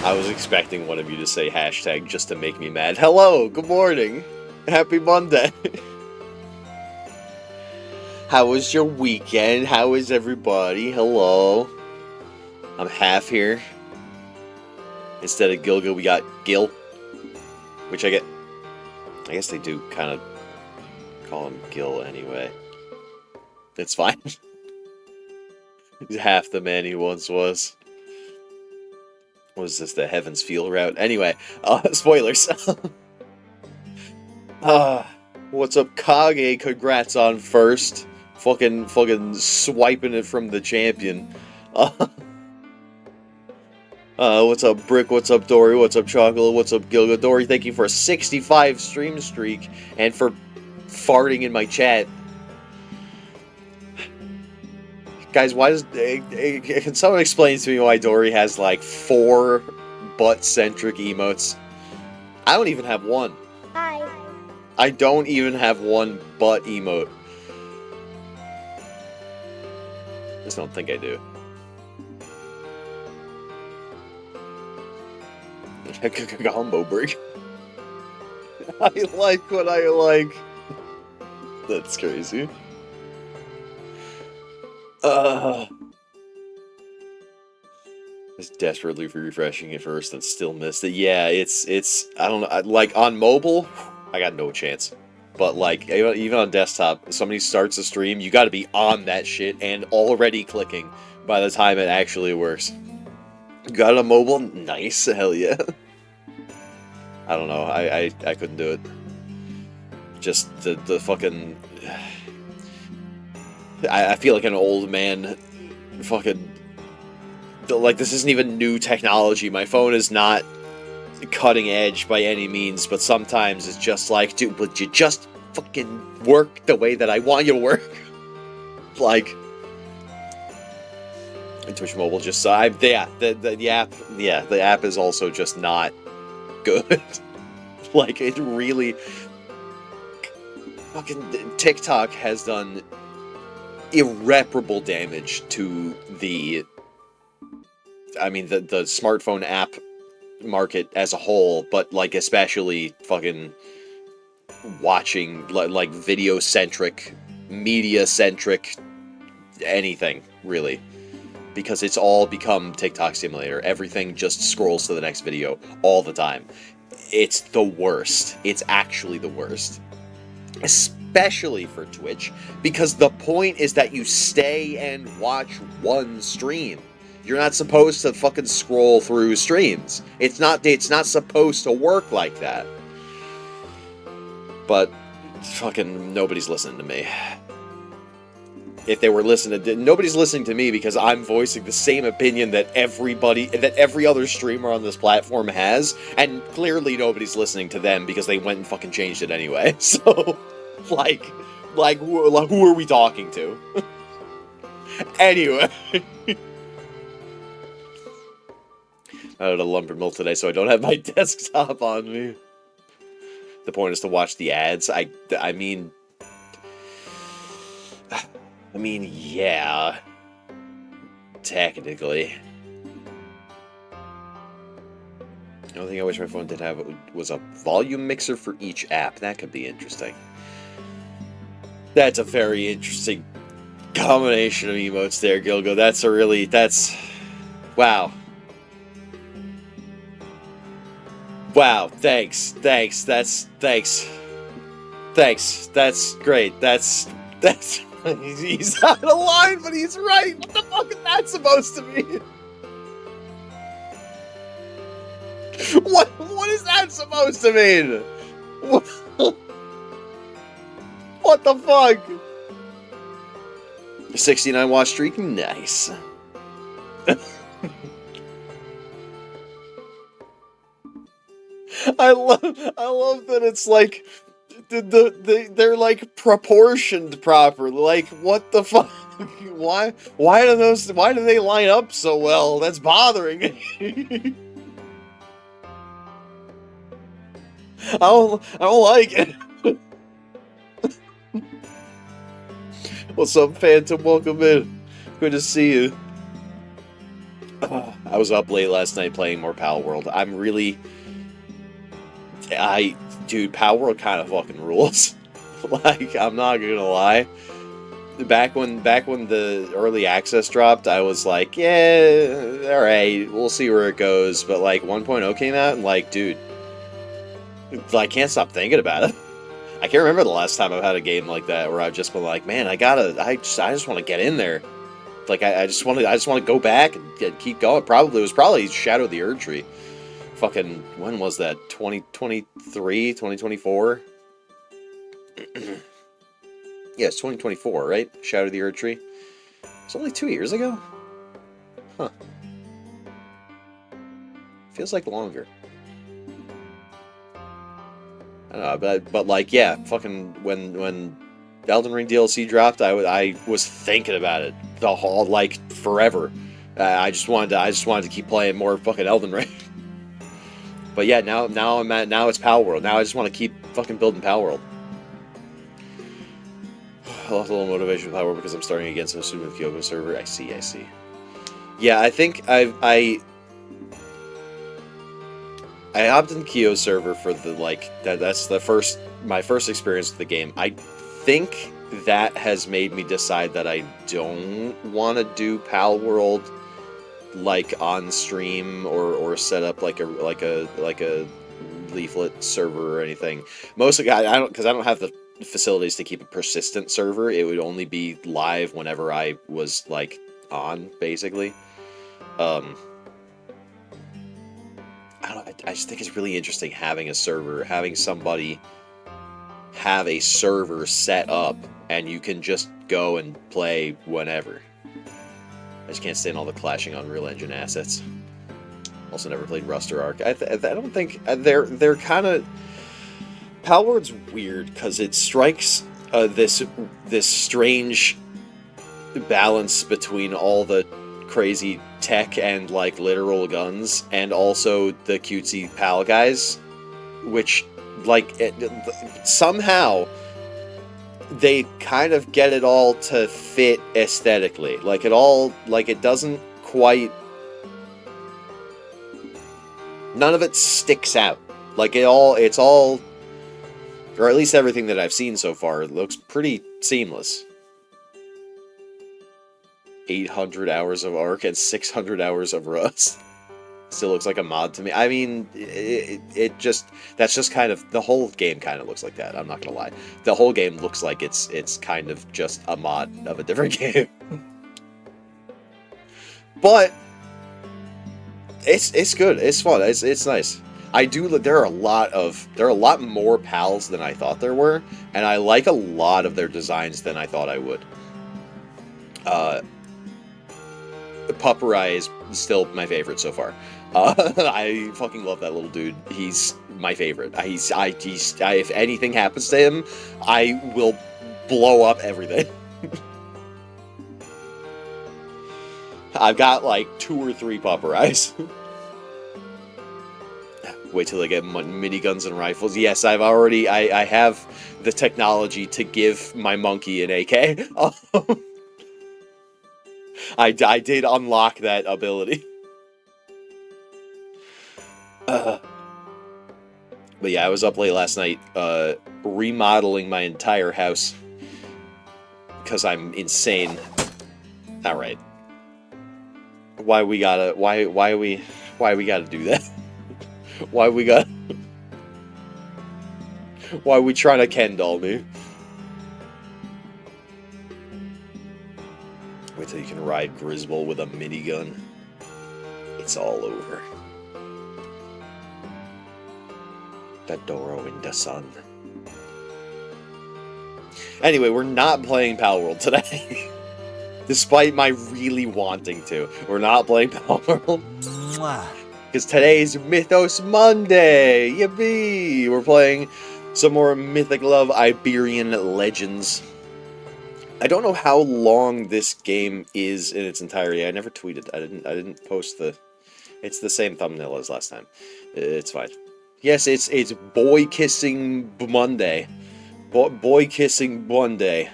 I was expecting one of you to say hashtag just to make me mad. Hello, good morning. Happy Monday. How was your weekend? How is everybody? Hello. I'm half here. Instead of Gilga, we got Gil. Which I guess they do kind of call him Gil anyway. It's fine. He's half the man he once was. Was this the Heaven's Feel route? Anyway, spoilers. What's up, Kage? Congrats on first. Fucking swiping it from the champion. What's up, Brick? What's up, Dory? What's up, Chocolate? What's up, Gilga? Dory, thank you for a 65 stream streak and for farting in my chat. Guys, why does... can someone explain to me why Dory has, like, 4 butt-centric emotes? I don't even have one. Hi. I don't even have one butt emote. I just don't think I do. Combo break. I like what I like. That's crazy. I was desperately refreshing at first and still missed it. Yeah, it's I don't know, like on mobile, I got no chance. But like even on desktop, if somebody starts a stream, you got to be on that shit and already clicking by the time it actually works. Got it on mobile? Nice, hell yeah. I don't know, I couldn't do it. Just the fucking... I feel like an old man. Fucking... Like, this isn't even new technology. My phone is not cutting edge by any means, but sometimes it's just like, dude, would you just fucking work the way that I want you to work? Like... Twitch Mobile just... the app is also just not good. Like, it really... Fucking TikTok has done irreparable damage to the... I mean, the smartphone app market as a whole, but, like, especially fucking watching, like, video-centric, media-centric, anything, really. Because it's all become TikTok Simulator. Everything just scrolls to the next video all the time. It's the worst. It's actually the worst. Especially for Twitch, because the point is that you stay and watch one stream. You're not supposed to fucking scroll through streams. It's not supposed to work like that. But fucking nobody's listening to me. If they were listening to... Nobody's listening to me because I'm voicing the same opinion that every other streamer on this platform has, and clearly nobody's listening to them because they went and fucking changed it anyway. So, like who are we talking to? Anyway. I had a lumber mill today, so I don't have my desktop on me. The point is to watch the ads. I mean, yeah. technically. The only thing I wish my phone did have was a volume mixer for each app. That could be interesting. That's a very interesting combination of emotes there, Gilgo. That's... Wow. Wow, thanks. Thanks, that's great. That's... He's out of line, but he's right! What the fuck is that supposed to mean? What is that supposed to mean? What the fuck? 69 watch streak? Nice. I love that it's like they're like proportioned properly. Like, what the fuck? Why do they line up so well? That's bothering me. I don't like it. What's up, Phantom? Welcome in. Good to see you. I was up late last night playing more Pal World. Dude, Pal World kind of fucking rules. Like, I'm not gonna lie. Back when the early access dropped, I was like, yeah, alright, we'll see where it goes. But like 1.0 came out, and like, dude, I can't stop thinking about it. I can't remember the last time I've had a game like that where I've just been like, man, I just want to get in there. Like, I just want to go back and keep going. It was probably Shadow of the Erdtree. Fucking, when was that? 2023, 2024? Yeah, it's 2024, right? Shadow of the Erdtree. It's only 2 years ago? Huh. Feels like longer. I don't know, but like, yeah, fucking, when Elden Ring DLC dropped, I was thinking about it the whole, like, forever. I just wanted to keep playing more fucking Elden Ring. But yeah, now it's Pal World. Now I just want to keep fucking building Pal World. I lost a little motivation with Pal World because I'm starting against a student with Kyoko server. I see. Yeah, I think I hopped in Kyo server for the, like, that's my first experience with the game. I think that has made me decide that I don't want to do Pal World, like, on stream or set up like a leaflet server or anything. Mostly, I don't have the facilities to keep a persistent server. It would only be live whenever I was, like, on, basically. I just think it's really interesting having a server, having somebody have a server set up, and you can just go and play whenever. I just can't stand all the clashing Unreal Engine assets. Also never played Rust or Ark. I don't think... They're kind of... Pal World's weird, because it strikes this strange balance between all the crazy tech and, like, literal guns, and also the cutesy pal guys, which, like, somehow they kind of get it all to fit aesthetically. Like, it doesn't quite... None of it sticks out. Like, it's all... Or at least everything that I've seen so far looks pretty seamless. 800 hours of Ark and 600 hours of Rust. Still looks like a mod to me. I mean, that's just kind of, the whole game kind of looks like that, I'm not gonna lie. The whole game looks like it's kind of just a mod of a different game. But it's good, it's fun, it's nice. There are a lot more pals than I thought there were, and I like a lot of their designs than I thought I would. Pupperai is still my favorite so far. I fucking love that little dude. He's my favorite. If anything happens to him, I will blow up everything. I've got like 2 or 3 Pupperais. Wait till I get miniguns and rifles. Yes, I have the technology to give my monkey an AK. I did unlock that ability. But yeah, I was up late last night, remodeling my entire house. Because I'm insane. Alright. Why we gotta do that? Why we trying to Ken doll me? Wait till you can ride Griswold with a minigun. It's all over. The Doro in the sun. Anyway, we're not playing Palworld today. Despite my really wanting to. We're not playing Palworld. Because today is Mythos Monday! Yippee! We're playing some more Mythic Love Iberian Legends. I don't know how long this game is in its entirety. I never tweeted. I didn't post the... It's the same thumbnail as last time. It's fine. Yes, it's Boykissing Monday. Boykissing Monday.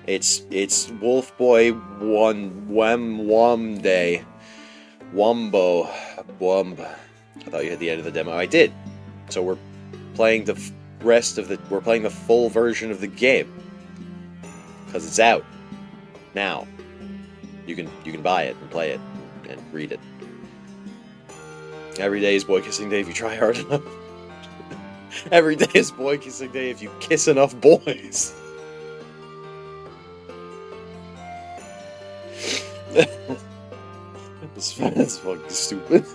It's Wolf Boy Wum Day. Wumbo. Wumb. I thought you had the end of the demo. I did. So we're playing the rest of the... We're playing the full version of the game. Because it's out. Now. You can buy it and play it. And read it. Every day is Boykissing Day if you try hard enough. Every day is Boykissing Day if you kiss enough boys. That's fucking stupid.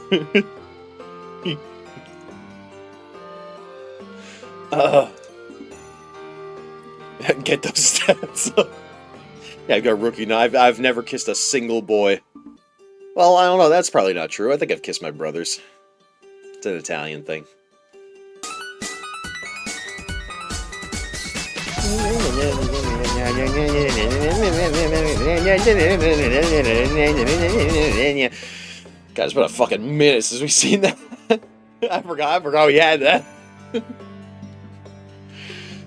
Get those stats up. Yeah, I've got a rookie now. I've never kissed a single boy. Well, I don't know. That's probably not true. I think I've kissed my brothers. It's an Italian thing. God, it's been a fucking minute since we've seen that. I forgot we had that.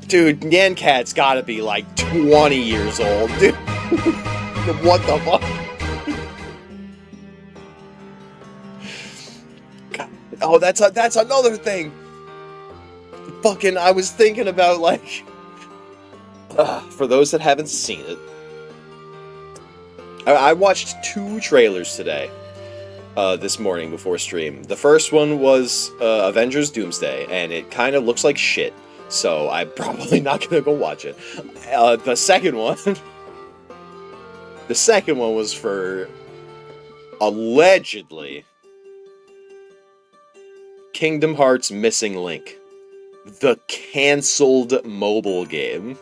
Dude, Nyan Cat's gotta be like 20 years old, dude. What the fuck? God. Oh, that's another thing. Fucking, I was thinking about, like... for those that haven't seen it, I watched 2 trailers today, this morning before stream. The first one was Avengers Doomsday, and it kind of looks like shit, so I'm probably not gonna go watch it. The second one was for, allegedly, Kingdom Hearts Missing Link, the cancelled mobile game.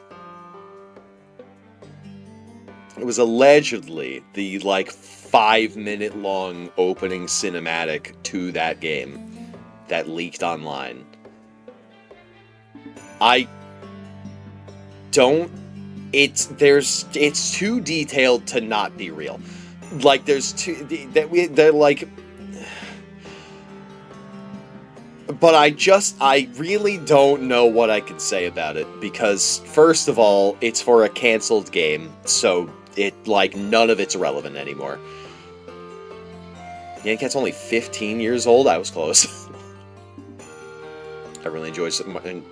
It was allegedly the, like, 5-minute long opening cinematic to that game that leaked online. I don't... It's too detailed to not be real. Like, they're like... But I really don't know what I can say about it, because, first of all, it's for a cancelled game, so... none of it's relevant anymore. Nyan Cat's only 15 years old? I was close. I really enjoyed so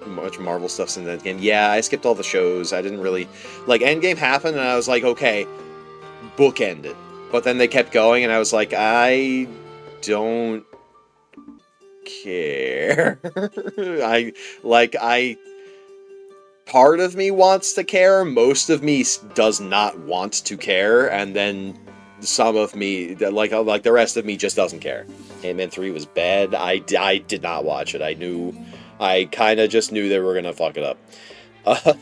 much Marvel stuff since Endgame. Yeah, I skipped all the shows. I didn't really... Like, Endgame happened, and I was like, okay, bookend it. But then they kept going, and I was like, I don't care. Part of me wants to care, most of me does not want to care, and then some of me, like the rest of me, just doesn't care. Ant-Man 3 was bad. I did not watch it. I kind of just knew they were going to fuck it up. I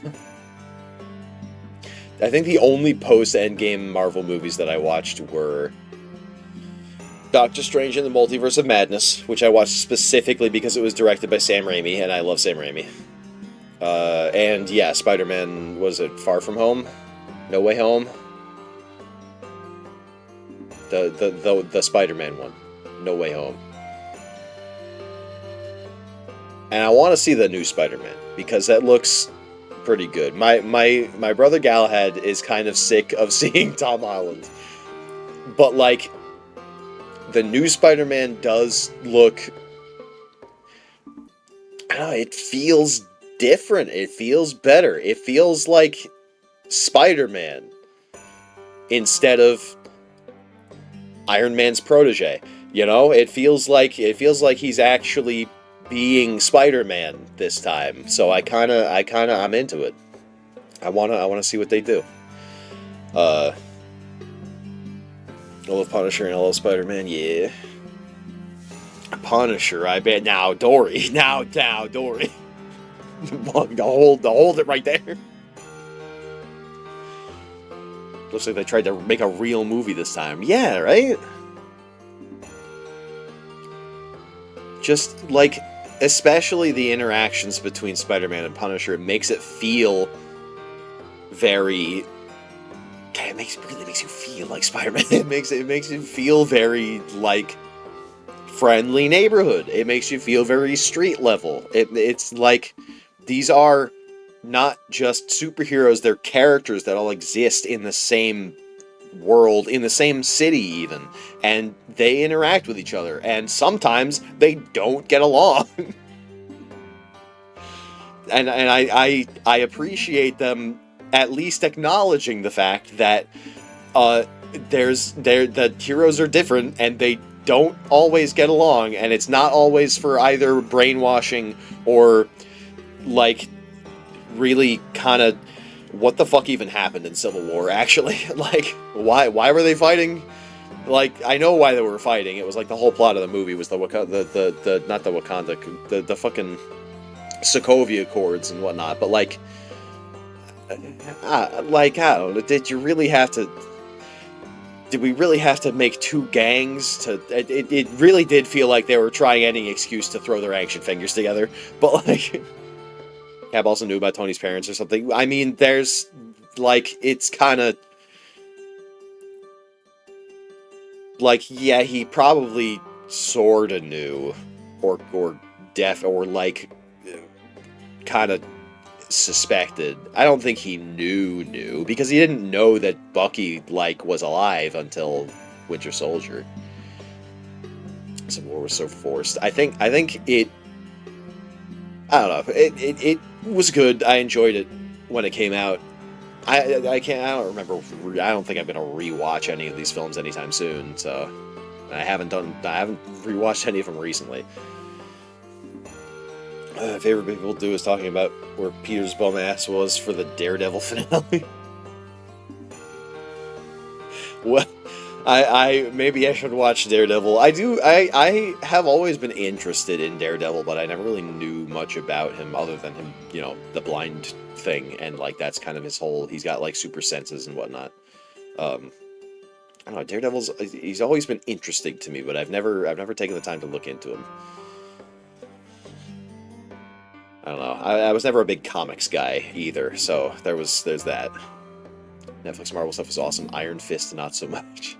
think the only post-Endgame Marvel movies that I watched were Doctor Strange in the Multiverse of Madness, which I watched specifically because it was directed by Sam Raimi, and I love Sam Raimi. And yeah, Spider-Man, was it Far From Home? No Way Home? The Spider-Man one. No Way Home. And I want to see the new Spider-Man, because that looks pretty good. My brother Galahad is kind of sick of seeing Tom Holland. But, like, the new Spider-Man does look... I don't know, it feels different. It feels better. It feels like Spider-Man instead of Iron Man's protege. You know, it feels like he's actually being Spider-Man this time. So I'm into it. I wanna see what they do. I love Punisher and I love Spider-Man. Yeah, Punisher. I bet now Dory. Now Dory. hold it right there. Looks like they tried to make a real movie this time. Yeah, right? Just, like, especially the interactions between Spider-Man and Punisher, it makes it feel very... it really makes you feel like Spider-Man. It makes you feel very, like, friendly neighborhood. It makes you feel very street level. It's like, these are not just superheroes, they're characters that all exist in the same world, in the same city even, and they interact with each other, and sometimes they don't get along. and I appreciate them at least acknowledging the fact that the heroes are different and they don't always get along, and it's not always for either brainwashing or, like, really kind of what the fuck even happened in Civil War, actually. Like, why were they fighting? Like, I know why they were fighting. It was like the whole plot of the movie was the not the Wakanda, the fucking Sokovia Accords and whatnot. But like I don't know, did we really have to make two gangs to... It really did feel like they were trying any excuse to throw their action fingers together. But, like... Cap also knew about Tony's parents or something. I mean, there's... Like, it's kind of... Like, yeah, he probably sorta knew. Or like... kind of suspected. I don't think he knew, because he didn't know that Bucky, like, was alive until Winter Soldier. Civil War was so forced. I think it... I don't know. It was good. I enjoyed it when it came out. I don't remember. I don't think I'm gonna rewatch any of these films anytime soon. So I haven't rewatched any of them recently. Favorite people do is talking about where Peter's bum ass was for the Daredevil finale. Well, maybe I should watch Daredevil. I have always been interested in Daredevil, but I never really knew much about him other than him, you know, the blind thing, and like that's kind of his whole... He's got like super senses and whatnot. I don't know. He's always been interesting to me, but I've never taken the time to look into him. I don't know. I was never a big comics guy either, so there's that. Netflix Marvel stuff was awesome. Iron Fist, not so much.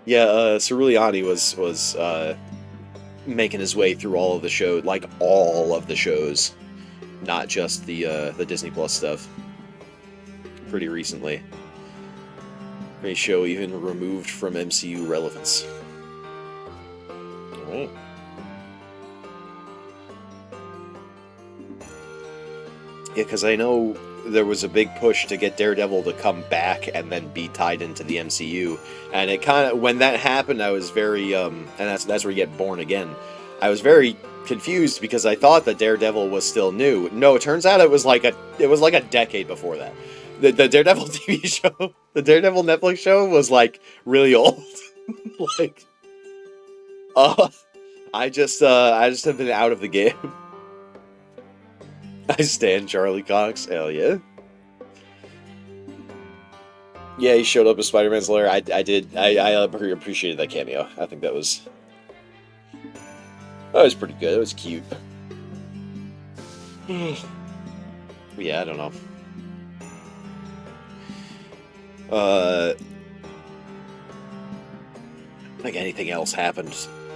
Yeah, Ceruleani was making his way through all of the shows, like all of the shows, not just the Disney Plus stuff. Pretty recently. A show even removed from MCU relevance. All right. Yeah, because I know there was a big push to get Daredevil to come back and then be tied into the MCU, and it kind of... When that happened, I was very and that's where you get Born Again. I was very confused because I thought that Daredevil was still new. No, it turns out it was like a decade before that. The Daredevil TV show, the Daredevil Netflix show, was like really old. Like, I just have been out of the game. I stand Charlie Cox. Hell yeah. Yeah, he showed up as Spider-Man's lawyer. I did. I appreciated that cameo. I think that was pretty good. It was cute. Yeah, I don't know. I think anything else happened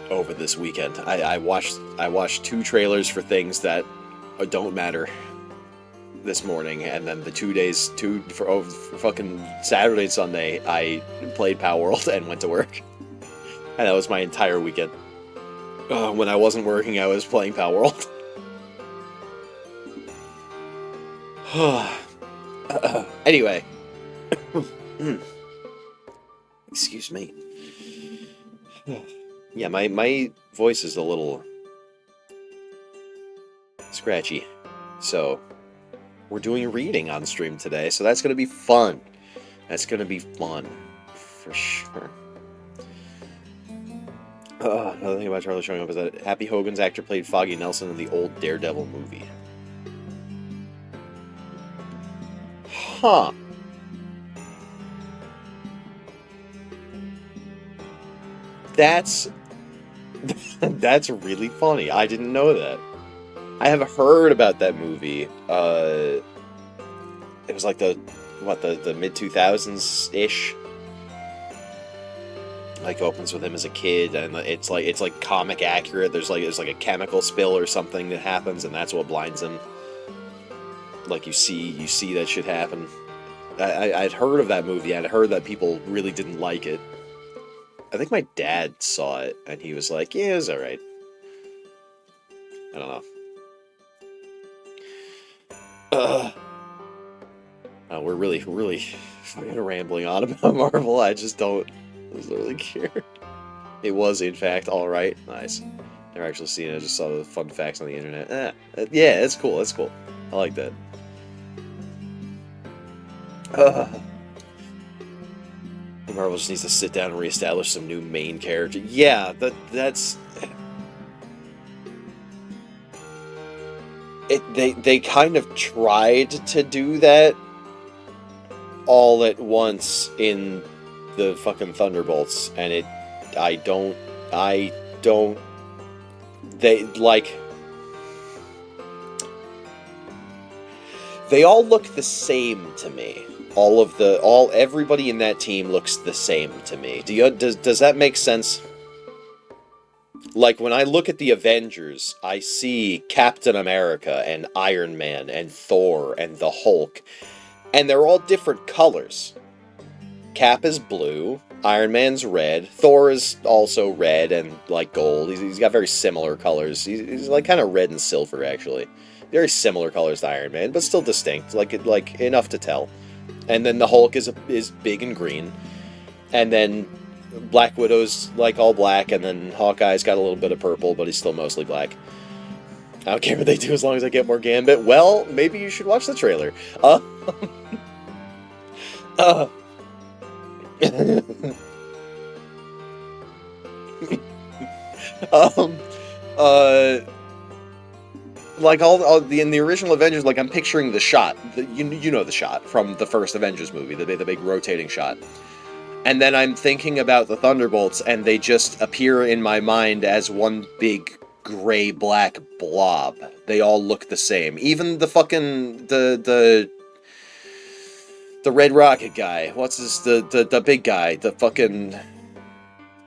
over this weekend. I watched 2 trailers for things that don't matter. this morning, and then the 2 days, for fucking Saturday and Sunday, I played Power World and went to work. And that was my entire weekend. When I wasn't working, I was playing Power World. Anyway. Excuse me. Yeah, my voice is a little scratchy. So, we're doing reading on stream today, so that's going to be fun. That's going to be fun. For sure. Another thing about Charlie showing up is that Happy Hogan's actor played Foggy Nelson in the old Daredevil movie. Huh. That's really funny. I didn't know that. I have heard about that movie. It was like the mid-2000s-ish. Like, opens with him as a kid, and it's like comic accurate. There's like a chemical spill or something that happens, and that's what blinds him. Like, you see that shit happen. I'd heard of that movie. I'd heard that people really didn't like it. I think my dad saw it, and he was like, yeah, it was alright. I don't know. We're really rambling on about Marvel. I just don't really care. It was, in fact, alright. Nice. Never actually seen it. I just saw the fun facts on the internet. Yeah, it's cool. That's cool. I like that. Marvel just needs to sit down and reestablish some new main character. Yeah, that's... They kind of tried to do that all at once in the fucking Thunderbolts, and I don't... They, like... They all look the same to me. Everybody in that team looks the same to me. Does that make sense? Like, when I look at the Avengers, I see Captain America and Iron Man and Thor and the Hulk, and they're all different colors. Cap is blue, Iron Man's red, Thor is also red and, like, gold. He's got very similar colors. He's like, kind of red and silver, actually. Very similar colors to Iron Man, but still distinct, like enough to tell. And then the Hulk is big and green, and then Black Widow's like all black, and then Hawkeye's got a little bit of purple, but he's still mostly black. I don't care what they do as long as I get more Gambit. Well, maybe you should watch the trailer. Like in the original Avengers, like I'm picturing the shot, you know the shot from the first Avengers movie, the big rotating shot, and then I'm thinking about the Thunderbolts, and they just appear in my mind as one big gray-black blob. They all look the same, even the fucking the Red Rocket guy. What's the big guy? The fucking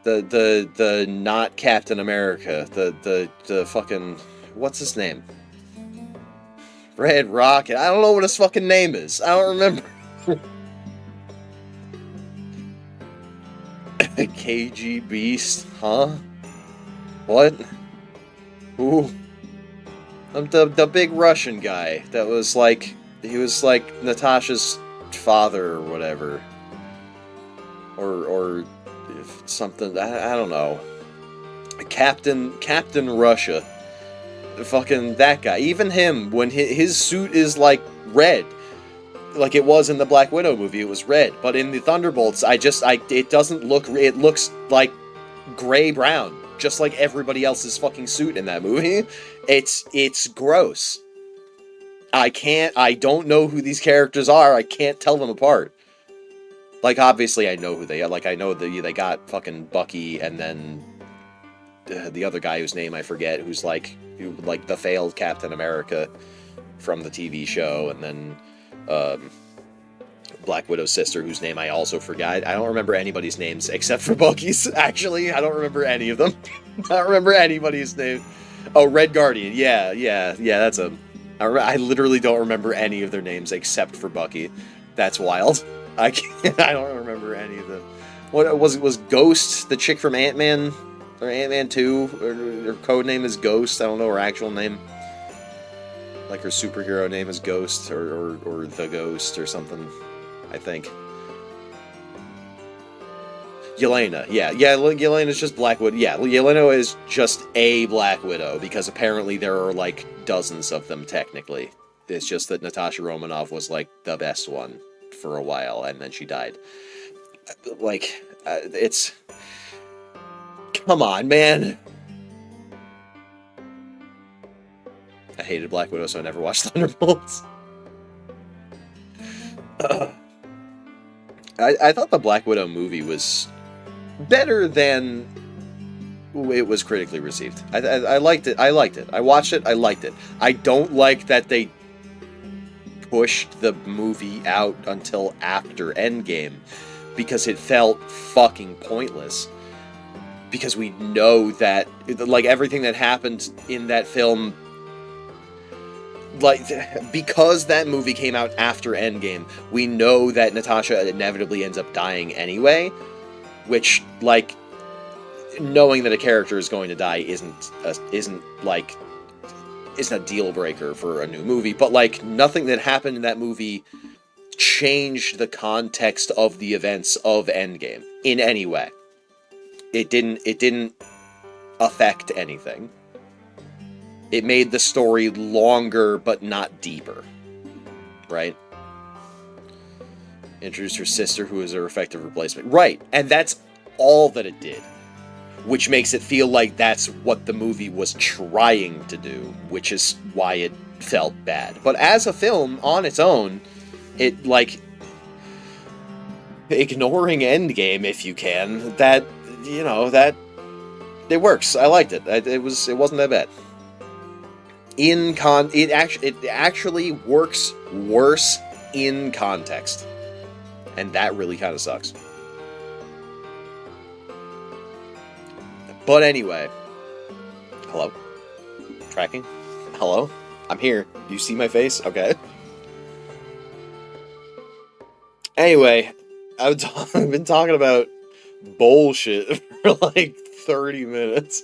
the not Captain America. The fucking, what's his name? Red Rocket. I don't know what his fucking name is. I don't remember. KG Beast, huh? What? Who? The big Russian guy that was like, he was like Natasha's father or whatever. Or something, I don't know. Captain Russia. Fucking that guy. Even him, when his suit is like red, like it was in the Black Widow movie, it was red. But in the Thunderbolts, it doesn't look, it looks like gray-brown, just like everybody else's fucking suit in that movie. It's gross. I don't know who these characters are. I can't tell them apart. Like, obviously I know who they are. Like, I know they got fucking Bucky, and then the other guy whose name I forget, who's like the failed Captain America from the TV show, and then Black Widow's sister, whose name I also forgot. I don't remember anybody's names except for Bucky's, actually. I don't remember any of them. I don't remember anybody's name. Oh, Red Guardian. Yeah, that's him. I literally don't remember any of their names except for Bucky. That's wild. I can't, I don't remember any of them. What was it? Was Ghost the chick from Ant-Man or Ant-Man 2? Her code name is Ghost. I don't know her actual name. Like her superhero name is Ghost or the Ghost or something. I think. Yelena, yeah, Yelena's just Black Widow. Yeah, Yelena is just a Black Widow because apparently there are like dozens of them technically. It's just that Natasha Romanoff was like the best one for a while, and then she died. Like, it's come on, man. I hated Black Widow, so I never watched Thunderbolts. I thought the Black Widow movie was better than it was critically received. I liked it. I liked it. I watched it. I liked it. I don't like that they pushed the movie out until after Endgame because it felt fucking pointless. Because we know that, like, everything that happened in that film, like, because that movie came out after Endgame, we know that Natasha inevitably ends up dying anyway, which, like, knowing that a character is going to die isn't a deal breaker for a new movie, but, like, nothing that happened in that movie changed the context of the events of Endgame in any way. It didn't affect anything. It made the story longer, but not deeper. Right? Introduced her sister, who is her effective replacement. Right, and that's all that it did. Which makes it feel like that's what the movie was trying to do, which is why it felt bad. But as a film, on its own, it, like, ignoring Endgame, if you can, that, you know, that, it works. I liked it. It wasn't that bad. It actually works worse in context. And that really kind of sucks. But anyway. Hello? Tracking? Hello? I'm here. You see my face? Okay. Anyway, I've been talking about bullshit for like 30 minutes.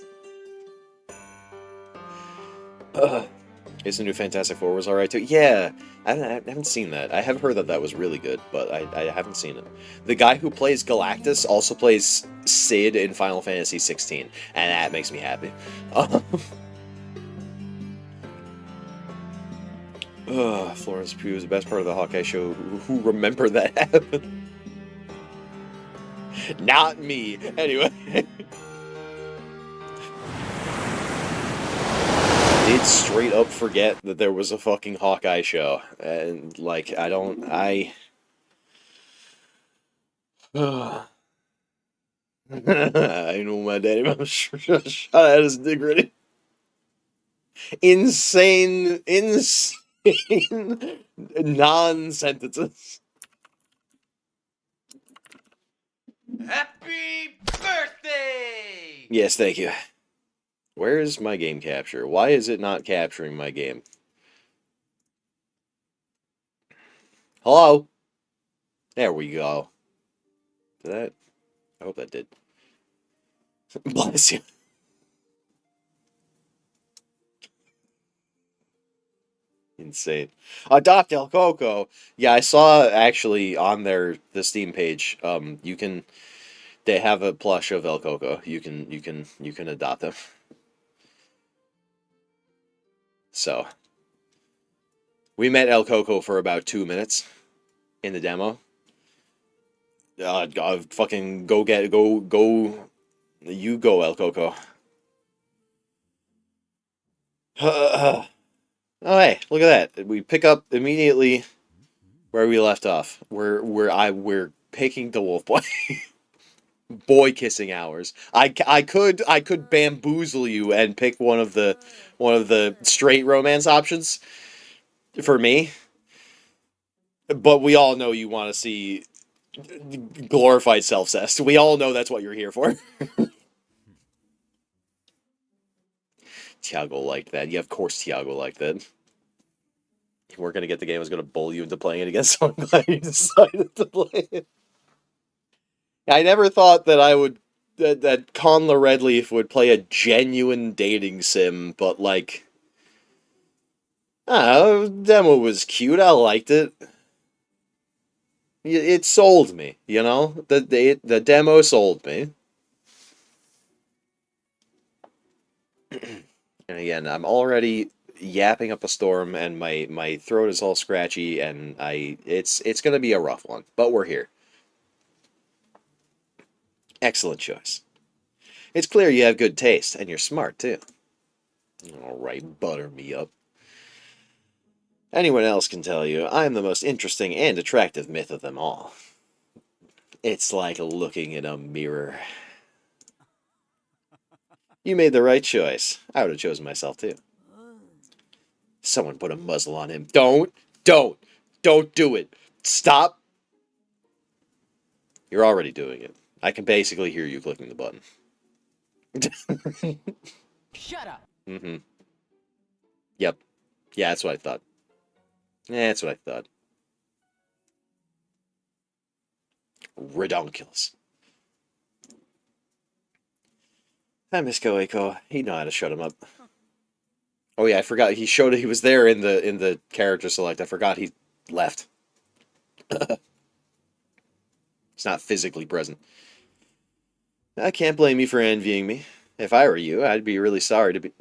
Is the new Fantastic Four was alright too? Yeah, I haven't seen that. I have heard that that was really good, but I haven't seen it. The guy who plays Galactus also plays Sid in Final Fantasy 16, and that makes me happy. Florence Pugh is the best part of the Hawkeye show. Who remember that happened? Not me. Anyway. Did straight up forget that there was a fucking Hawkeye show. And, like, I know my daddy mom shot at his dignity. Insane non-sentences. Happy birthday! Yes, thank you. Where is my game capture? Why is it not capturing my game? Hello? There we go. Did that? I hope that did. Bless you. Insane. Adopt El Coco. Yeah, I saw actually on the Steam page. They have a plush of El Coco. You can adopt them. So we met El Coco for about 2 minutes in the demo. Fucking go. You go, El Coco. Oh hey, look at that. We pick up immediately where we left off. We're picking the wolf boy. Boy kissing hours. I could bamboozle you and pick one of the straight romance options for me. But we all know you want to see glorified self-cest. We all know that's what you're here for. Tiago liked that. Yeah, of course Tiago liked that. You weren't going to get the game. I was going to bully you into playing it again, so I'm glad you decided to play it. I never thought that I would that Conla Redleaf would play a genuine dating sim, but like, I don't know, the demo was cute. I liked it. It sold me, you know. The demo sold me. And again, I'm already yapping up a storm, and my throat is all scratchy, and it's gonna be a rough one, but we're here. Excellent choice. It's clear you have good taste, and you're smart too. All right, butter me up. Anyone else can tell you I am the most interesting and attractive myth of them all. It's like looking in a mirror. You made the right choice. I would have chosen myself too. Someone put a muzzle on him. Don't do it. Stop. You're already doing it. I can basically hear you clicking the button. Shut up. Mm-hmm. Yep. Yeah, that's what I thought. Yeah, that's what I thought. Redonkulous. I miss Goeko. He'd know how to shut him up. Oh yeah, I forgot. He showed he was there in the character select. I forgot he left. He's not physically present. I can't blame you for envying me. If I were you, I'd be really sorry to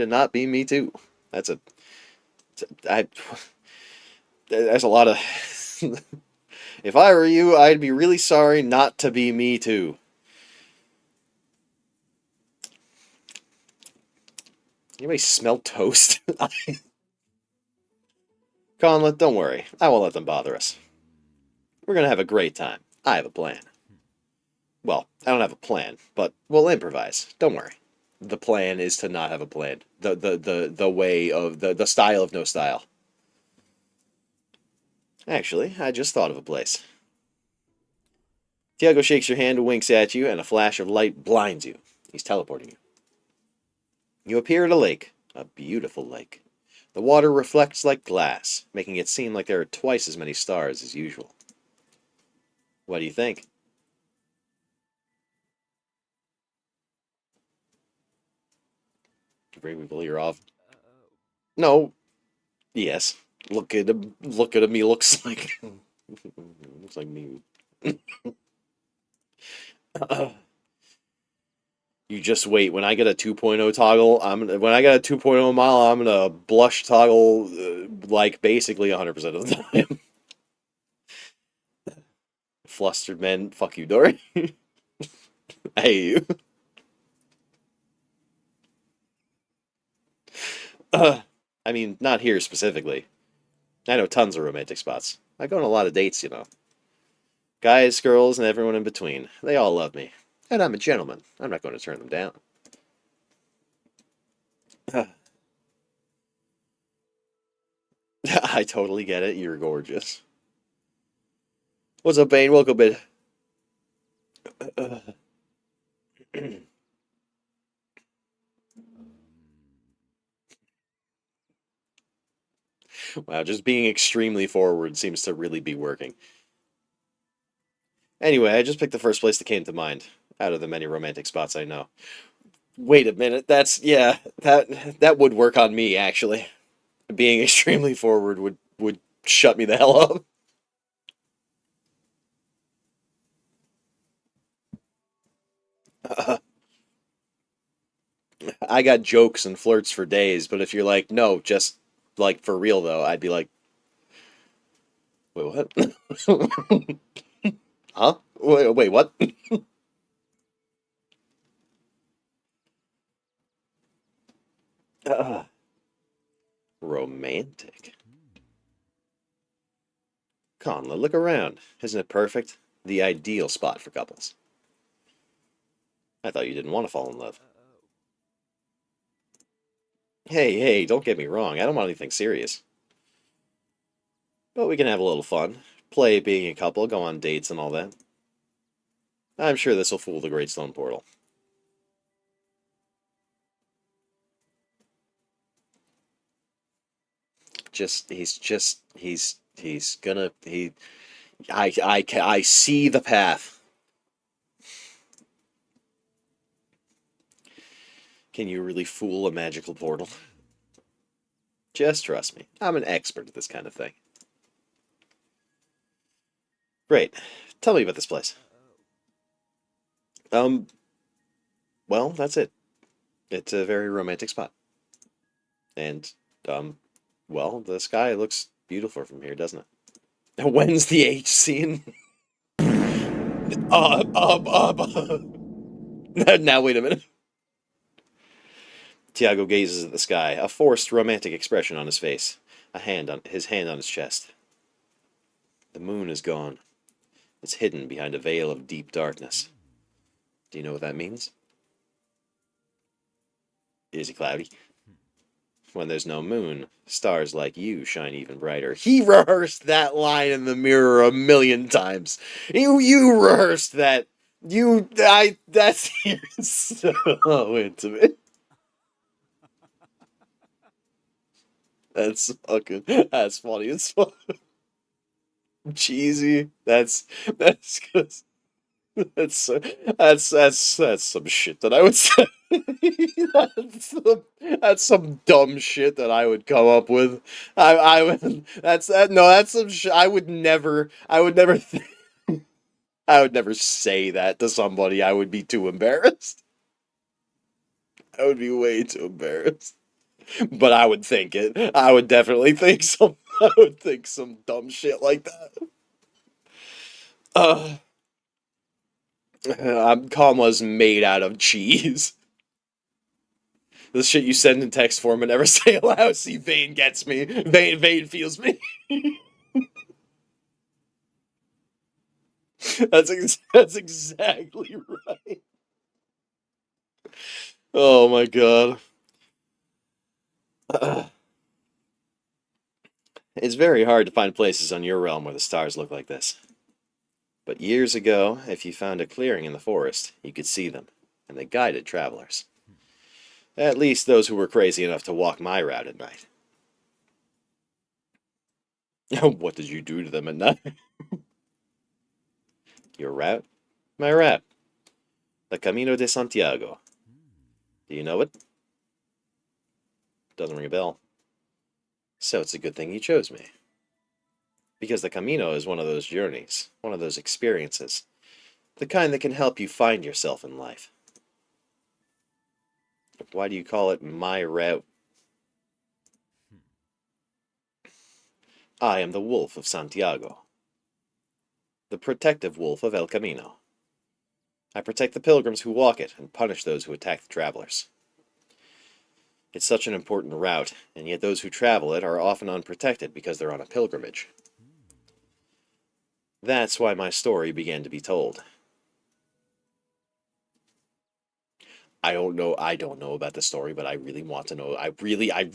not be me too. That's a I there's a lot of if I were you, I'd be really sorry not to be me too. Anybody smell toast? Conlet, don't worry. I won't let them bother us. We're gonna have a great time. I have a plan. Well, I don't have a plan, but we'll improvise. Don't worry. The plan is to not have a plan. The way of the style of no style. Actually, I just thought of a place. Tiago shakes your hand, winks at you, and a flash of light blinds you. He's teleporting you. You appear at a lake, a beautiful lake. The water reflects like glass, making it seem like there are twice as many stars as usual. What do you think? Bring people you're off. No. Yes. Look at him. Look at him. He looks like. Looks like me. You just wait. When I get a 2.0 toggle, when I get a 2.0 model, I'm gonna blush toggle like basically 100% of the time. Flustered men, fuck you, Dory. I hate you. I mean, not here specifically. I know tons of romantic spots. I go on a lot of dates, you know. Guys, girls, and everyone in between. They all love me. And I'm a gentleman. I'm not going to turn them down. I totally get it. You're gorgeous. What's up, Bane? Welcome, bit. Wow, just being extremely forward seems to really be working. Anyway, I just picked the first place that came to mind out of the many romantic spots I know. Wait a minute, yeah, that would work on me actually. Being extremely forward would shut me the hell up. I got jokes and flirts for days, but if you're like, no, just like for real though, I'd be like, wait, what? Huh? Wait, what? Romantic. Conla, look around. Isn't it perfect? The ideal spot for couples. I thought you didn't want to fall in love. Hey, don't get me wrong. I don't want anything serious. But we can have a little fun. Play being a couple, go on dates and all that. I'm sure this will fool the Great Stone Portal. he's gonna, I see the path. Can you really fool a magical portal? Just trust me. I'm an expert at this kind of thing. Great. Tell me about this place. Um, well, that's it. It's a very romantic spot. And, um, well, the sky looks beautiful from here, doesn't it? When's the H scene? Uh. Now, wait a minute. Tiago gazes at the sky, a forced romantic expression on his face, his hand on his chest. The moon is gone. It's hidden behind a veil of deep darkness. Do you know what that means? Is it cloudy? When there's no moon, stars like you shine even brighter. He rehearsed that line in the mirror a million times. You rehearsed that. That's so intimate. That's funny as fuck. Cheesy. That's cause that's that's some shit that I would say. That's some dumb shit that I would come up with. I would that's that no that's some shit I would never say that to somebody. I would be too embarrassed. I would be way too embarrassed. But I would think it. I would definitely think some. I would think some dumb shit like that. Uh, commas made out of cheese. The shit you send in text form and never say aloud. See, Vane gets me. Vane feels me. That's exactly right. Oh my god. It's very hard to find places on your realm where the stars look like this. But years ago, if you found a clearing in the forest, you could see them, and they guided travelers. At least those who were crazy enough to walk my route at night. What did you do to them at night? Your route? My route. The Camino de Santiago. Do you know it? Doesn't ring a bell. So it's a good thing you chose me. Because the Camino is one of those journeys, one of those experiences, the kind that can help you find yourself in life. Why do you call it my route? I am the wolf of Santiago, the protective wolf of El Camino. I protect the pilgrims who walk it and punish those who attack the travelers. It's such an important route, and yet those who travel it are often unprotected because they're on a pilgrimage. That's why my story began to be told. I don't know about the story, but I really want to know. I really want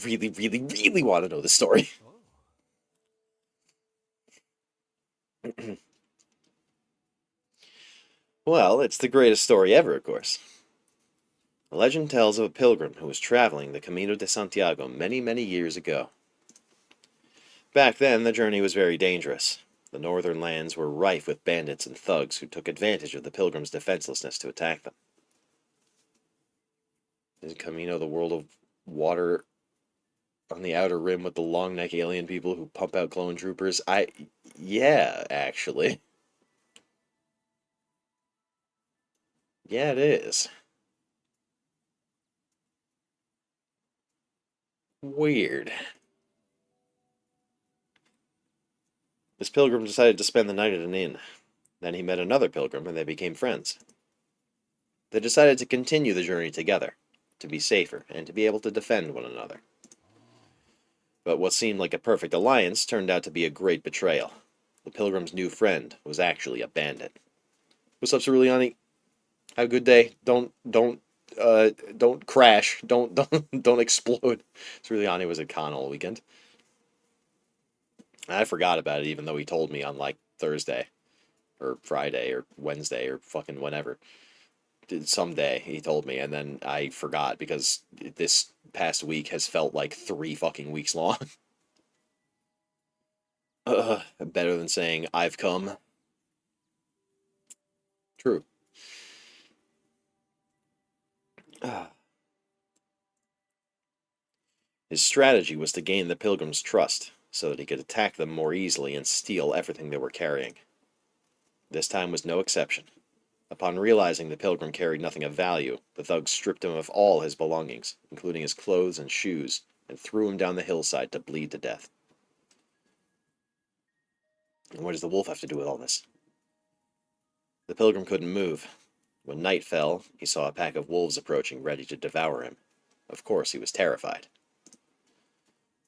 to know the story. Well, it's the greatest story ever, of course. The legend tells of a pilgrim who was traveling the Camino de Santiago many, many years ago. Back then, the journey was very dangerous. The northern lands were rife with bandits and thugs who took advantage of the pilgrims' defenselessness to attack them. Is Camino the world of water on the outer rim with the long neck alien people who pump out clone troopers? Yeah, actually. Yeah, it is. Weird. This pilgrim decided to spend the night at an inn. Then he met another pilgrim and they became friends. They decided to continue the journey together, to be safer and to be able to defend one another. But what seemed like a perfect alliance turned out to be a great betrayal. The pilgrim's new friend was actually a bandit. What's up, Ceruleani? Have a good day. Don't crash. Don't explode. Ceruleani was at con all weekend. I forgot about it, even though he told me on like Thursday or Friday or Wednesday or fucking whenever. Someday he told me, and then I forgot because this past week has felt like 3 fucking weeks long. Better than saying, I've come. True. His strategy was to gain the pilgrims' trust, so that he could attack them more easily and steal everything they were carrying. This time was no exception. Upon realizing the pilgrim carried nothing of value, the thugs stripped him of all his belongings, including his clothes and shoes, and threw him down the hillside to bleed to death. And what does the wolf have to do with all this? The pilgrim couldn't move. When night fell, he saw a pack of wolves approaching, ready to devour him. Of course, he was terrified.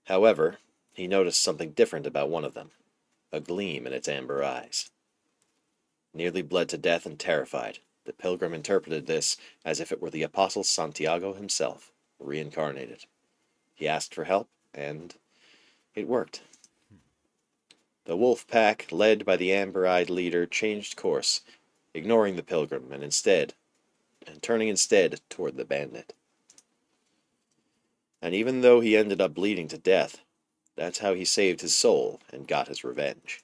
However, he noticed something different about one of them, a gleam in its amber eyes. Nearly bled to death and terrified, the pilgrim interpreted this as if it were the Apostle Santiago himself, reincarnated. He asked for help, and it worked. The wolf pack, led by the amber-eyed leader, changed course, ignoring the pilgrim and turning instead toward the bandit. And even though he ended up bleeding to death, that's how he saved his soul and got his revenge.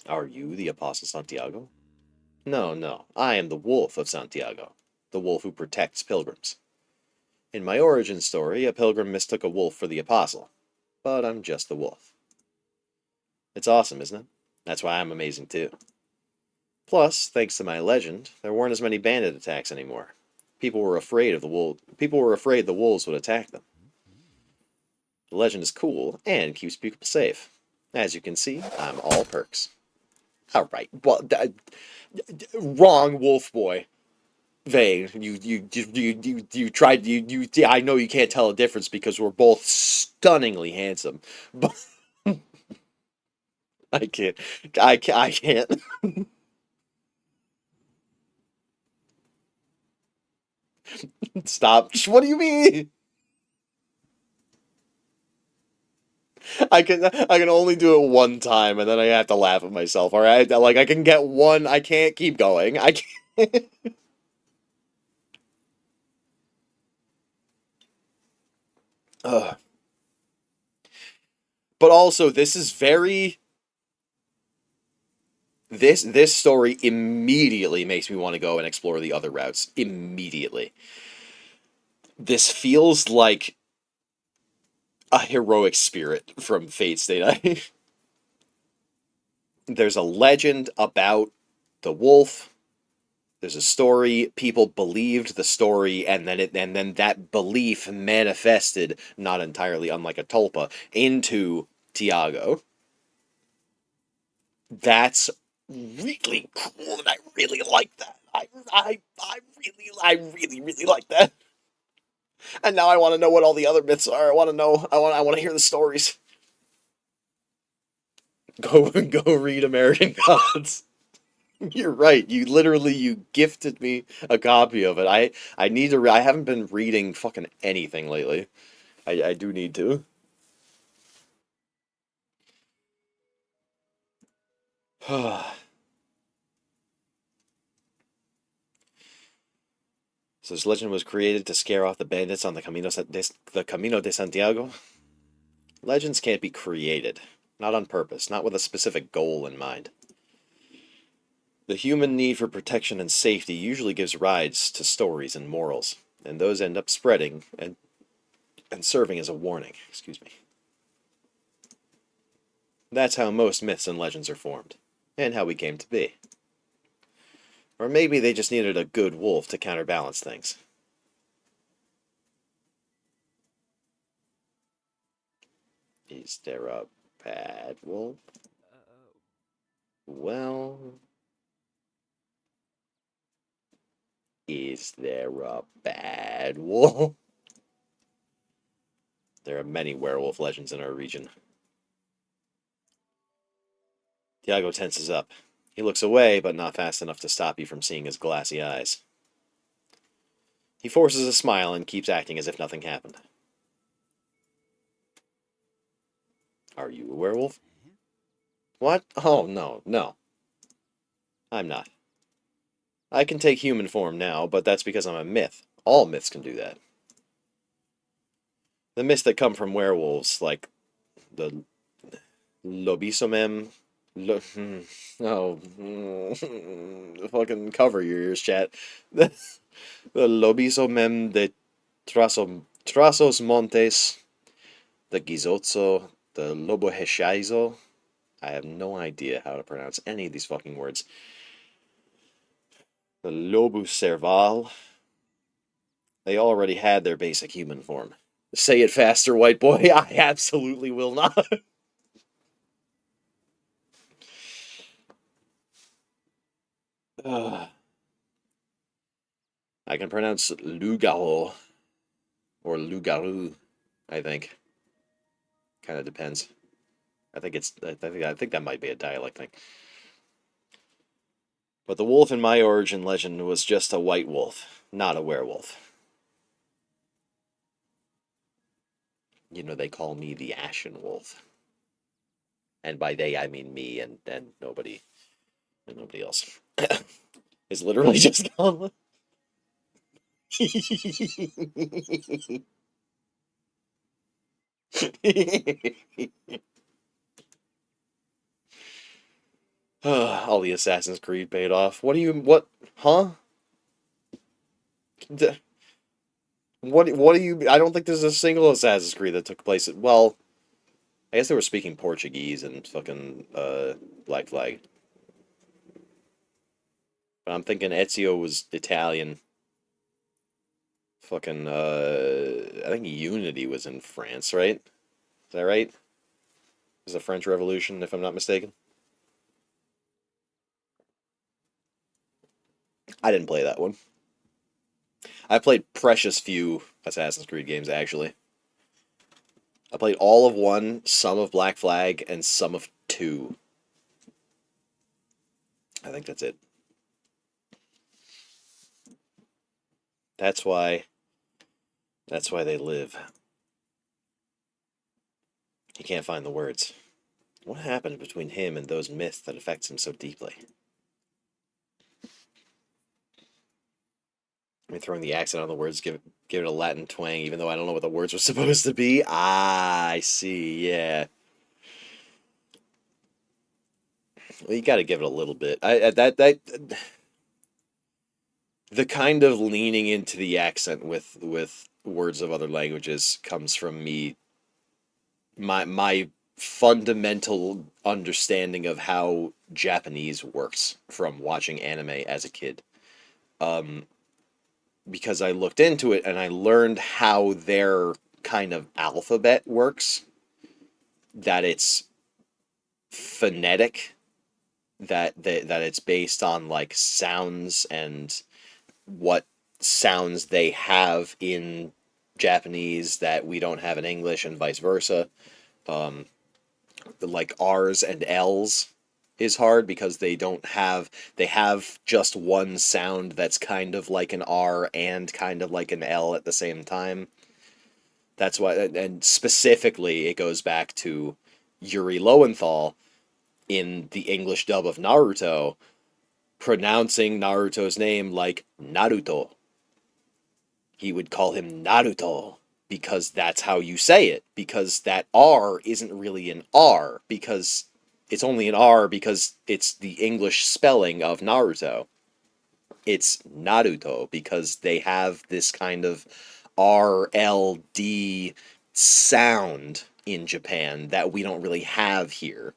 Are you the Apostle Santiago? No, I am the Wolf of Santiago, the wolf who protects pilgrims. In my origin story, a pilgrim mistook a wolf for the Apostle, but I'm just the wolf. It's awesome, isn't it? That's why I'm amazing too. Plus, thanks to my legend, there weren't as many bandit attacks anymore. People were afraid the wolves would attack them. The legend is cool and keeps people safe. As you can see, I'm all perks. Alright, well, wrong, wolf boy. Vane, you tried, I know you can't tell a difference because we're both stunningly handsome, but I can't. Stop. What do you mean? I can only do it one time and then I have to laugh at myself. All right, like I can get one. I can't keep going. I can't. Ugh. But also, this is very. This story immediately makes me want to go and explore the other routes. Immediately. This feels like a heroic spirit from Fate Stay Night. There's a legend about the wolf. There's a story. People believed the story, and then that belief manifested, not entirely unlike a tulpa, into Tiago. That's really cool, and I really like that. I really like that. And now I want to know what all the other myths are. I want to know. I want to hear the stories. Go read American Gods. You're right. You gifted me a copy of it. I need to. I haven't been reading fucking anything lately. I do need to. So this legend was created to scare off the bandits on the Camino de Santiago. Legends can't be created, not on purpose, not with a specific goal in mind. The human need for protection and safety usually gives rise to stories and morals, and those end up spreading and serving as a warning. Excuse me. That's how most myths and legends are formed, and how we came to be. Or maybe they just needed a good wolf to counterbalance things. Is there a bad wolf? Well, is there a bad wolf? There are many werewolf legends in our region. Tiago tenses up. He looks away, but not fast enough to stop you from seeing his glassy eyes. He forces a smile and keeps acting as if nothing happened. Are you a werewolf? What? Oh, no. I'm not. I can take human form now, but that's because I'm a myth. All myths can do that. The myths that come from werewolves, like the lobisomem. Oh, fucking cover your ears, chat. The lobisomem de Trasos Montes, the Gizotso, the Loboheshaizo. I have no idea how to pronounce any of these fucking words. The Lobus Serval. They already had their basic human form. Say it faster, white boy. I absolutely will not. I can pronounce Lugao or Lugaru, I think. Kind of depends. I think that might be a dialect thing. But the wolf in my origin legend was just a white wolf, not a werewolf. You know, they call me the Ashen Wolf. And by they I mean me and nobody else. It's literally just gone. All the Assassin's Creed paid off. What, huh? What do you, I don't think there's a single Assassin's Creed that took place well, I guess they were speaking Portuguese and fucking, Black Flag. But I'm thinking Ezio was Italian. Fucking, I think Unity was in France, right? Is that right? It was the French Revolution, if I'm not mistaken. I didn't play that one. I played precious few Assassin's Creed games, actually. I played all of one, some of Black Flag, and some of two. I think that's it. That's why. That's why they live. He can't find the words. What happened between him and those myths that affects him so deeply? I mean, throwing the accent on the words, give it a Latin twang, even though I don't know what the words were supposed to be. Ah, I see. Yeah. Well, you got to give it a little bit. The kind of leaning into the accent with words of other languages comes from me. My fundamental understanding of how Japanese works from watching anime as a kid. Um, because I looked into it and I learned how their kind of alphabet works. That it's phonetic, that it's based on like sounds and what sounds they have in Japanese that we don't have in English and vice versa. Um, like R's and L's is hard because they have just one sound that's kind of like an R and kind of like an L at the same time. That's why, and specifically, it goes back to Yuri Lowenthal in the English dub of Naruto, pronouncing Naruto's name like Naruto. He would call him Naruto because that's how you say it. Because that R isn't really an R, because it's only an R because it's the English spelling of Naruto. It's Naruto because they have this kind of RLD sound in Japan that we don't really have here.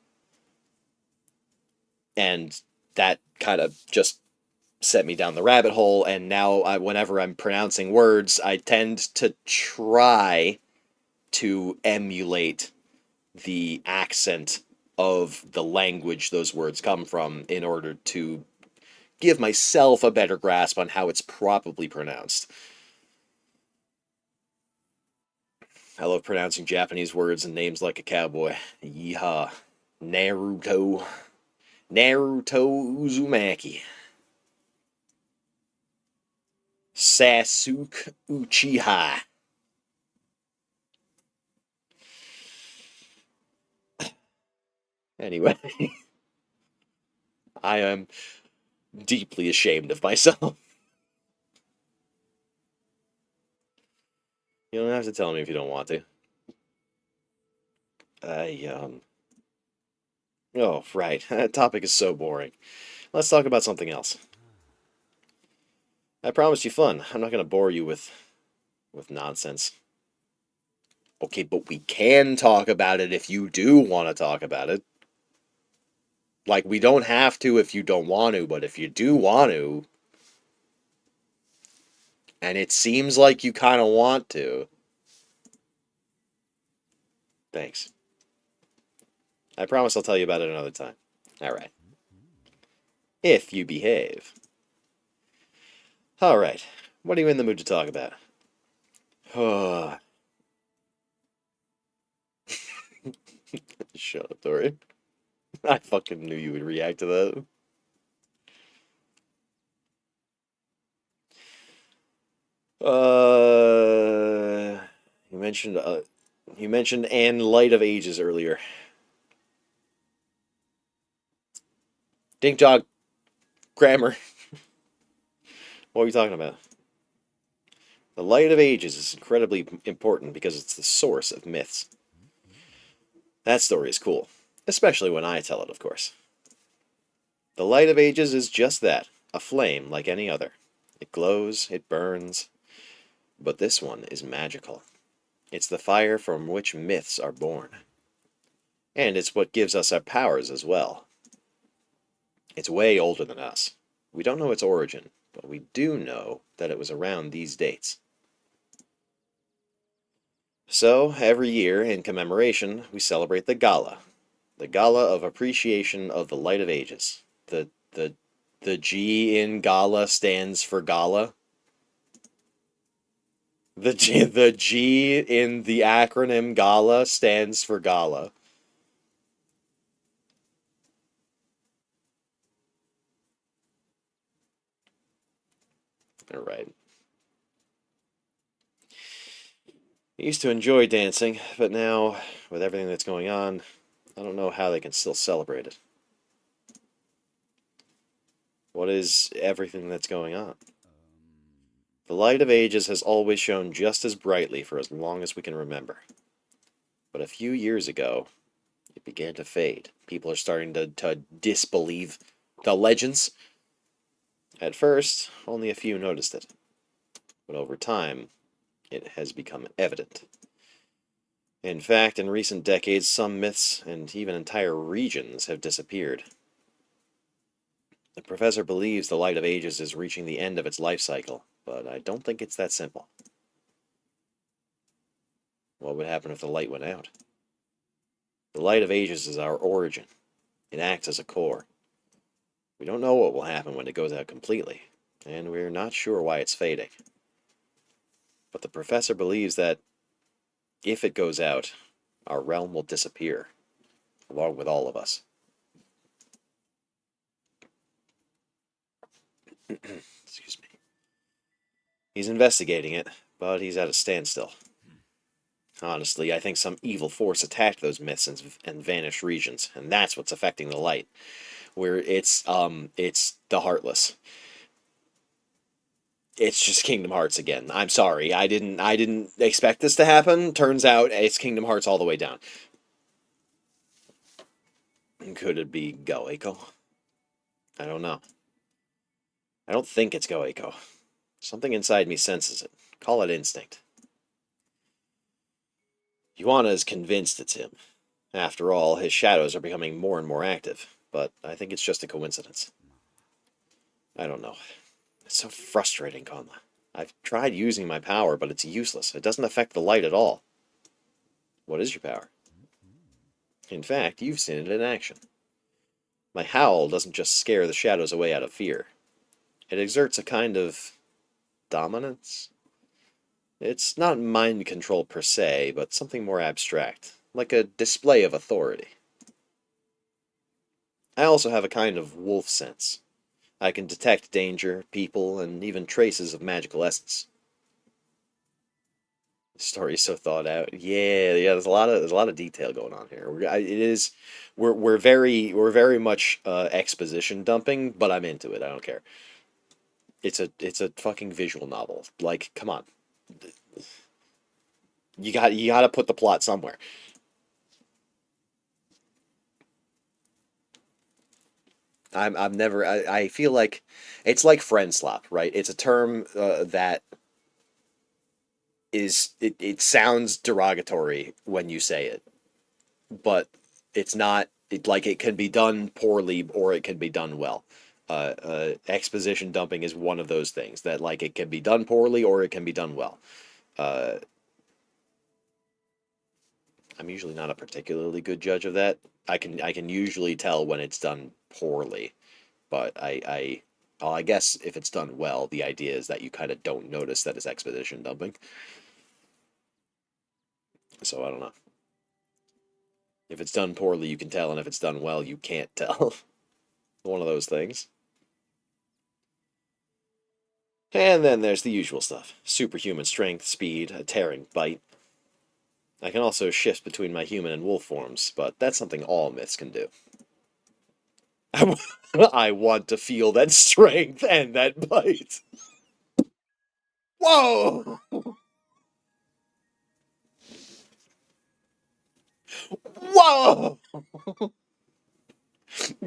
And that kind of just set me down the rabbit hole, and now whenever I'm pronouncing words, I tend to try to emulate the accent of the language those words come from in order to give myself a better grasp on how it's probably pronounced. I love pronouncing Japanese words and names like a cowboy. Yeehaw. Naruto. Naruto Uzumaki. Sasuke Uchiha. Anyway, I am deeply ashamed of myself. You don't have to tell me if you don't want to. I. Oh, right. That topic is so boring. Let's talk about something else. I promised you fun. I'm not gonna bore you with nonsense. Okay, but we can talk about it if you do want to talk about it. Like, we don't have to if you don't want to, but if you do want to, and it seems like you kind of want to, thanks. I promise I'll tell you about it another time. Alright. If you behave. Alright. What are you in the mood to talk about? Shut up, Tori. I fucking knew you would react to that. Uh, you mentioned and Light of Ages earlier. Dink dog grammar. What are we talking about? The Light of Ages is incredibly important because it's the source of myths. That story is cool, especially when I tell it, of course. The Light of Ages is just that, a flame like any other. It glows, it burns, but this one is magical. It's the fire from which myths are born. And it's what gives us our powers as well. It's way older than us. We don't know its origin, but we do know that it was around these dates. So, every year, in commemoration, we celebrate the Gala of Appreciation of the Light of Ages. The G in Gala stands for Gala. The G in the acronym Gala stands for Gala. All right. I used to enjoy dancing, but now, with everything that's going on, I don't know how they can still celebrate it. What is everything that's going on? The light of ages has always shone just as brightly for as long as we can remember. But a few years ago, it began to fade. People are starting to disbelieve the legends. At first, only a few noticed it. But over time, it has become evident. In fact, in recent decades, some myths and even entire regions have disappeared. The professor believes the Light of Ages is reaching the end of its life cycle, but I don't think it's that simple. What would happen if the light went out? The Light of Ages is our origin. It acts as a core. We don't know what will happen when it goes out completely, and we're not sure why it's fading. But the professor believes that if it goes out, our realm will disappear, along with all of us. Excuse me. He's investigating it, but he's at a standstill. Honestly, I think some evil force attacked those myths and vanished regions, and that's what's affecting the light. Where it's the Heartless. It's just Kingdom Hearts again. I'm sorry, I didn't expect this to happen. Turns out it's Kingdom Hearts all the way down. Could it be Goeko? I don't know. I don't think it's Goeko. Something inside me senses it. Call it instinct. Yuana is convinced it's him. After all, his shadows are becoming more and more active, but I think it's just a coincidence. I don't know. It's so frustrating, Konla. I've tried using my power, but it's useless. It doesn't affect the light at all. What is your power? In fact, you've seen it in action. My howl doesn't just scare the shadows away out of fear. It exerts a kind of dominance. It's not mind control per se, but something more abstract, like a display of authority. I also have a kind of wolf sense. I can detect danger, people, and even traces of magical essence. The story's so thought out. Yeah. There's a lot of detail going on here. We're very much exposition dumping, but I'm into it. I don't care. It's a fucking visual novel. Like, come on, you got to put the plot somewhere. I'm never. I feel like it's like friend slop, right? It's a term that it sounds derogatory when you say it, but it's not. It can be done poorly or it can be done well. Exposition dumping is one of those things that like it can be done poorly or it can be done well. Uh, I'm usually not a particularly good judge of that. I can usually tell when it's done poorly, but well, I guess if it's done well, the idea is that you kind of don't notice that it's exposition dumping. So I don't know. If it's done poorly, you can tell, and if it's done well, you can't tell. One of those things. And then there's the usual stuff: superhuman strength, speed, a tearing bite. I can also shift between my human and wolf forms, but that's something all myths can do. I want to feel that strength and that bite. Whoa! Whoa!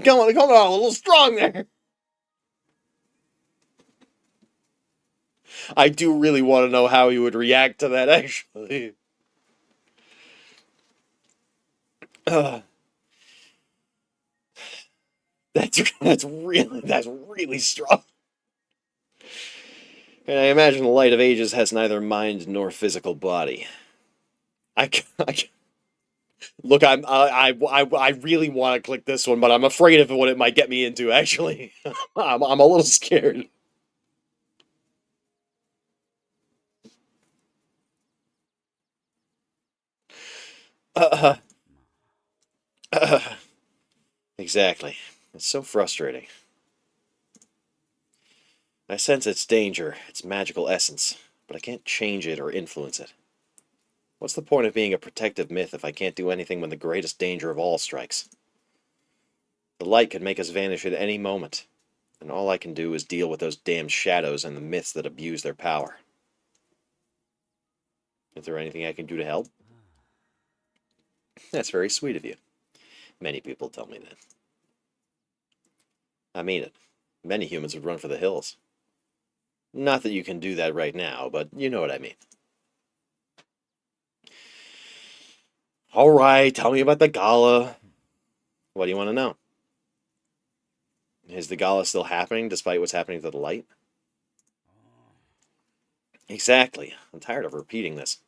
Come on, a little strong there. I do really want to know how he would react to that, actually. Uh, that's really strong. And I imagine the light of ages has neither mind nor physical body. I look, I really want to click this one, but I'm afraid of what it might get me into. Actually, I'm a little scared. Uh, uh, exactly. It's so frustrating. I sense its danger, its magical essence, but I can't change it or influence it. What's the point of being a protective myth if I can't do anything when the greatest danger of all strikes? The light could make us vanish at any moment, and all I can do is deal with those damned shadows and the myths that abuse their power. Is there anything I can do to help? That's very sweet of you. Many people tell me that. I mean it. Many humans would run for the hills. Not that you can do that right now, but you know what I mean. All right, tell me about the gala. What do you want to know? Is the gala still happening despite what's happening to the light? Exactly. I'm tired of repeating this.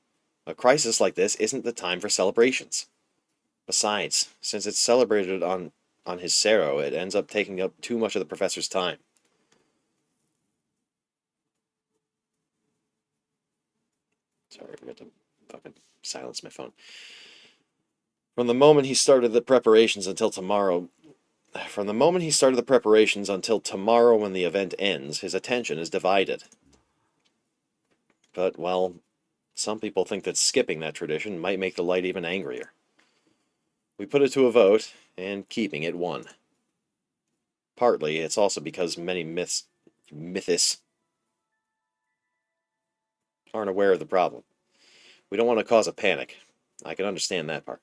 A crisis like this isn't the time for celebrations. Besides, since it's celebrated on his Cerro, it ends up taking up too much of the professor's time. Sorry, I forgot to fucking silence my phone. From the moment he started the preparations until tomorrow, From the moment he started the preparations until tomorrow when the event ends, his attention is divided. But, well, some people think that skipping that tradition might make the light even angrier. We put it to a vote, and keeping it won. Partly, it's also because many mythos, aren't aware of the problem. We don't want to cause a panic. I can understand that part.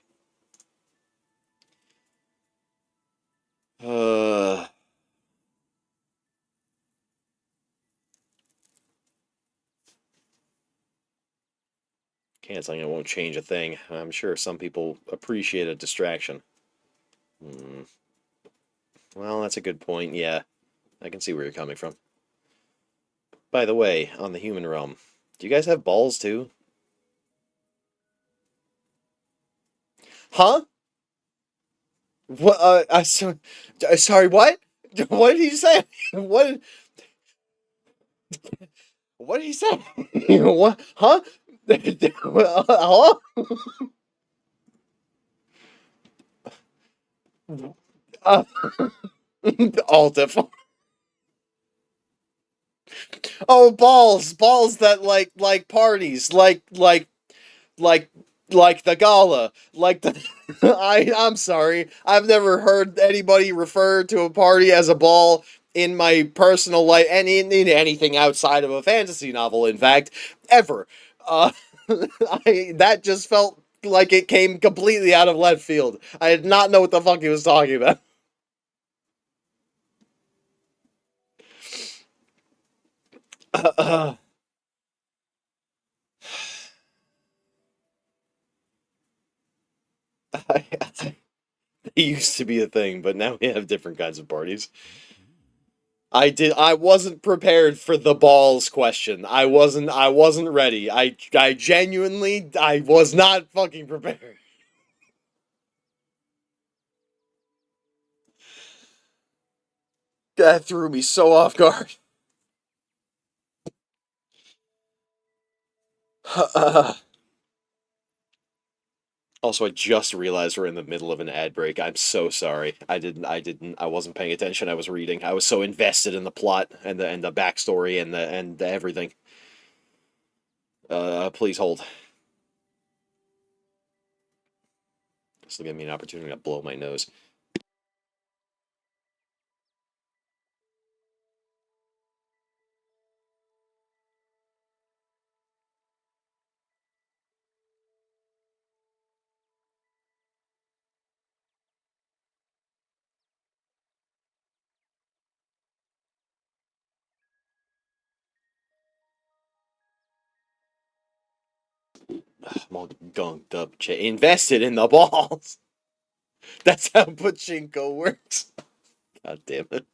Uh, Canceling it won't change a thing. I'm sure some people appreciate a distraction. Hmm. Well, that's a good point, yeah. I can see where you're coming from. By the way, on the human realm, do you guys have balls too? Huh? What? Sorry. What? What did he say? What? What did he say? What? Huh? Hello? Uh, all different. Oh, balls that like parties, like like the gala, like the. I'm sorry, I've never heard anybody refer to a party as a ball in my personal life, and in anything outside of a fantasy novel, in fact, ever. Uh, that just felt like it came completely out of left field. I did not know what the fuck he was talking about. It used to be a thing, but now we have different kinds of parties. I wasn't prepared for the balls question. I wasn't ready. I genuinely I was not fucking prepared. That threw me so off guard. Also, I just realized we're in the middle of an ad break. I'm so sorry. I wasn't paying attention. I was reading. I was so invested in the plot and the backstory and everything. Please hold. This will give me an opportunity to blow my nose. I'm all gunked up. Invested in the balls. That's how pachinko works. God damn it.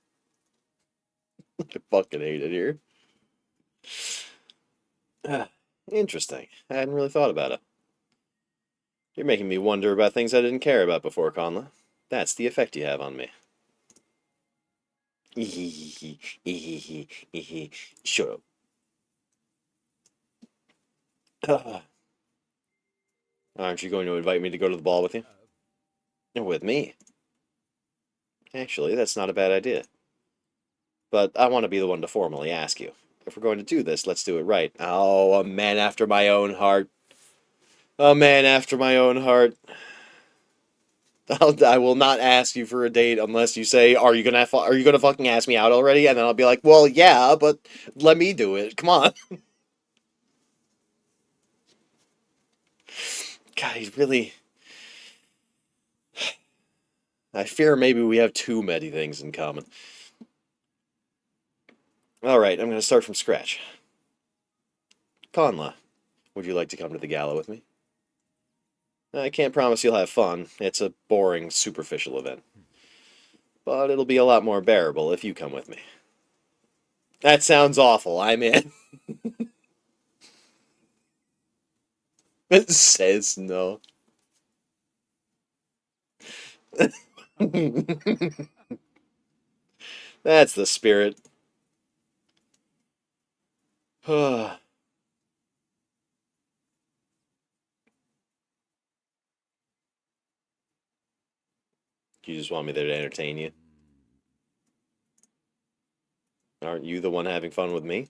I fucking hate it here. Interesting. I hadn't really thought about it. You're making me wonder about things I didn't care about before, Conla. That's the effect you have on me. Shut up. Aren't you going to invite me to go to the ball with you? With me? Actually, that's not a bad idea. But I want to be the one to formally ask you. If we're going to do this, let's do it right. Oh, a man after my own heart. A man after my own heart. I will not ask you for a date unless you say, "Are you gonna fucking ask me out already?" And then I'll be like, "Well, yeah, but let me do it. Come on." God, he's really. I fear maybe we have too many things in common. All right, I'm gonna start from scratch. Conla, would you like to come to the gala with me? I can't promise you'll have fun. It's a boring, superficial event. But it'll be a lot more bearable if you come with me. That sounds awful. I'm in. It says no. That's the spirit. You just want me there to entertain you? Aren't you the one having fun with me?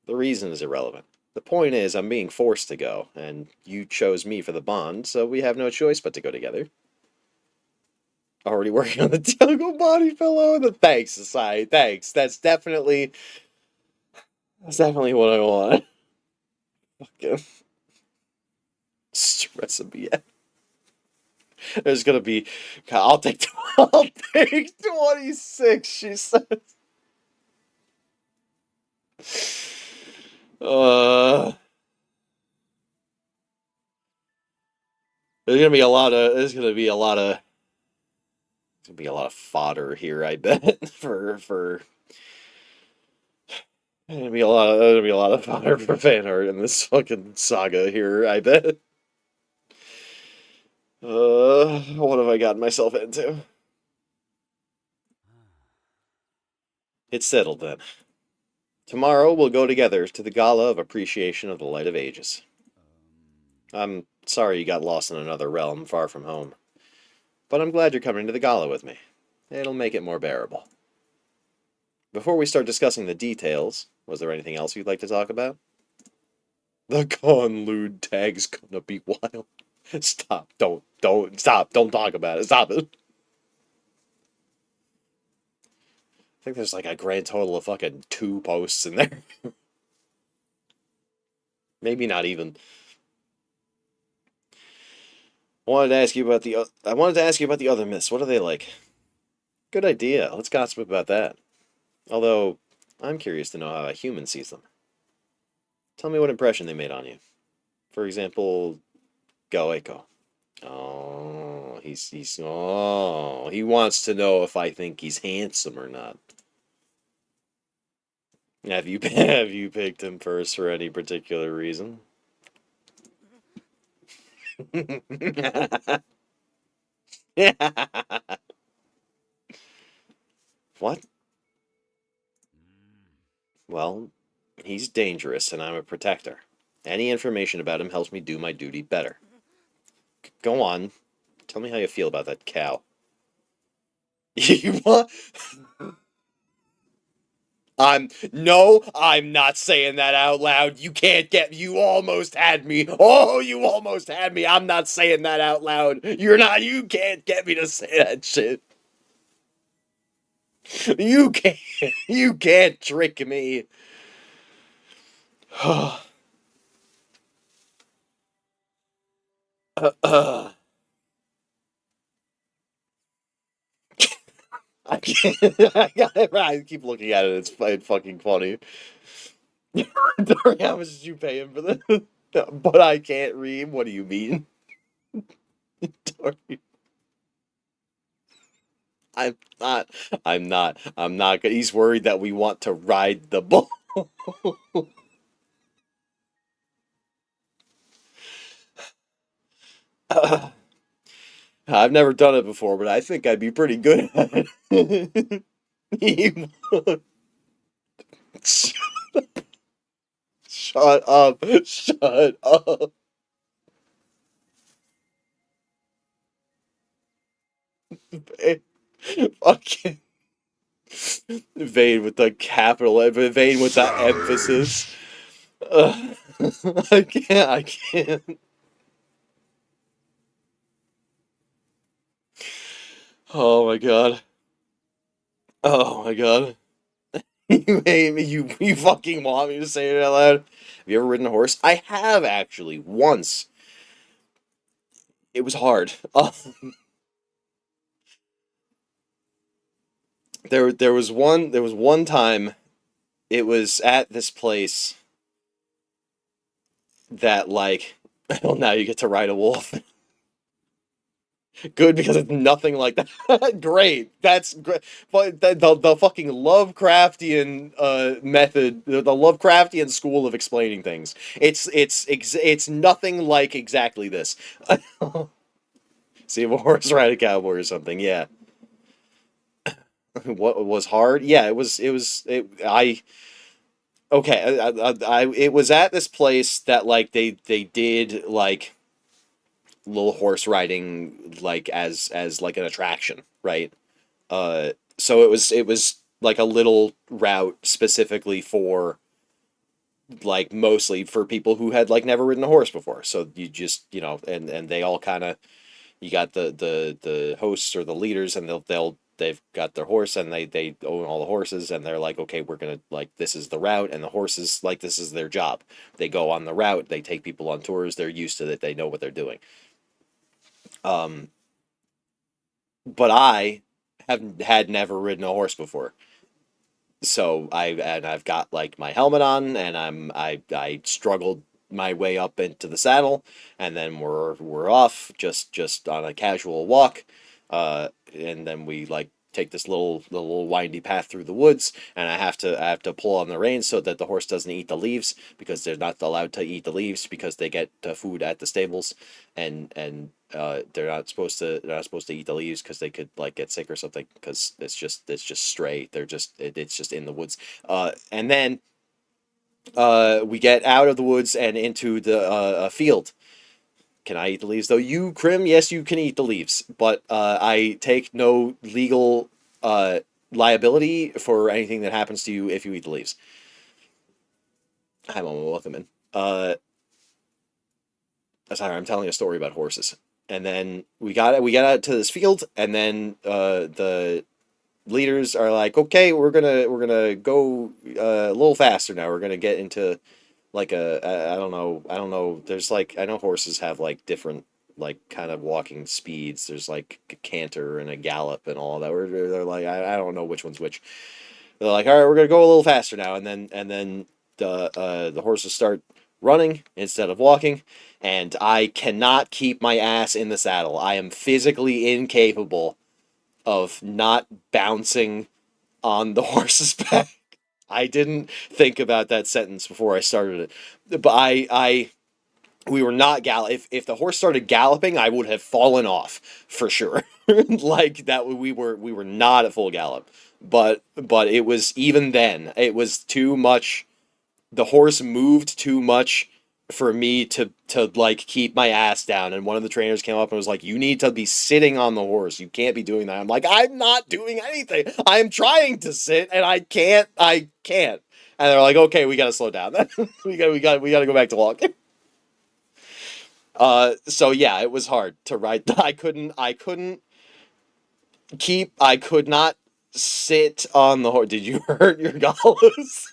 The reason is irrelevant. The point is, I'm being forced to go, and you chose me for the bond, so we have no choice but to go together. Already working on the jungle body pillow? Thanks, society. Thanks. That's definitely what I want. Fucking stress me out. There's gonna be. I'll take 26. She says. Uh, there's gonna be a lot of. There's gonna be a lot of. There's gonna be a lot of fodder here. I bet for. There's gonna be a lot of fodder for fan art in this fucking saga here. I bet. What have I gotten myself into? It's settled then. Tomorrow we'll go together to the gala of appreciation of the light of ages. I'm sorry you got lost in another realm far from home, but I'm glad you're coming to the gala with me. It'll make it more bearable. Before we start discussing the details, was there anything else you'd like to talk about? The conlude tag's gonna be wild. Stop, stop, don't talk about it, stop it. I think there's like a grand total of fucking 2 posts in there. Maybe not even. I wanted to ask you about the other myths. What are they like? Good idea. Let's gossip about that. Although, I'm curious to know how a human sees them. Tell me what impression they made on you. For example, Goeko. He wants to know if I think he's handsome or not. Have you have you picked him first for any particular reason? What? Well, he's dangerous and I'm a protector. Any information about him helps me do my duty better. Go on. Tell me how you feel about that cow. You want? I'm not saying that out loud. You almost had me. Oh, you almost had me. I'm not saying that out loud. You can't get me to say that shit. You can't, you can't trick me. I can't, I keep looking at it. It's fucking funny. Dory, how much did you pay him for this? But I can't read. What do you mean? Dory, I'm not. I'm not. I'm not. He's worried that we want to ride the bull. I've never done it before, but I think I'd be pretty good at it. Shut up. Shut up. Fucking Vane with the capital, Vane with the emphasis. Ugh. I can't. I can't. Oh my god. Oh my god. You hate me. You fucking want me to say it out loud. Have you ever ridden a horse? I have actually once. It was hard. There was one time. It was at this place that like. Well, now you get to ride a wolf. Good because it's nothing like that. Great, that's great. But the fucking Lovecraftian method, the Lovecraftian school of explaining things. It's nothing like exactly this. See if a horse ride a cowboy or something. Yeah. What was hard? Yeah, I okay. It was at this place that like they did like little horse riding like as like an attraction, right? So it was like a little route specifically for like mostly for people who had like never ridden a horse before. So you just and they all kind of you got the hosts or the leaders and they've got their horse and they own all the horses and they're like, okay, we're gonna like this is the route, and the horses like this is their job. They go on the route, they take people on tours, they're used to it, they know what they're doing. um but I have had never ridden a horse before. So I've got like my helmet on and I struggled my way up into the saddle, and then we're off just on a casual walk. And then we like take this little windy path through the woods, and I have to pull on the reins so that the horse doesn't eat the leaves, because they're not allowed to eat the leaves because they get food at the stables, and they're not supposed to eat the leaves because they could like get sick or something, because it's just stray. It's just in the woods. And then we get out of the woods and into the field. Can I eat the leaves though? You, Krim, yes, you can eat the leaves, but I take no legal liability for anything that happens to you if you eat the leaves. Hi, Mama, welcome in. Sorry, I'm telling a story about horses. And then we got out to this field, and then the leaders are like, okay, we're gonna go a little faster now. We're gonna get into like I don't know. There's like, I know horses have like different like kind of walking speeds. There's like a canter and a gallop and all that. They're like, I don't know which one's which. They're like, all right, we're gonna go a little faster now, and then the horses start running instead of walking, and I cannot keep my ass in the saddle. I am physically incapable of not bouncing on the horse's back. I didn't think about that sentence before I started it, but we were not if the horse started galloping, I would have fallen off for sure. Like that, we were not at full gallop, but it was, even then it was too much. The horse moved too much for me to like keep my ass down, and one of the trainers came up and was like, you need to be sitting on the horse, you can't be doing that. I'm like, I'm not doing anything, I'm trying to sit and I can't. And they're like, okay, we gotta slow down. We gotta go back to walking. So yeah, it was hard to ride. I could not sit on the horse. Did you hurt your gallows?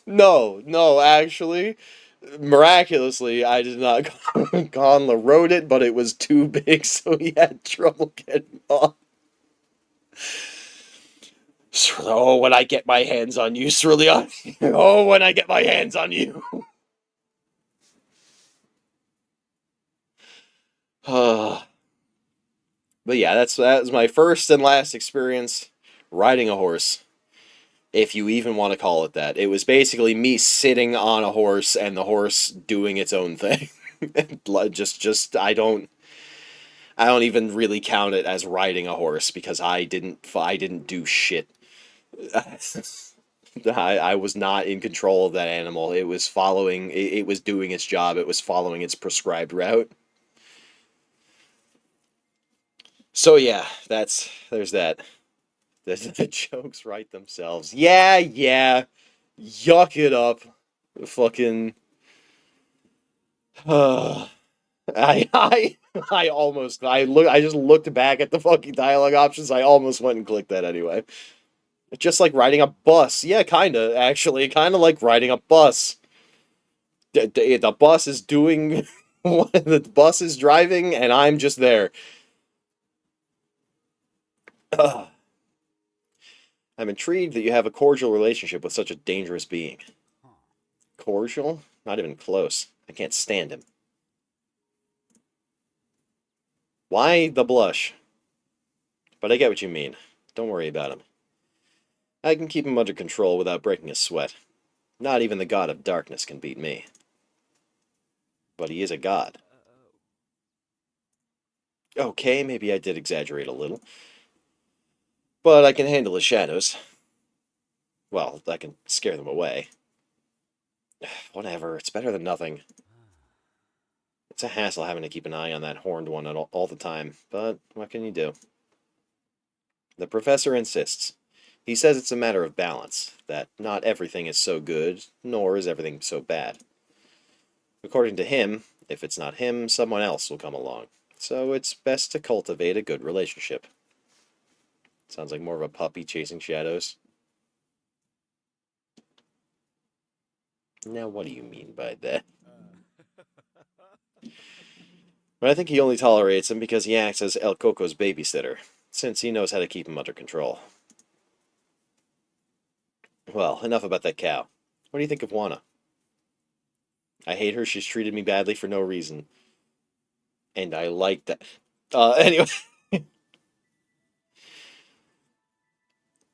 No, no, actually, miraculously, I did not. Conla rode it, but it was too big, so he had trouble getting off. Oh, when I get my hands on you, Cerulean. Oh, when I get my hands on you. But yeah, that was my first and last experience riding a horse, if you even want to call it that. It was basically me sitting on a horse and the horse doing its own thing. just I don't even really count it as riding a horse because I didn't do shit. I was not in control of that animal. It was it was doing its job. It was following its prescribed route. So yeah, there's that. The jokes write themselves. Yeah, yeah. Yuck it up. Fucking. I I just looked back at the fucking dialogue options. I almost went and clicked that anyway. Just like riding a bus. Yeah, kinda, actually. Kinda like riding a bus. The bus is doing the bus is driving and I'm just there. Ugh. I'm intrigued that you have a cordial relationship with such a dangerous being. Cordial? Not even close. I can't stand him. Why the blush? But I get what you mean. Don't worry about him. I can keep him under control without breaking a sweat. Not even the god of darkness can beat me. But he is a god. Okay, maybe I did exaggerate a little. But I can handle the shadows. Well, I can scare them away. Whatever, it's better than nothing. It's a hassle having to keep an eye on that horned one all the time, but what can you do? The professor insists. He says it's a matter of balance, that not everything is so good, nor is everything so bad. According to him, if it's not him, someone else will come along. So it's best to cultivate a good relationship. Sounds like more of a puppy chasing shadows. Now, what do you mean by that? But I think he only tolerates him because he acts as El Coco's babysitter, since he knows how to keep him under control. Well, enough about that cow. What do you think of Juana? I hate her. She's treated me badly for no reason. And I like that. Anyway.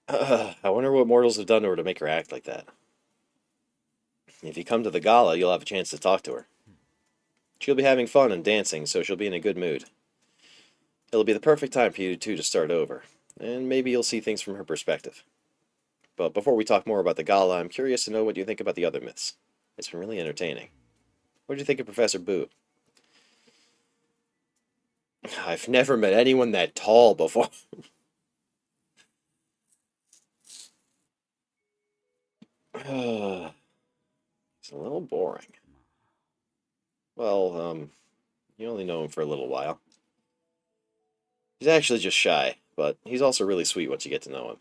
I wonder what mortals have done to her to make her act like that. If you come to the gala, you'll have a chance to talk to her. She'll be having fun and dancing, so she'll be in a good mood. It'll be the perfect time for you two to start over, and maybe you'll see things from her perspective. But before we talk more about the gala, I'm curious to know what you think about the other myths. It's been really entertaining. What did you think of Professor Boo? I've never met anyone that tall before. It's a little boring. Well, you only know him for a little while. He's actually just shy, but he's also really sweet once you get to know him.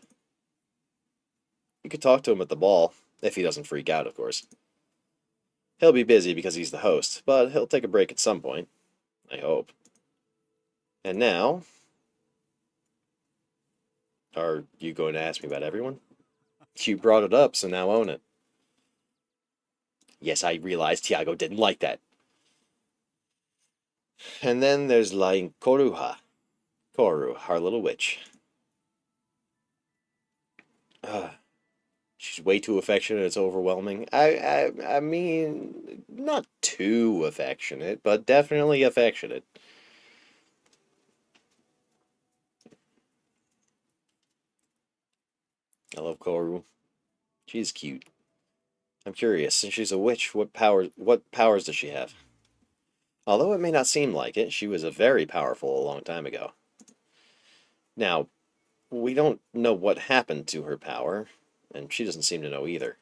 You could talk to him at the ball, if he doesn't freak out, of course. He'll be busy because he's the host, but he'll take a break at some point. I hope. And now... Are you going to ask me about everyone? You brought it up, so now own it. Yes, I realized Tiago didn't like that. And then there's lying Koruha. Koru, our little witch. She's way too affectionate, it's overwhelming. I mean, not too affectionate, but definitely affectionate. I love Koru. She's cute. I'm curious, since she's a witch, what powers does she have? Although it may not seem like it, she was a very powerful a long time ago. Now, we don't know what happened to her power, and she doesn't seem to know either.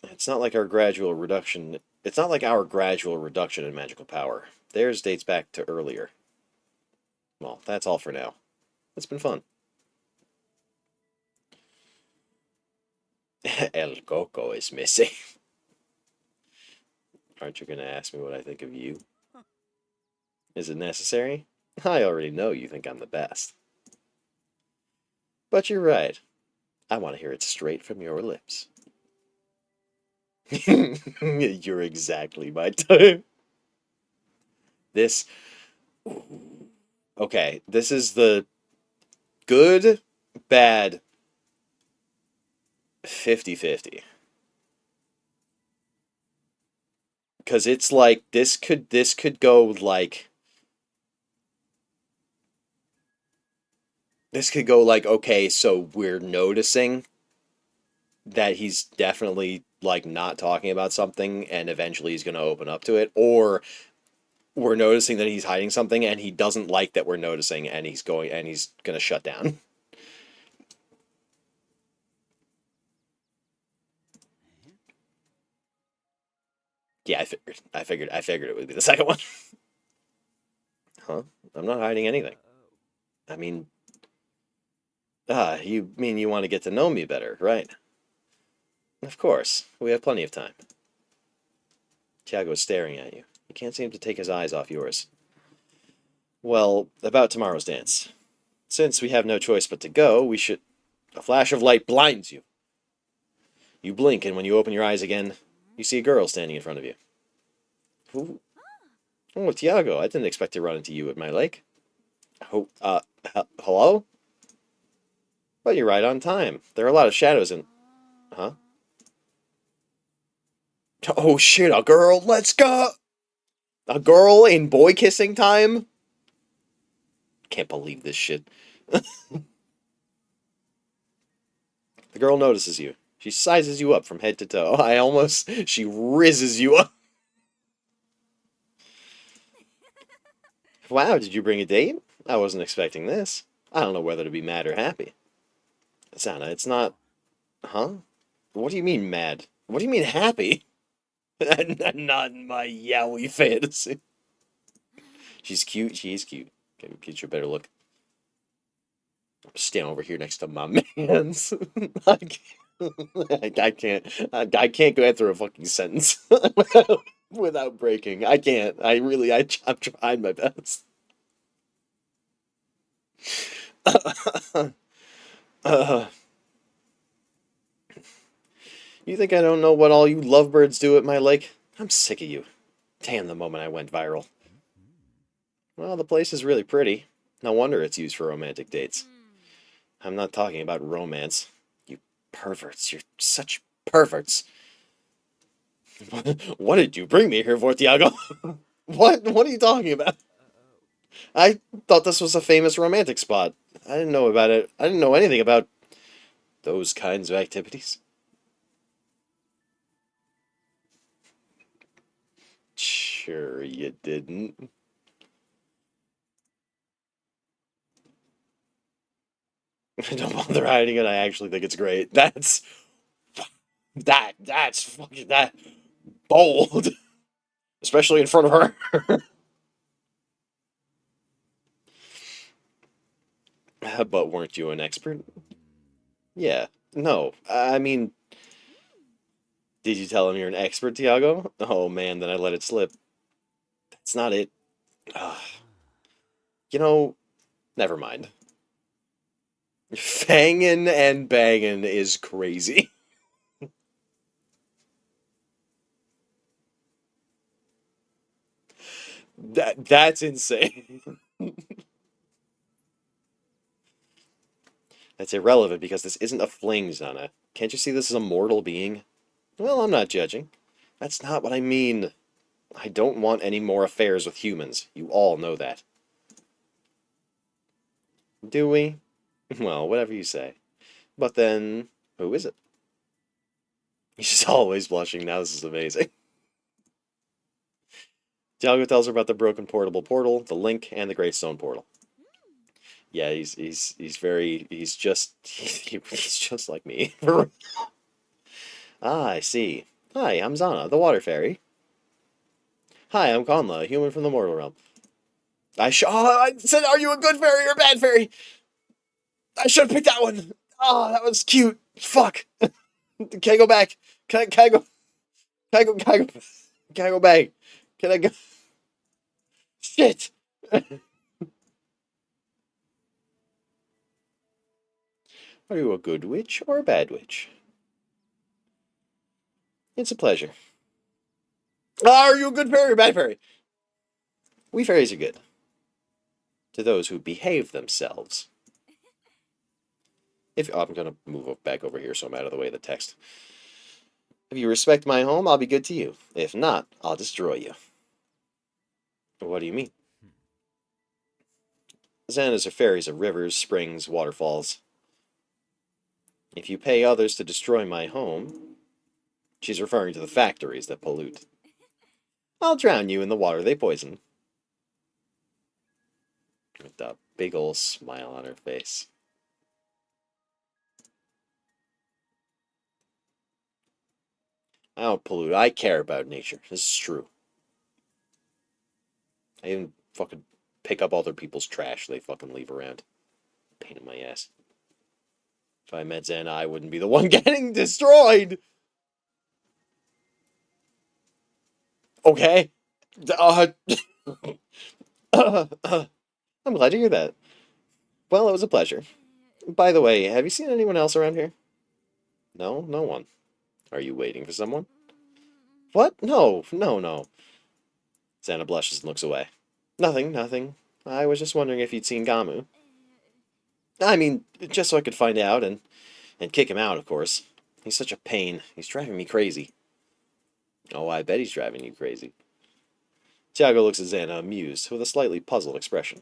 It's not like our gradual reduction. It's not like our gradual reduction in magical power. Theirs dates back to earlier. Well, that's all for now. It's been fun. El Coco is missing. Aren't you going to ask me what I think of you? Is it necessary? I already know you think I'm the best. But you're right. I want to hear it straight from your lips. You're exactly my type. This... Okay, this is the good, bad 50-50. Because it's like, this could go like... This could go like, okay, so we're noticing that he's definitely like not talking about something and eventually he's going to open up to it, or we're noticing that he's hiding something and he doesn't like that we're noticing and he's going to shut down. Yeah, I figured it would be the second one. Huh? I'm not hiding anything. I mean, you mean you want to get to know me better, right? Of course. We have plenty of time. Tiago's staring at you. He can't seem to take his eyes off yours. Well, about tomorrow's dance. Since we have no choice but to go, we should... A flash of light blinds you. You blink, and when you open your eyes again, you see a girl standing in front of you. Who? Oh, Tiago, I didn't expect to run into you at my lake. Oh, hello? But you're right on time. There are a lot of shadows in... Huh? Oh shit, a girl, let's go! A girl in boy kissing time? Can't believe this shit. The girl notices you. She sizes you up from head to toe. She rizzes you up. Wow, did you bring a date? I wasn't expecting this. I don't know whether to be mad or happy. Sana, it's not... Huh? What do you mean mad? What do you mean happy? Not in my yaoi fantasy. She's cute, she is cute. Get you a better look. I'm standing over here next to my mans. I can't go through a fucking sentence without breaking. I can't. I'm trying my best. You think I don't know what all you lovebirds do at my lake? I'm sick of you. Damn, the moment I went viral. Well, the place is really pretty. No wonder it's used for romantic dates. I'm not talking about romance. You perverts. You're such perverts. What did you bring me here for, Tiago? What are you talking about? I thought this was a famous romantic spot. I didn't know about it. I didn't know anything about those kinds of activities. Sure you didn't. Don't bother hiding it. I actually think it's great. That's fucking that bold, especially in front of her. But weren't you an expert? Yeah, No, I mean, did you tell him you're an expert, Tiago? Oh man, then I let it slip. That's not it. Ugh. You know, never mind. Fangin' and bangin' is crazy. That's insane. That's irrelevant because this isn't a fling, Zana. Can't you see this is a mortal being? Well, I'm not judging. That's not what I mean. I don't want any more affairs with humans. You all know that. Do we? Well, whatever you say. But then, who is it? She's always blushing. Now this is amazing. Dialgo tells her about the broken portable portal, the link, and the Greystone portal. Yeah, he's very he's just like me. Ah, I see. Hi, I'm Zana, the water fairy. Hi, I'm Conla, a human from the mortal realm. I said, are you a good fairy or a bad fairy? I should have picked that one. Oh, that was cute. Fuck. Can I go back? Can I go? Can I go? Can I go? Can I go back? Can I go? Shit. Are you a good witch or a bad witch? It's a pleasure. Are you a good fairy or bad fairy? We fairies are good. To those who behave themselves. I'm gonna move back over here so I'm out of the way of the text. If you respect my home, I'll be good to you. If not, I'll destroy you. What do you mean? Xanas are fairies of rivers, springs, waterfalls. If you pay others to destroy my home, she's referring to the factories that pollute. I'll drown you in the water they poison. With a big ol' smile on her face. I don't pollute. I care about nature. This is true. I even fucking pick up other people's trash they fucking leave around. Pain in my ass. If I met Xana, I wouldn't be the one getting destroyed. Okay. Uh, I'm glad to hear that. Well, it was a pleasure. By the way, have you seen anyone else around here? No, no one. Are you waiting for someone? What? No, no, no. Xana blushes and looks away. Nothing, nothing. I was just wondering if you'd seen Gamu. I mean, just so I could find out and kick him out, of course. He's such a pain. He's driving me crazy. Oh, I bet he's driving you crazy. Tiago looks at Xana, amused, with a slightly puzzled expression.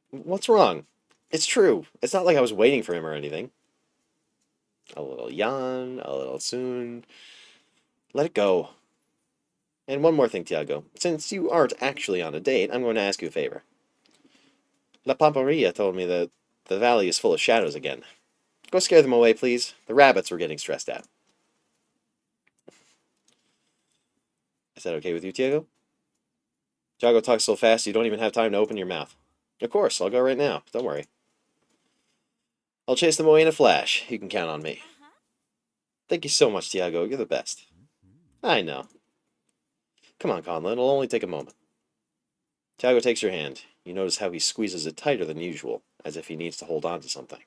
What's wrong? It's true. It's not like I was waiting for him or anything. A little yawn, a little soon. Let it go. And one more thing, Tiago. Since you aren't actually on a date, I'm going to ask you a favor. La Pamparia told me that the valley is full of shadows again. Go scare them away, please. The rabbits were getting stressed out. Is that okay with you, Tiago? Tiago talks so fast you don't even have time to open your mouth. Of course, I'll go right now. Don't worry. I'll chase them away in a flash. You can count on me. Thank you so much, Tiago. You're the best. I know. Come on, Conlon. It'll only take a moment. Tiago takes your hand. You notice how he squeezes it tighter than usual, as if he needs to hold on to something.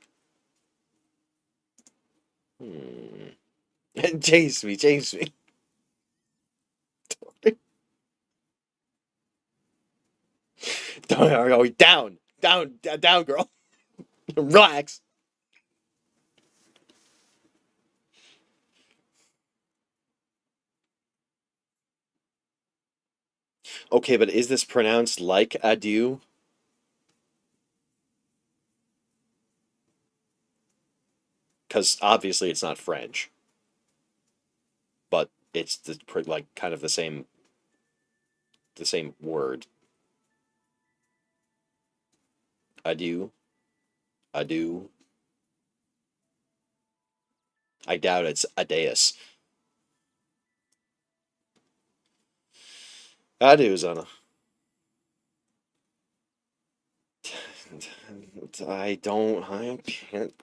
Chase me, chase me. Don't worry, down, down, down, girl. Relax. Okay, but is this pronounced like adieu? Because obviously it's not French, but it's like kind of the same word. Adieu, adieu. I doubt it's Adeus. Adieu, Zana. I can't.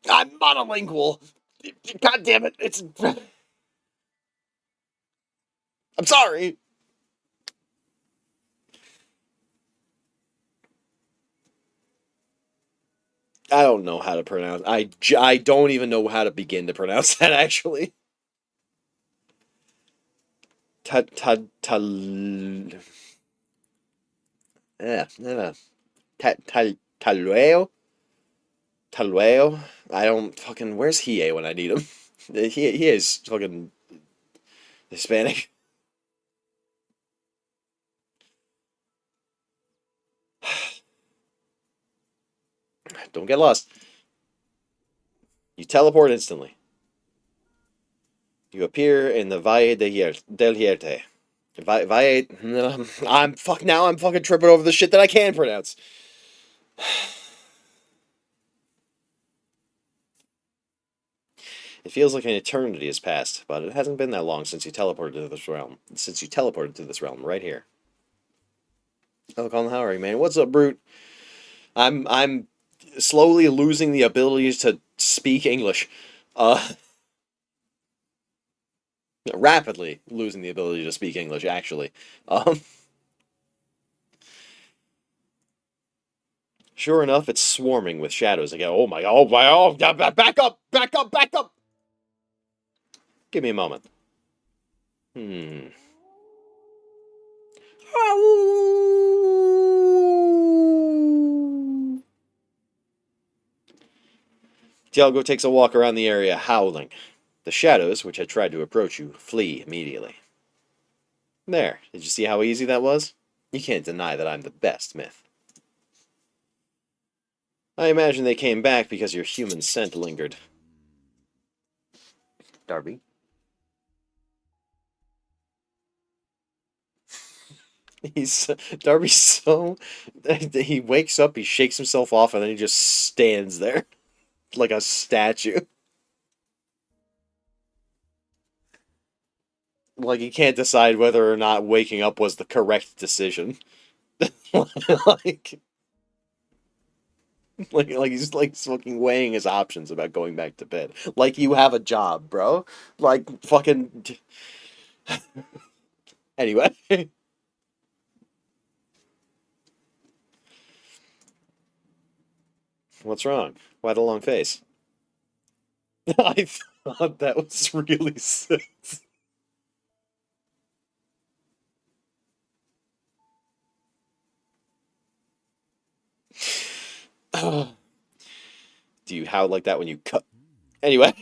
I'm monolingual. God damn it! It's. I'm sorry. I don't know how to pronounce. I don't even know how to begin to pronounce that actually. Ta ta ta. Yeah. Talueo. Talueo. I don't fucking. Where's Hiei when I need him? He is fucking Hispanic. Don't get lost. You teleport instantly. You appear in the Valle del Hierte. Valle. I'm fuck now. I'm fucking tripping over the shit that I can pronounce. It feels like an eternity has passed, but it hasn't been that long since you teleported to this realm. Since you teleported to this realm, right here. Oh, Colin, how are you, man? What's up, Brute? I'm slowly losing the ability to speak English. Uh, rapidly losing the ability to speak English, actually. Um, sure enough, it's swarming with shadows again. Oh my, oh, back up, back up, back up! Give me a moment. Hmm. Tiago takes a walk around the area, howling. The shadows, which had tried to approach you, flee immediately. There, did you see how easy that was? You can't deny that I'm the best myth. I imagine they came back because your human scent lingered. Darby? He's Darby's so he wakes up, he shakes himself off, and then he just stands there like a statue. Like he can't decide whether or not waking up was the correct decision. like, like he's like fucking weighing his options about going back to bed. Like you have a job, bro. Like fucking. Anyway, what's wrong? Why the long face? I thought that was really sick. Do you howl like that when you cut? Anyway,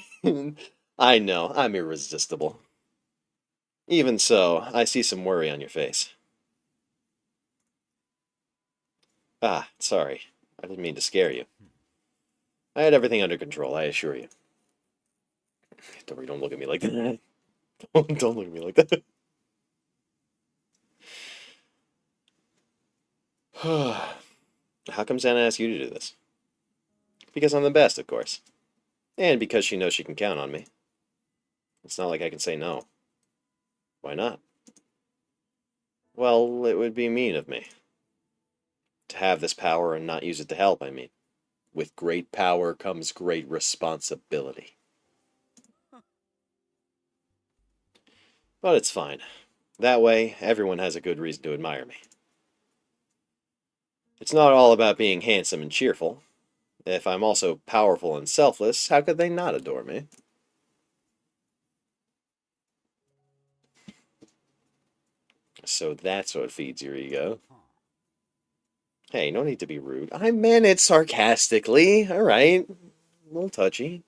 I know I'm irresistible. Even so, I see some worry on your face. Ah, sorry. I didn't mean to scare you. I had everything under control, I assure you. Don't look at me like that. Don't look at me like that. How come Santa asked you to do this? Because I'm the best, of course. And because she knows she can count on me. It's not like I can say no. Why not? Well, it would be mean of me. To have this power and not use it to help, I mean. With great power comes great responsibility. But it's fine. That way, everyone has a good reason to admire me. It's not all about being handsome and cheerful. If I'm also powerful and selfless, how could they not adore me? So that's what feeds your ego. Hey, no need to be rude. I meant it sarcastically. All right, a little touchy.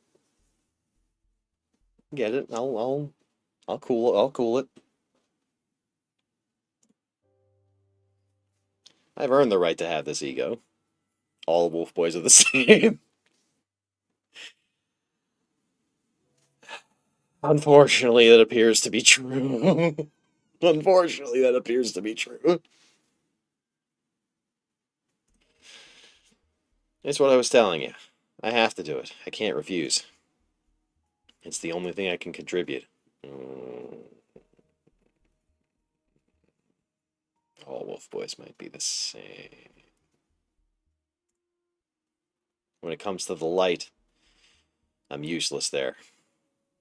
Get it? I'll cool it. I'll cool it. I've earned the right to have this ego. All wolf boys are the same. Unfortunately, that appears to be true. Unfortunately, that appears to be true. It's what I was telling you. I have to do it. I can't refuse. It's the only thing I can contribute. All wolf boys might be the same. When it comes to the light, I'm useless there.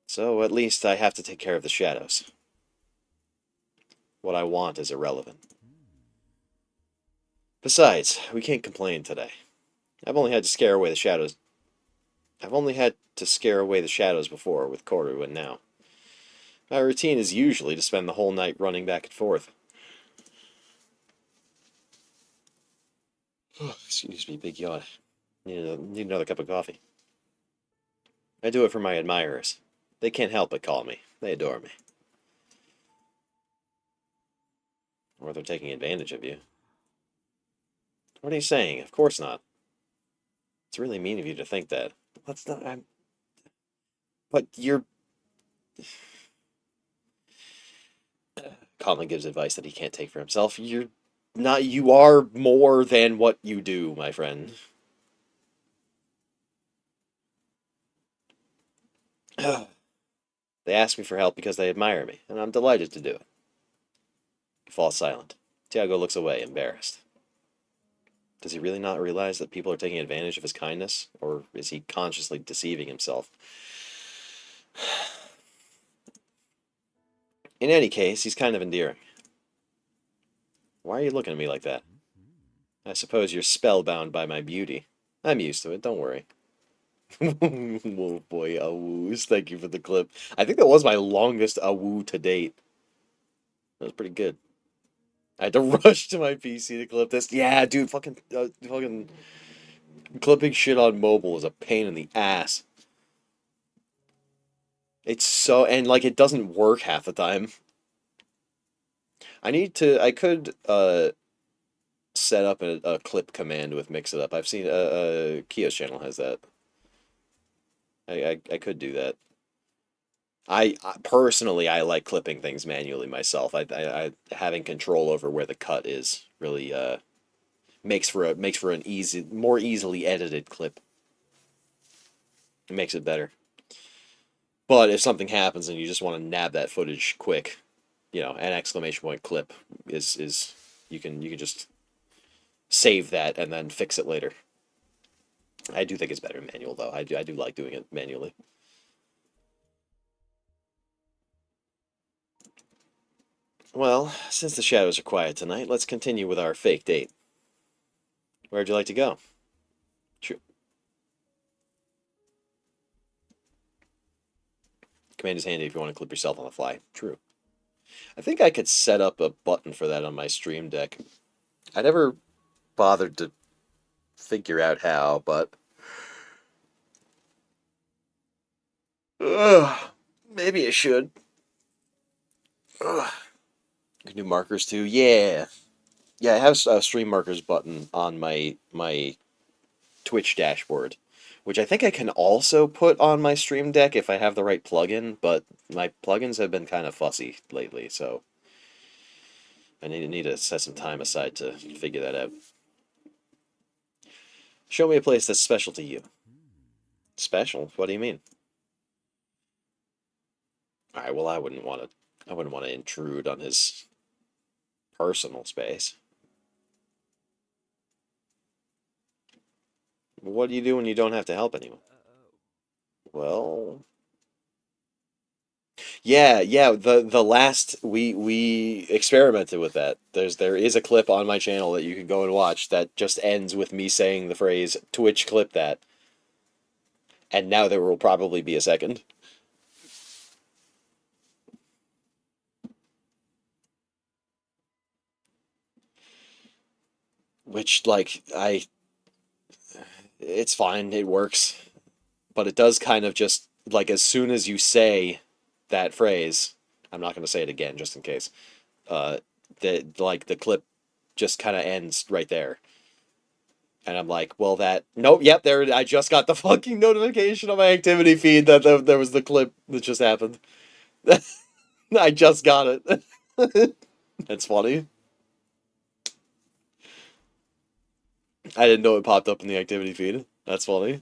So at least I have to take care of the shadows. What I want is irrelevant. Besides, we can't complain today. I've only had to scare away the shadows. I've only had to scare away the shadows before with Koru, and now. My routine is usually to spend the whole night running back and forth. Excuse me, big yawn. Need another cup of coffee. I do it for my admirers. They can't help but call me. They adore me. Or they're taking advantage of you. What are you saying? Of course not. It's really mean of you to think that. That's not. But you're. Conley gives advice that he can't take for himself. You're not. You are more than what you do, my friend. They ask me for help because they admire me, and I'm delighted to do it. He falls silent. Tiago looks away, embarrassed. Does he really not realize that people are taking advantage of his kindness, or is he consciously deceiving himself? In any case, he's kind of endearing. Why are you looking at me like that? I suppose you're spellbound by my beauty. I'm used to it, don't worry. Oh boy, awoos. Thank you for the clip. I think that was my longest awoo to date. That was pretty good. I had to rush to my PC to clip this. Yeah, dude, fucking clipping shit on mobile is a pain in the ass. It's so, and like it doesn't work half the time. I could set up a clip command with Mix It Up. I've seen Kio's channel has that. I could do that. Personally I like clipping things manually myself. I having control over where the cut is really makes for an more easily edited clip. It makes it better. But if something happens and you just want to nab that footage quick, an exclamation point clip is you can just save that and then fix it later. I do think it's better manual though. I do like doing it manually. Well, since the shadows are quiet tonight, let's continue with our fake date. Where'd you like to go? True. Command is handy if you want to clip yourself on the fly. True. I think I could set up a button for that on my stream deck. I never bothered to figure out how, but maybe I should. Ugh. You can do markers too. Yeah, yeah. I have a stream markers button on my Twitch dashboard, which I think I can also put on my stream deck if I have the right plugin. But my plugins have been kind of fussy lately, so I need to set some time aside to figure that out. Show me a place that's special to you. Special? What do you mean? All right. Well, I wouldn't want to. I wouldn't want to intrude on his personal space. What do you do when you don't have to help anyone? Well, yeah. The last we experimented with that. There is a clip on my channel that you can go and watch that just ends with me saying the phrase "Twitch clip that," and now there will probably be a second. Which it's fine, it works, but it does kind of just like as soon as you say that phrase, I'm not going to say it again just in case. Uh, the clip just kind of ends right there. And I'm like, well, nope, yep, there. I just got the fucking notification on my activity feed that there was the clip that just happened. I just got it. That's funny. I didn't know it popped up in the activity feed. That's funny.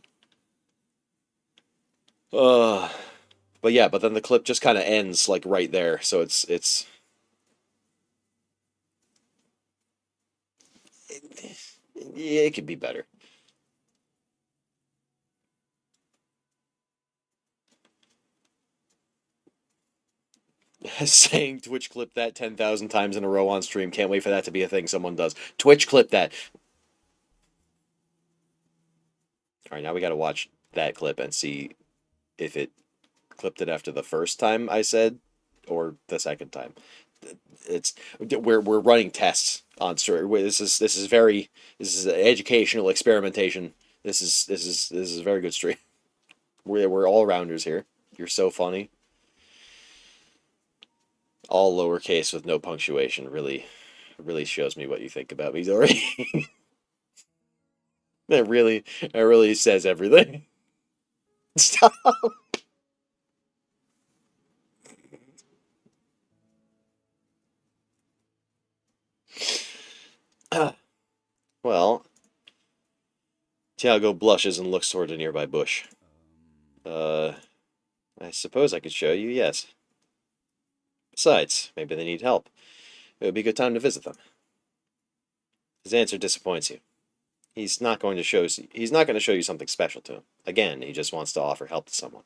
Uh, but yeah, but then the clip just kind of ends like right there, so yeah, it could be better. Saying Twitch clip that 10,000 times in a row on stream. Can't wait for that to be a thing someone does. Twitch clip that. Alright, now we gotta watch that clip and see if it clipped it after the first time I said or the second time. It's we're running tests on stream. This is educational experimentation. This is a very good stream. We're all rounders here. You're so funny. All lowercase with no punctuation really shows me what you think about me, Dory. It really says everything. Stop. Well, Tiago blushes and looks toward a nearby bush. I suppose I could show you, yes. Besides, maybe they need help. It would be a good time to visit them. His answer disappoints you. He's not going to show you something special to him. Again, he just wants to offer help to someone.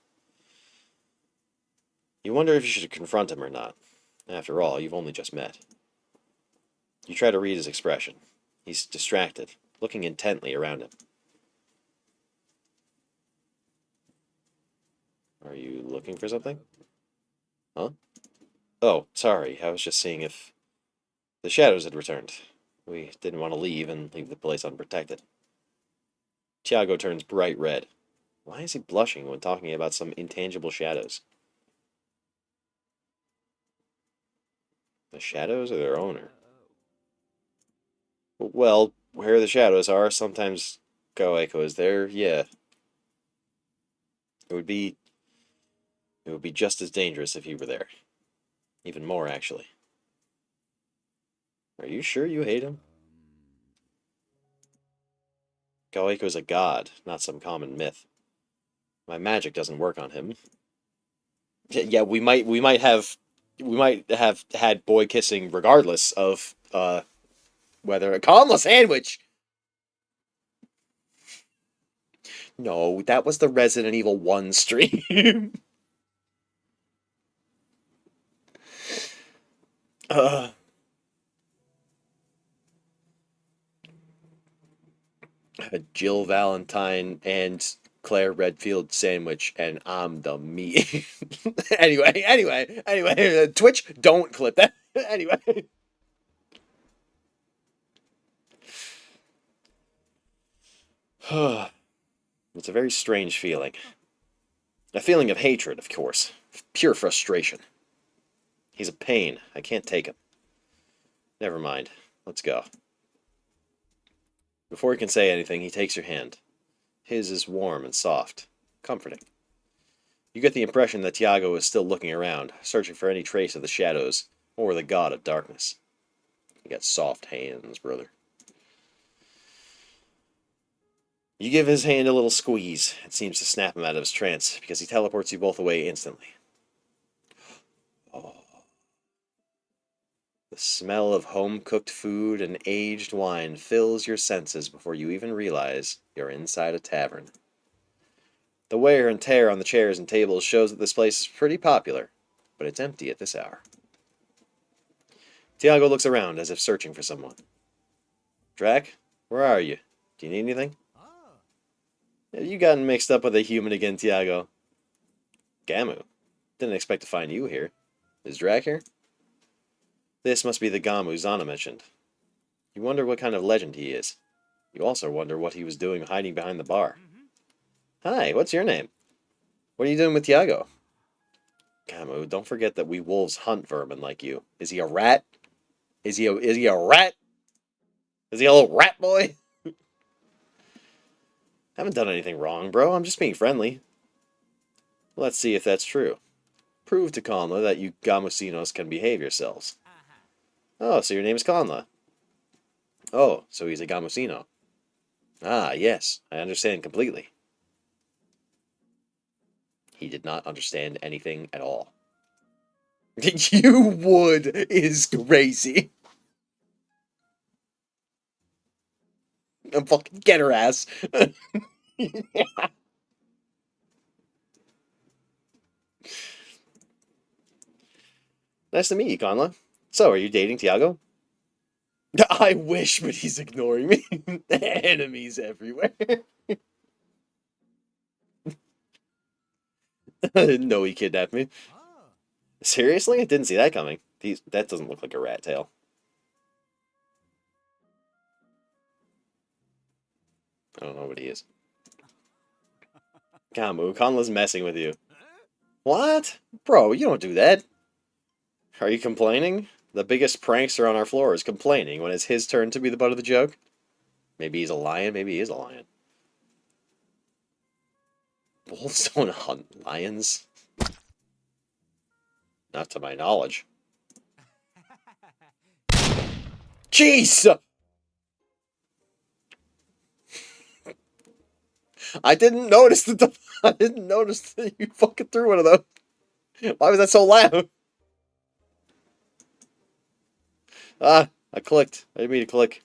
You wonder if you should confront him or not. After all, you've only just met. You try to read his expression. He's distracted, looking intently around him. Are you looking for something? Huh? Oh, sorry. I was just seeing if the shadows had returned. We didn't want to leave the place unprotected. Tiago turns bright red. Why is he blushing when talking about some intangible shadows? The shadows or their owner? Well, where the shadows are, sometimes Goeko is there, yeah. It would be just as dangerous if he were there. Even more, actually. Are you sure you hate him? Goeko's a god, not some common myth. My magic doesn't work on him. Yeah, we might have had boy kissing regardless of whether a comma sandwich. No, that was the Resident Evil 1 stream. uh, a Jill Valentine and Claire Redfield sandwich, and I'm the meat. anyway, Twitch, don't clip that. Anyway. It's a very strange feeling. A feeling of hatred, of course. Pure frustration. He's a pain. I can't take him. Never mind. Let's go. Before he can say anything, he takes your hand. His is warm and soft. Comforting. You get the impression that Tiago is still looking around, searching for any trace of the shadows or the god of darkness. You got soft hands, brother. You give his hand a little squeeze. It seems to snap him out of his trance, because he teleports you both away instantly. Oh. The smell of home-cooked food and aged wine fills your senses before you even realize you're inside a tavern. The wear and tear on the chairs and tables shows that this place is pretty popular, but it's empty at this hour. Tiago looks around as if searching for someone. Drac, where are you? Do you need anything? Have you gotten mixed up with a human again, Tiago? Gamu. Didn't expect to find you here. Is Drac here? This must be the Gamu Zana mentioned. You wonder what kind of legend he is. You also wonder what he was doing hiding behind the bar. Hi, what's your name? What are you doing with Tiago? Gamu, don't forget that we wolves hunt vermin like you. Is he a rat? Is he a rat? Is he a little rat boy? Haven't done anything wrong, bro. I'm just being friendly. Let's see if that's true. Prove to Conla that you Gamusinos can behave yourselves. Oh, so your name is Conla. Oh, so he's a Gamusino. Ah, yes, I understand completely. He did not understand anything at all. You would is crazy. Fucking get her ass. Nice to meet you, Conla. So, are you dating Tiago? I wish, but he's ignoring me. Enemies everywhere. No, he kidnapped me. Seriously? I didn't see that coming. That doesn't look like a rat tail. I don't know what he is. Kamu, Conla's messing with you. What? Bro, you don't do that. Are you complaining? The biggest prankster on our floor is complaining when it's his turn to be the butt of the joke. Maybe he's a lion, maybe he is a lion. Wolves don't hunt lions. Not to my knowledge. Jeez! I didn't notice that I didn't notice that you fucking threw one of those. Why was that so loud? Ah, I clicked. I didn't mean to click.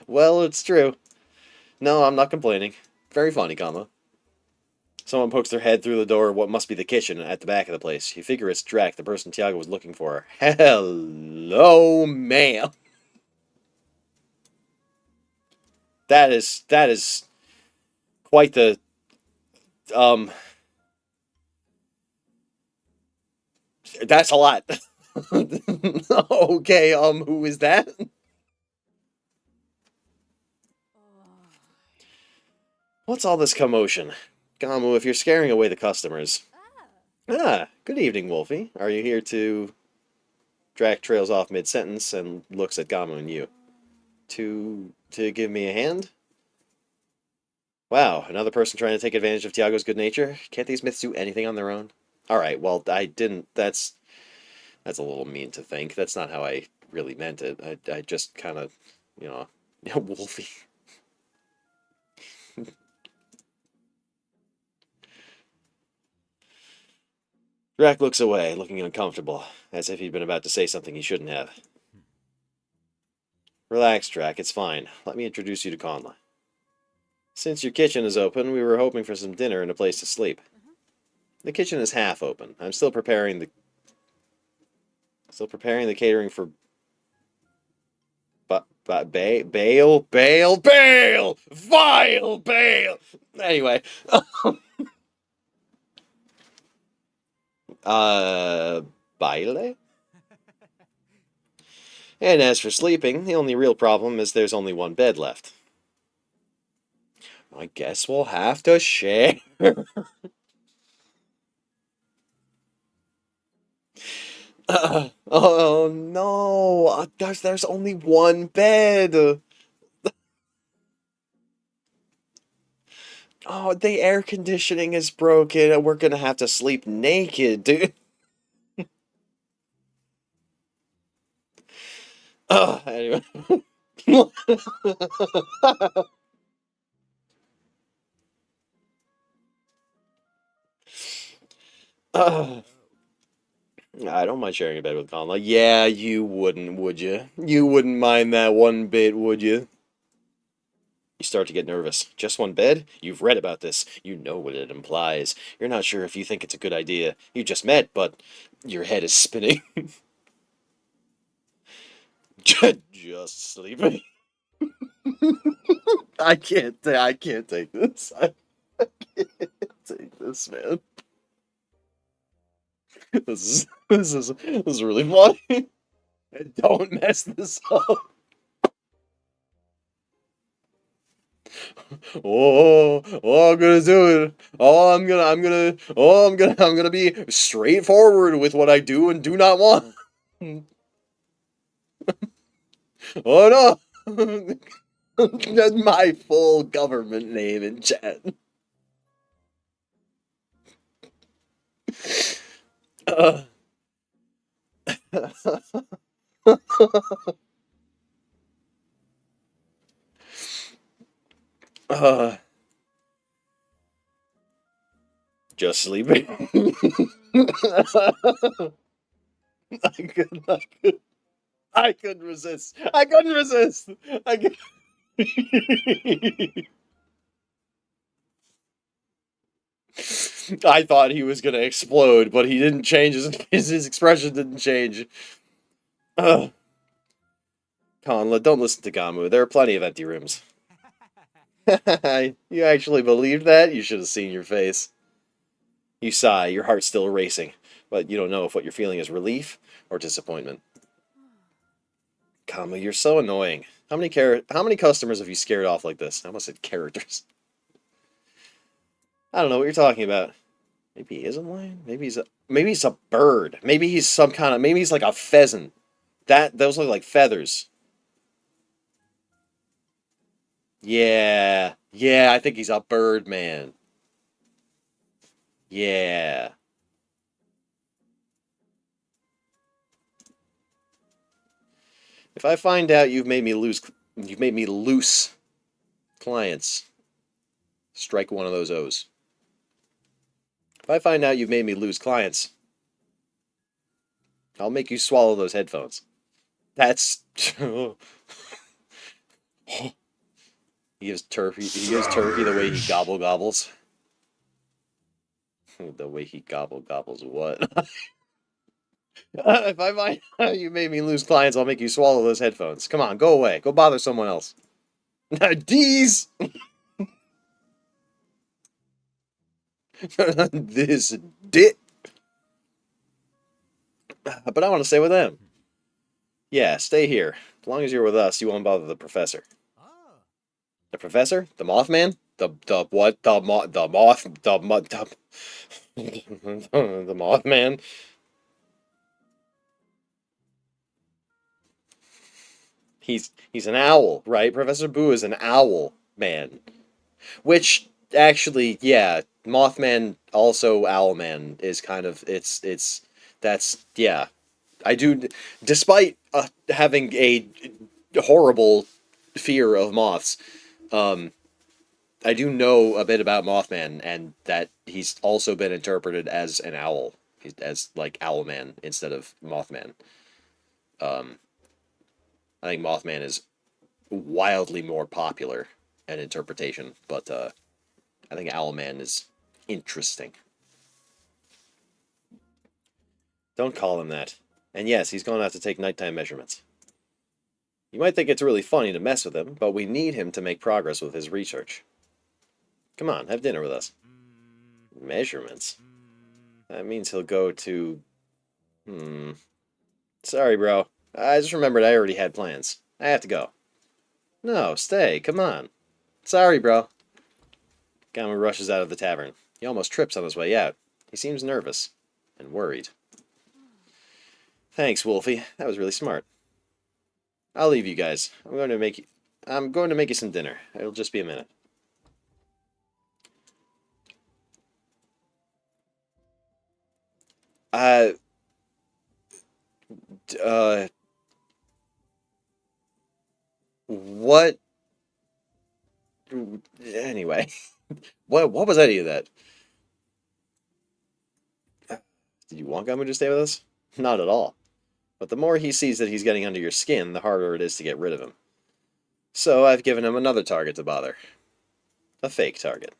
Well, it's true. No, I'm not complaining. Very funny, comma. Someone pokes their head through the door of what must be the kitchen at the back of the place. You figure it's Drac, the person Tiago was looking for. Hello, ma'am. That is quite the um that's a lot. Okay, who is that? What's all this commotion? Gamu, if you're scaring away the customers. Ah, good evening, Wolfie. Are you here to... Drac trails off mid-sentence and looks at Gamu and you. To give me a hand? Wow, another person trying to take advantage of Tiago's good nature? Can't these myths do anything on their own? Alright, well, I didn't... That's a little mean to think. That's not how I really meant it. I just kind of, you know... Wolfie. Drac looks away, looking uncomfortable, as if he'd been about to say something he shouldn't have. Relax, Drac, it's fine. Let me introduce you to Conla. Since your kitchen is open, we were hoping for some dinner and a place to sleep. The kitchen is half open. I'm still preparing the catering for bail, vile bail. Anyway, baile. And as for sleeping, the only real problem is there's only one bed left. I guess we'll have to share. Oh no! There's only one bed. Oh, the air conditioning is broken. We're gonna have to sleep naked, dude. Anyway. I don't mind sharing a bed with Conla. Yeah, you wouldn't, would you? You wouldn't mind that one bit, would you? You start to get nervous. Just one bed? You've read about this. You know what it implies. You're not sure if you think it's a good idea. You just met, but your head is spinning. Just sleeping. I can't take this. I can't take this, man. This is really funny. Don't mess this up. I'm gonna do it. I'm gonna be straightforward with what I do and do not want. Oh no! That's my full government name in chat. Uh, uh, just sleeping. I couldn't resist. I couldn't resist. I could... I thought he was gonna explode, but he didn't change. His expression didn't change. Ugh. Conla, don't listen to Gamu. There are plenty of empty rooms. You actually believed that? You should have seen your face. You sigh, your heart's still racing, but you don't know if what you're feeling is relief or disappointment. Gamu, you're so annoying. How many customers have you scared off like this? I almost said characters. I don't know what you're talking about. Maybe he isn't lying. Maybe he's a bird. Maybe he's some kind of maybe he's like a pheasant. Those look like feathers. Yeah. Yeah, I think he's a bird man. Yeah. If I find out you've made me loose clients, strike one of those O's. If I find out you've made me lose clients, I'll make you swallow those headphones. That's he gives turkey the way he gobbles. The way he gobbles what? If I find out you made me lose clients, I'll make you swallow those headphones. Come on, go away. Go bother someone else. D's! This dick. But I want to stay with them. Yeah, stay here. As long as you're with us, you won't bother the professor. The professor? The Mothman? The what? The moth the the Mothman? He's an owl, right? Professor Boo is an owl man. Which actually, yeah, Mothman also Owlman is kind of that's yeah. I do, despite having a horrible fear of moths. Um, I do know a bit about Mothman, and that he's also been interpreted as an owl, as like Owlman instead of Mothman. Um, I think Mothman is wildly more popular an interpretation, but I think Owlman is interesting. Don't call him that. And yes, he's going out to take nighttime measurements. You might think it's really funny to mess with him, but we need him to make progress with his research. Come on, have dinner with us. Measurements? That means he'll go to... Sorry, bro. I just remembered I already had plans. I have to go. No, stay. Come on. Sorry, bro. Gamma rushes out of the tavern. He almost trips on his way out. He seems nervous and worried. Thanks, Wolfie. That was really smart. I'll leave you guys. I'm going to make you some dinner. It'll just be a minute. Uh, uh, what? Anyway, what was any of that? Did you want Gamu to stay with us? Not at all. But the more he sees that he's getting under your skin, the harder it is to get rid of him. So I've given him another target to bother. A fake target.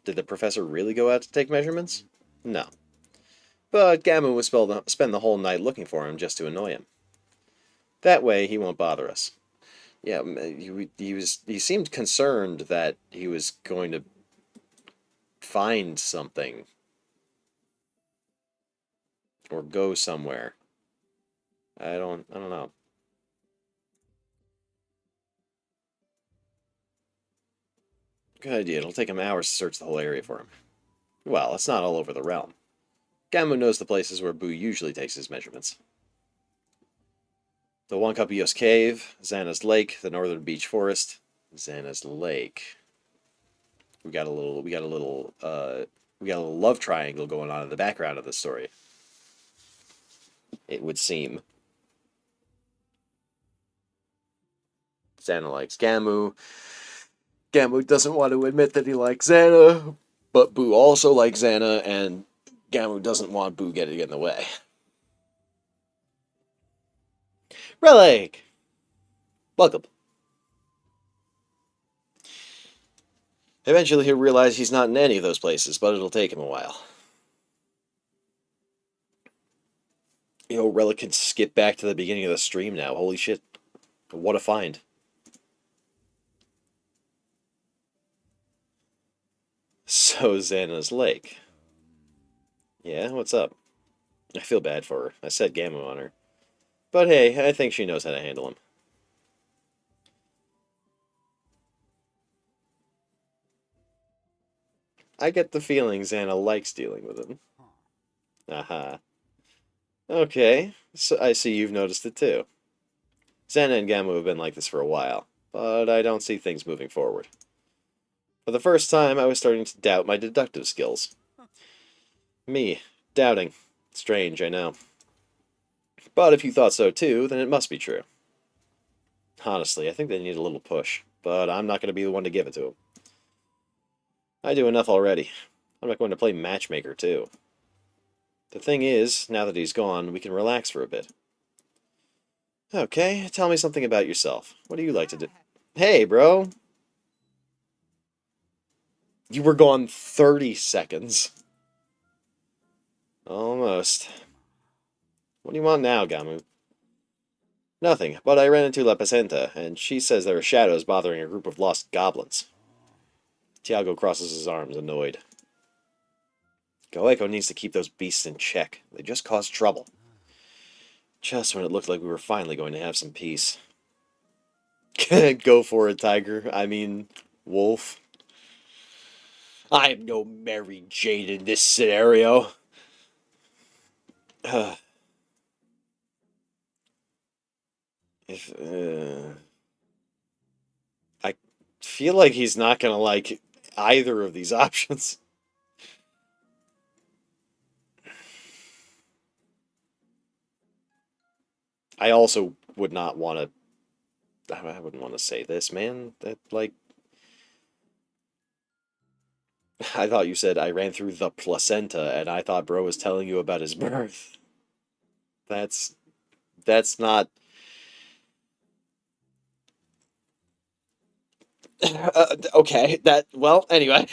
Did the professor really go out to take measurements? No. But Gamu will spend the whole night looking for him just to annoy him. That way he won't bother us. Yeah, he seemed concerned that he was going to find something or go somewhere. I don't know. Good idea. It'll take him hours to search the whole area for him. Well, it's not all over the realm. Gamu knows the places where Boo usually takes his measurements. The Wankapios Cave, Xana's Lake, the Northern Beach Forest, Xana's Lake. We got a little love triangle going on in the background of the story. It would seem. Xana likes Gamu. Gamu doesn't want to admit that he likes Xana, but Boo also likes Xana, and Gamu doesn't want Boo getting in the way. Relic! Welcome. Eventually he'll realize he's not in any of those places, but it'll take him a while. Relic can skip back to the beginning of the stream now. Holy shit. What a find. So Xana's Lake. Yeah, what's up? I feel bad for her. I set Gamma on her. But hey, I think she knows how to handle him. I get the feeling Xana likes dealing with him. Aha. Okay, so I see you've noticed it too. Xana and Gamma have been like this for a while, but I don't see things moving forward. For the first time, I was starting to doubt my deductive skills. Me, doubting. Strange, I know. But if you thought so too, then it must be true. Honestly, I think they need a little push, but I'm not going to be the one to give it to them. I do enough already. I'm not going to play matchmaker too. The thing is, now that he's gone, we can relax for a bit. Okay, tell me something about yourself. What do you like to do? Hey, bro! You were gone 30 seconds. Almost. What do you want now, Gamu? Nothing, but I ran into La Pacenta, and she says there are shadows bothering a group of lost goblins. Tiago crosses his arms, annoyed. Goeko needs to keep those beasts in check. They just cause trouble. Just when it looked like we were finally going to have some peace. Go for it, Tiger. I mean, Wolf. I am no Mary Jane in this scenario. I feel like he's not going to like either of these options. I also would not want to... I wouldn't want to say this, man. That, like... I thought you said I ran through the placenta, and I thought bro was telling you about his birth. That's not... okay, well, anyway.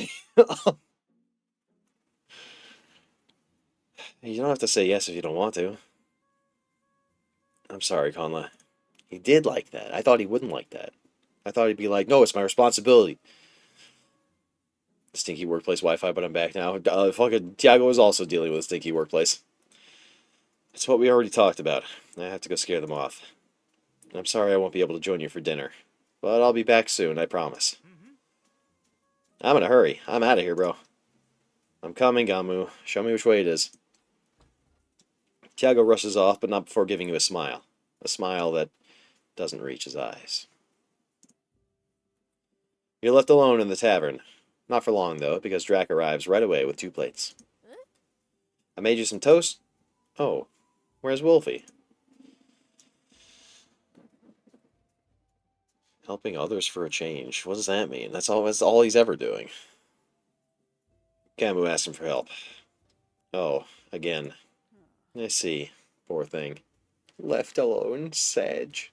You don't have to say yes if you don't want to. I'm sorry, Conla. He did like that. I thought he wouldn't like that. I thought he'd be like, no, it's my responsibility. Stinky workplace Wi-Fi, but I'm back now. Fucking Tiago is also dealing with a stinky workplace. It's what we already talked about. I have to go scare them off. I'm sorry I won't be able to join you for dinner. But I'll be back soon, I promise. I'm in a hurry. I'm out of here, bro. I'm coming, Gamu. Show me which way it is. Tiago rushes off, but not before giving you a smile. A smile that doesn't reach his eyes. You're left alone in the tavern. Not for long, though, because Drac arrives right away with 2 plates. I made you some toast? Oh, where's Wolfie? Helping others for a change. What does that mean? That's all he's ever doing. Gamu asked him for help. Oh, again. I see. Poor thing. Left alone, Sedge.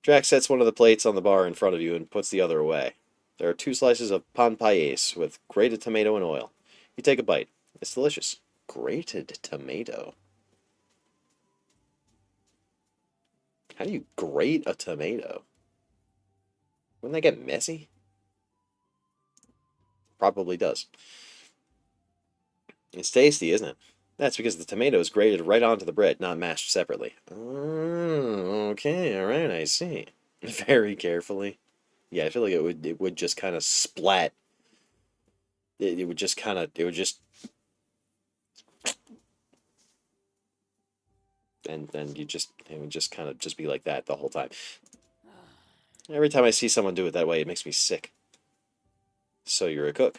Drac sets one of the plates on the bar in front of you and puts the other away. There are 2 slices of pan paes with grated tomato and oil. You take a bite. It's delicious. Grated tomato? How do you grate a tomato? Wouldn't that get messy? Probably does. It's tasty, isn't it? That's because the tomato is grated right onto the bread, not mashed separately. Oh, okay, alright, I see. Very carefully. Yeah, I feel like it would just kind of splat. It would just and then it would just kind of just be like that the whole time. Every time I see someone do it that way, it makes me sick. So you're a cook?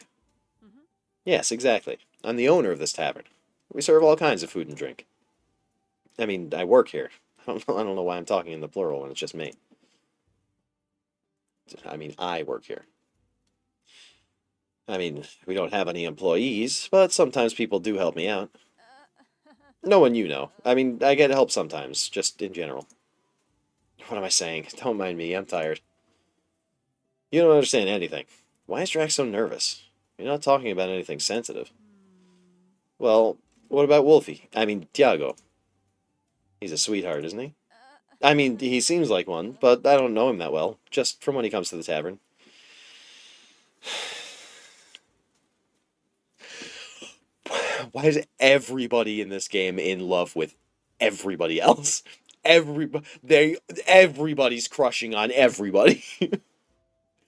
Yes, exactly. I'm the owner of this tavern. We serve all kinds of food and drink. I mean, I work here. I don't know why I'm talking in the plural when it's just me. I mean, I work here. I mean, we don't have any employees, but sometimes people do help me out. No one you know. I mean, I get help sometimes, just in general. What am I saying? Don't mind me, I'm tired. You don't understand anything. Why is Drax so nervous? You're not talking about anything sensitive. Well, what about Wolfie? I mean, Tiago. He's a sweetheart, isn't he? I mean, he seems like one, but I don't know him that well, just from when he comes to the tavern. Why is everybody in this game in love with everybody else? Everybody's crushing on everybody.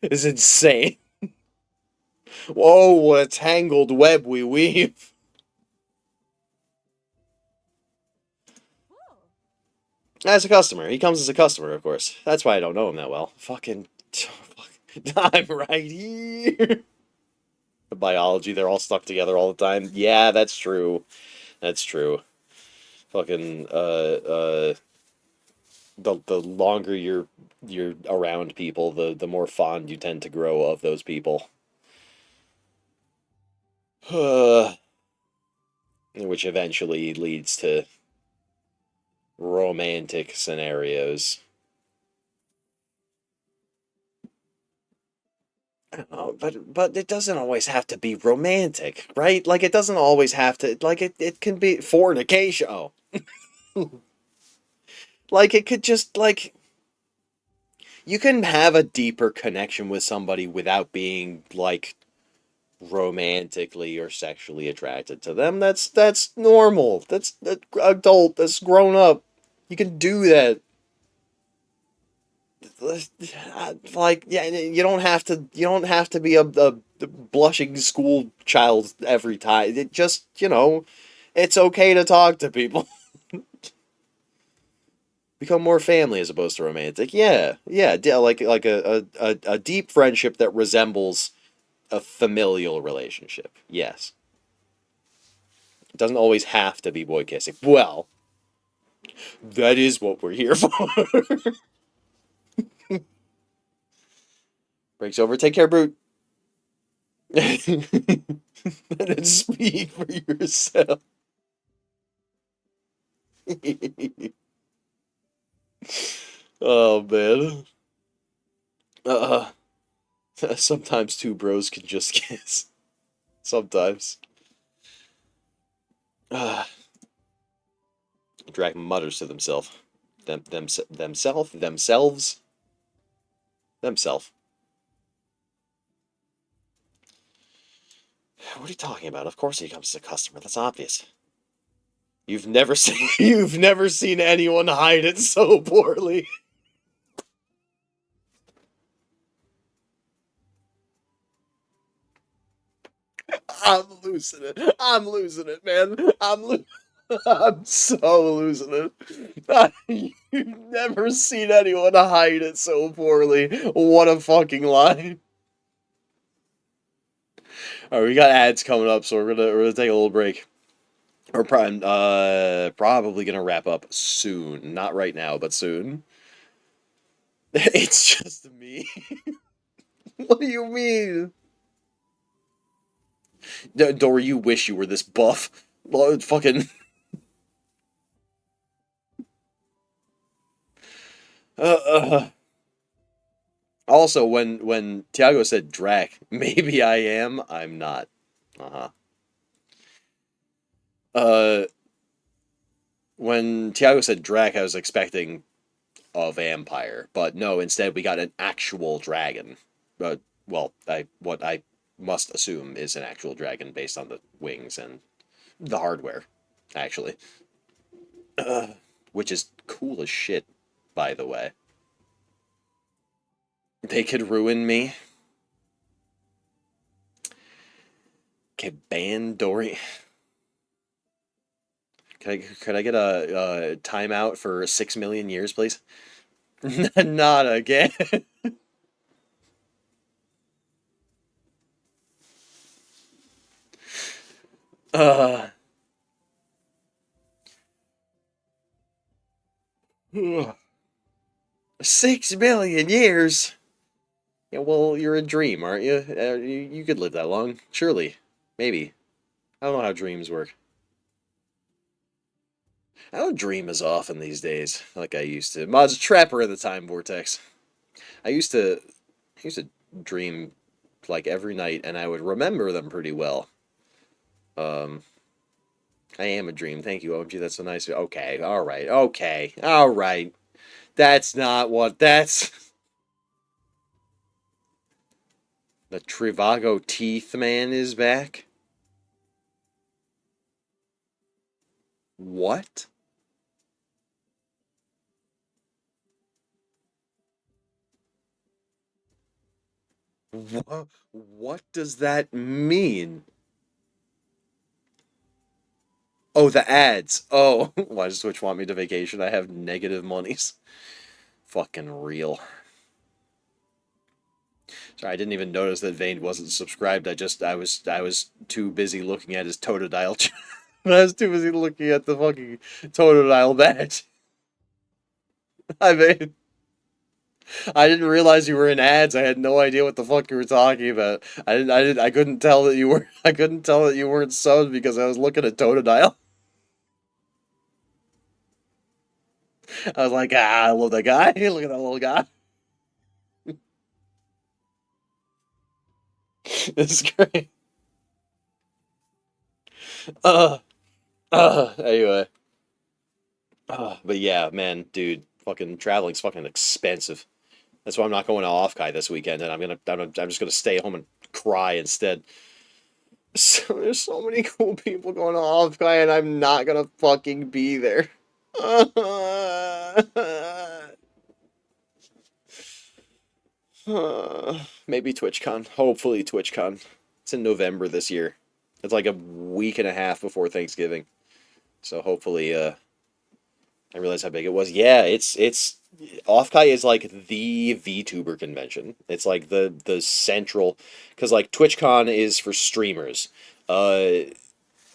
It's insane. Whoa, what a tangled web we weave. As a customer. He comes as a customer, of course. That's why I don't know him that well. Fucking... I'm right here. The biology, they're all stuck together all the time. Yeah, that's true. That's true. Fucking, the longer you're around people, the more fond you tend to grow of those people. Which eventually leads to romantic scenarios. Oh, but it doesn't always have to be romantic, right? Like it doesn't always have to like it can be fornication. Oh. Like it could just like you can have a deeper connection with somebody without being like romantically or sexually attracted to them. That's normal. That's adult. That's grown up. You can do that. Like yeah, you don't have to. You don't have to be a blushing school child every time. It just it's okay to talk to people. Become more family as opposed to romantic. Yeah, yeah, like a deep friendship that resembles a familial relationship. Yes. It doesn't always have to be boy kissing. Well, that is what we're here for. Breaks over. Take care, Brute. And then speak for yourself. Oh, man. Uh, sometimes two bros can just kiss. Sometimes. Dragon mutters to themselves. Themselves. What are you talking about? Of course he comes as a customer. That's obvious. You've never seen anyone hide it so poorly. I'm losing it. I'm losing it, man. I'm so losing it. You've never seen anyone hide it so poorly. What a fucking lie. Alright, we got ads coming up, so we're gonna take a little break. We're probably gonna wrap up soon. Not right now, but soon. It's just me. What do you mean? Dory, you wish you were this buff. Well, fucking. Uh, Also, when Tiago said Drac, maybe I am, I'm not. Uh-huh. Uh, when Tiago said Drac, I was expecting a vampire, but no, instead we got an actual dragon. Well, what I must assume is an actual dragon based on the wings and the hardware, actually. Which is cool as shit, by the way. They could ruin me. Okay, ban Dory. Could I get a timeout for 6 million years, please? Not again. 6 million years. Yeah, well, you're a dream, aren't you? You could live that long, surely, maybe. I don't know how dreams work. I don't dream as often these days like I used to. I was a trapper in the time vortex. I used to dream like every night, and I would remember them pretty well. Um, I am a dream. Thank you, OMG. That's so nice. Okay, all right, okay, all right. That's not what. That's the Trivago Teeth Man is back. What? What does that mean? Oh, the ads. Oh, why does Twitch want me to vacation? I have negative monies. Fucking real. Sorry, I didn't even notice that Vane wasn't subscribed. I was too busy looking at his Totodile. I was too busy looking at the fucking Totodile badge. I mean, I didn't realize you were in ads. I had no idea what the fuck you were talking about. I couldn't tell that you were. I couldn't tell that you weren't subbed because I was looking at Totodile. I was like, I love that guy. Look at that little guy. This is great. Uh, anyway. But yeah, man, dude, fucking traveling's fucking expensive. That's why I'm not going to Offkai this weekend, and I'm just gonna stay home and cry instead. So there's so many cool people going to Offkai, and I'm not gonna fucking be there. Maybe TwitchCon. Hopefully TwitchCon. It's in November this year. It's like a week and a half before Thanksgiving. So hopefully, I realized how big it was. Yeah, it's Offkai is like the VTuber convention. It's like the central, because like TwitchCon is for streamers. Uh,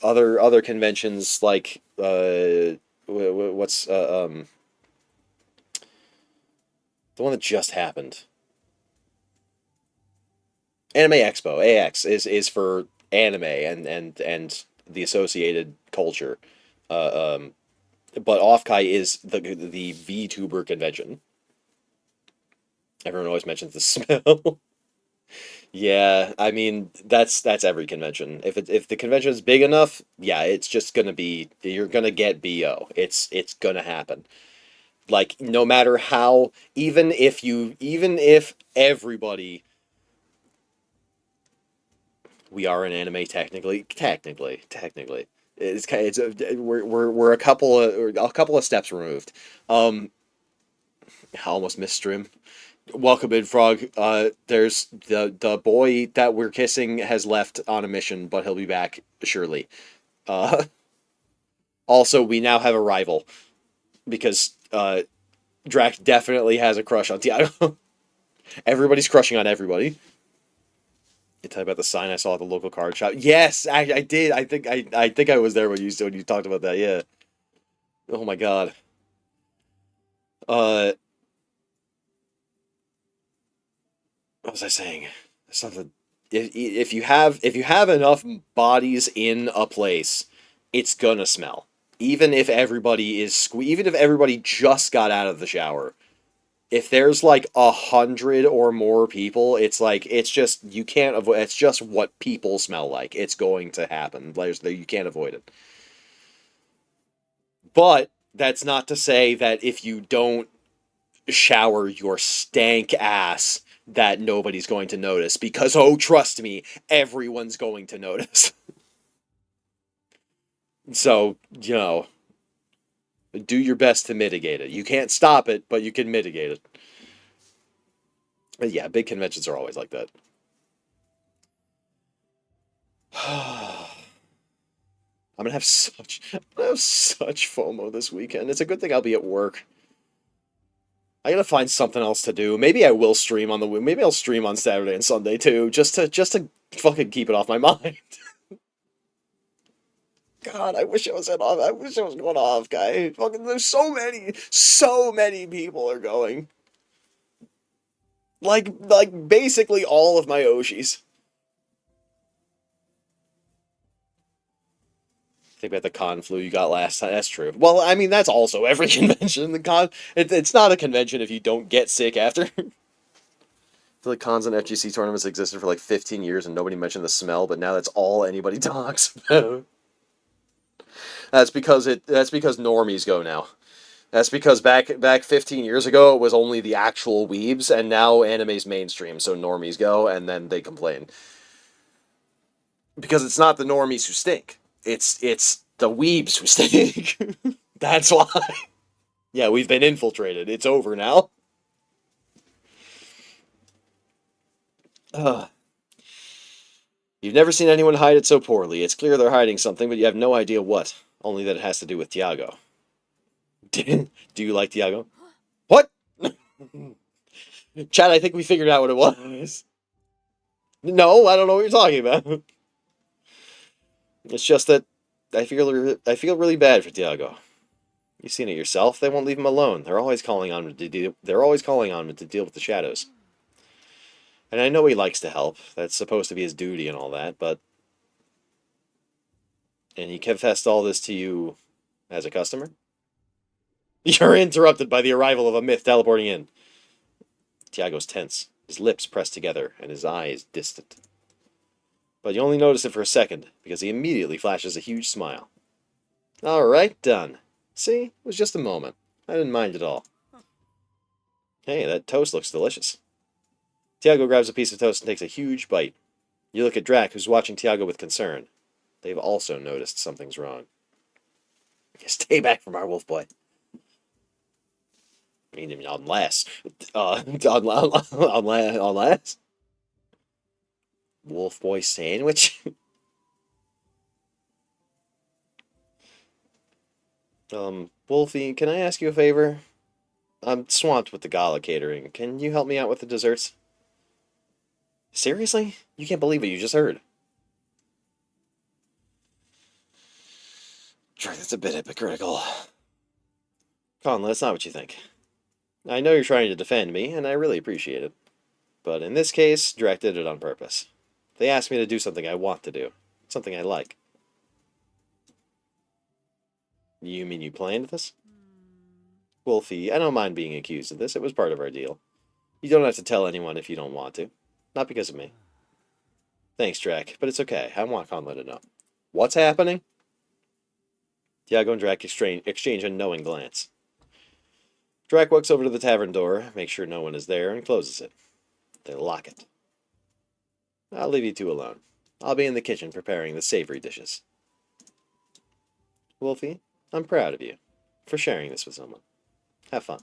other conventions like what's the one that just happened? Anime Expo AX is for anime and the associated culture. Uh, but Offkai is the VTuber convention. Everyone always mentions the smell. Yeah, I mean that's every convention. If the convention is big enough, yeah, it's just gonna be you're gonna get BO. It's gonna happen. Like no matter how, even if everybody, we are an anime technically. We're a couple of steps removed. Um, I almost missed stream. Welcome in, Frog. There's the boy that we're kissing has left on a mission, but he'll be back surely. Uh, also, we now have a rival because Drac definitely has a crush on Tiago. Everybody's crushing on everybody. You tell me about the sign I saw at the local card shop. Yes, I did. I think I was there when you talked about that. Yeah. Oh my god. Uh, what was I saying? Something. If you have enough bodies in a place, it's gonna smell. Even if everybody just got out of the shower, if there's like 100 or more people, it's like it's just you can't avoid. It's just what people smell like. It's going to happen. You can't avoid it. But that's not to say that if you don't shower your stank ass, that nobody's going to notice. Because oh, trust me, everyone's going to notice. So do your best to mitigate it. You can't stop it, but you can mitigate it. But yeah, big conventions are always like that. I'm gonna have such FOMO this weekend. It's a good thing I'll be at work. I gotta find something else to do. Maybe I will stream on the. Maybe I'll stream on Saturday and Sunday too, just to fucking keep it off my mind. God, I wish I was at off. I wish I was going off, guy. Fucking, there's so many people are going. Like basically all of my Oshis. Think about the con flu you got last time. That's true. Well, I mean that's also every convention. It's not a convention if you don't get sick after. The cons and FGC tournaments existed for like 15 years and nobody mentioned the smell, but now that's all anybody talks about. That's because normies go now. That's because back 15 years ago it was only the actual weebs, and now anime's mainstream, so normies go and then they complain. Because it's not the normies who stink. It's the weebs who stink. That's why. Yeah, we've been infiltrated. It's over now. Ugh. You've never seen anyone hide it so poorly. It's clear they're hiding something, but you have no idea what. Only that it has to do with Tiago. Do you like Tiago? What? Chad, I think we figured out what it was. No, I don't know what you're talking about. It's just that I feel really bad for Tiago. You've seen it yourself. They won't leave him alone. They're always calling on him to deal with the shadows. And I know he likes to help. That's supposed to be his duty and all that, but... And he confessed all this to you as a customer? You're interrupted by the arrival of a myth teleporting in. Tiago's tense, his lips pressed together, and his eyes distant. But you only notice it for a second, because he immediately flashes a huge smile. Alright, done. See? It was just a moment. I didn't mind at all. Hey, that toast looks delicious. Tiago grabs a piece of toast and takes a huge bite. You look at Drac, who's watching Tiago with concern. They've also noticed something's wrong. Stay back from our wolf boy. I mean, unless... unless... Wolf boy sandwich? Wolfie, can I ask you a favor? I'm swamped with the gala catering. Can you help me out with the desserts? Seriously? You can't believe what you just heard. Sure, that's a bit hypocritical. Colin, that's not what you think. I know you're trying to defend me, and I really appreciate it. But in this case, Drac did it on purpose. They asked me to do something I want to do. Something I like. You mean you planned this? Wolfie, I don't mind being accused of this. It was part of our deal. You don't have to tell anyone if you don't want to. Not because of me. Thanks, Drac, but it's okay. I want Conlon to know. What's happening? Tiago and Drac exchange a knowing glance. Drac walks over to the tavern door, makes sure no one is there, and closes it. They lock it. I'll leave you two alone. I'll be in the kitchen preparing the savory dishes. Wolfie, I'm proud of you for sharing this with someone. Have fun.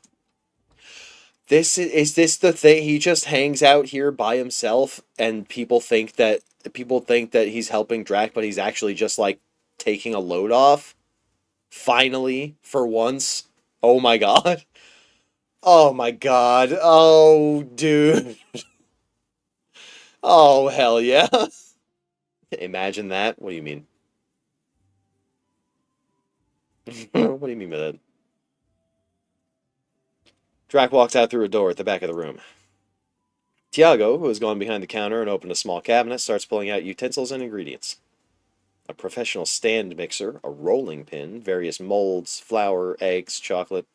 Is this the thing? He just hangs out here by himself, and people think that he's helping Drac, but he's actually just like taking a load off. Finally, for once. Oh my god. Oh my god. Oh, dude. Oh, hell yeah. Imagine that. What do you mean? What do you mean by that? Drac walks out through a door at the back of the room. Tiago, who has gone behind the counter and opened a small cabinet, starts pulling out utensils and ingredients. A professional stand mixer, a rolling pin, various molds, flour, eggs, chocolate.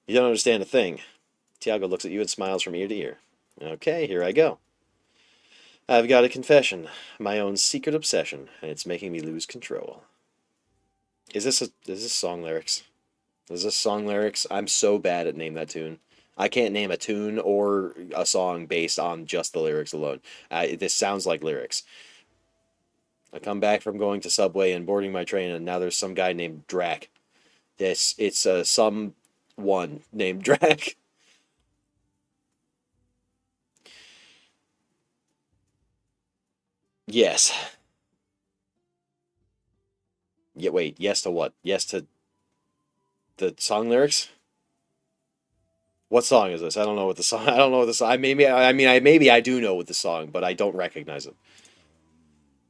You don't understand a thing. Tiago looks at you and smiles from ear to ear. Okay, here I go. I've got a confession, my own secret obsession, and it's making me lose control. Is this song lyrics? Is this song lyrics? I'm so bad at Name That Tune. I can't name a tune or a song based on just the lyrics alone. This sounds like lyrics. I come back from going to Subway and boarding my train, and now there's some guy named Drac. It's someone named Drac. Yes. Yeah, wait, yes to what? Yes to the song lyrics? What song is this? I don't know what the song. I don't know what the song. Maybe I do know what the song, but I don't recognize it.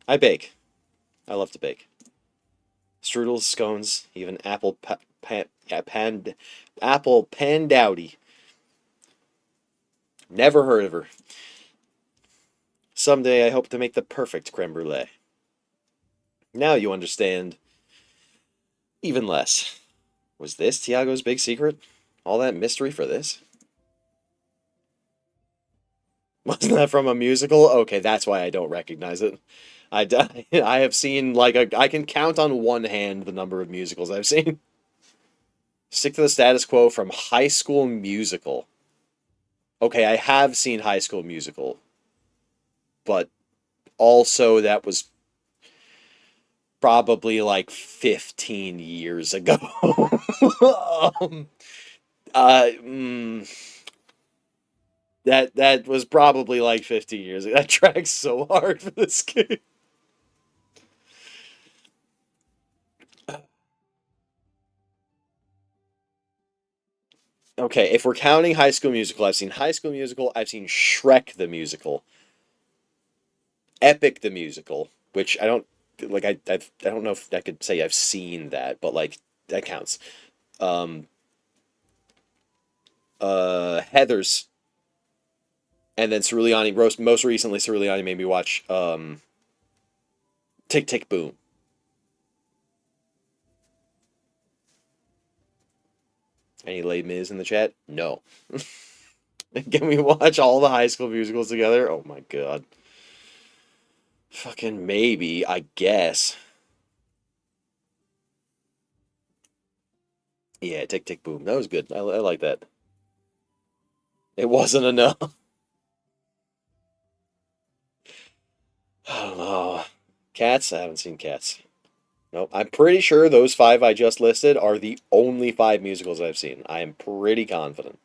I bake. I love to bake. Strudels, scones, even apple pandowdy. Never heard of her. Someday I hope to make the perfect creme brulee. Now you understand even less. Was this Tiago's big secret? All that mystery for this? Wasn't that from a musical? Okay, that's why I don't recognize it. I have seen I can count on one hand the number of musicals I've seen. Stick to the status quo from High School Musical. Okay, I have seen High School Musical, but also that was probably like 15 years ago. um, uh, mm, that was probably like 15 years ago. That tracks so hard for this game. Okay, if we're counting High School Musical, I've seen High School Musical, I've seen Shrek the Musical, Epic the Musical, which I don't like. I don't know if I could say I've seen that, but like that counts. Um, Heather's, and then Ceruleani. Most recently, Ceruleani made me watch Tick Tick Boom. Any Les Mis in the chat? No. Can we watch all the High School Musicals together? Oh my god. Fucking maybe, I guess. Yeah, Tick Tick Boom. That was good. I like that. It wasn't enough. I don't know. Cats? I haven't seen Cats. Nope. I'm pretty sure those five I just listed are the only five musicals I've seen. I am pretty confident.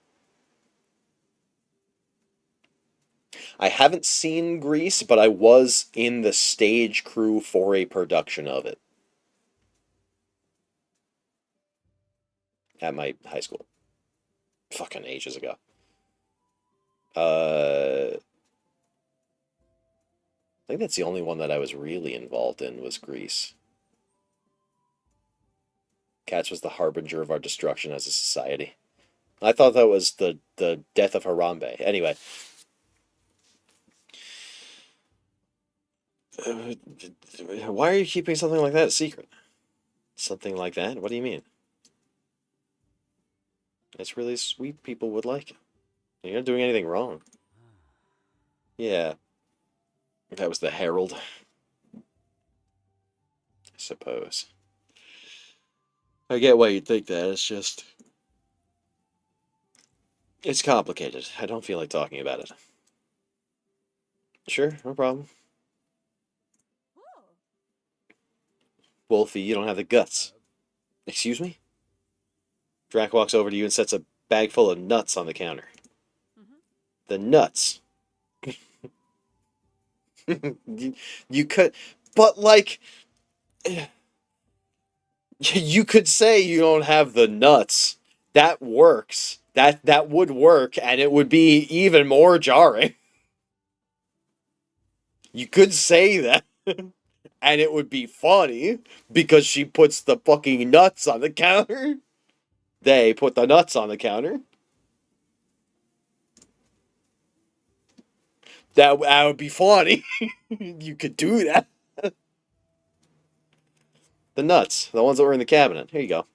I haven't seen Grease, but I was in the stage crew for a production of it at my high school. Fucking ages ago. I think that's the only one that I was really involved in was Grease. Cats was the harbinger of our destruction as a society. I thought that was the death of Harambe. Anyway, why are you keeping something like that a secret? Something like that? What do you mean? It's really sweet. People would like it. You're not doing anything wrong. Yeah, that was the Herald, I suppose. I get why you'd think that. It's just, it's complicated. I don't feel like talking about it. Sure, no problem. Wolfie, you don't have the guts. Excuse me? Drac walks over to you and sets a bag full of nuts on the counter. The nuts. you could, but like, you could say you don't have the nuts. That works. That would work, and it would be even more jarring. You could say that, and it would be funny because she puts the fucking nuts on the counter. They put the nuts on the counter. That would be funny. You could do that. The nuts, the ones that were in the cabinet. Here you go.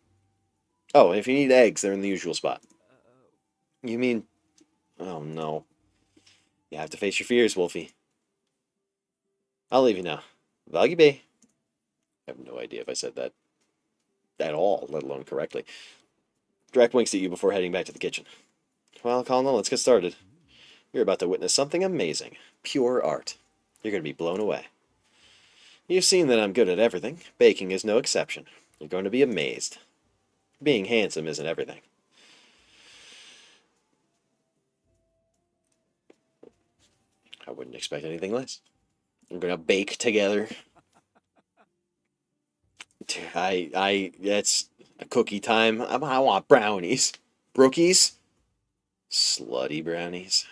Oh, and if you need eggs, they're in the usual spot. You mean? Oh no. You have to face your fears, Wolfie. I'll leave you now. Value Bay. I have no idea if I said that at all, let alone correctly. Drac winks at you before heading back to the kitchen. Well, Colonel, let's get started. You're about to witness something amazing. Pure art. You're going to be blown away. You've seen that I'm good at everything. Baking is no exception. You're going to be amazed. Being handsome isn't everything. I wouldn't expect anything less. We're going to bake together. It's a cookie time. I want brownies. Brookies? Slutty brownies.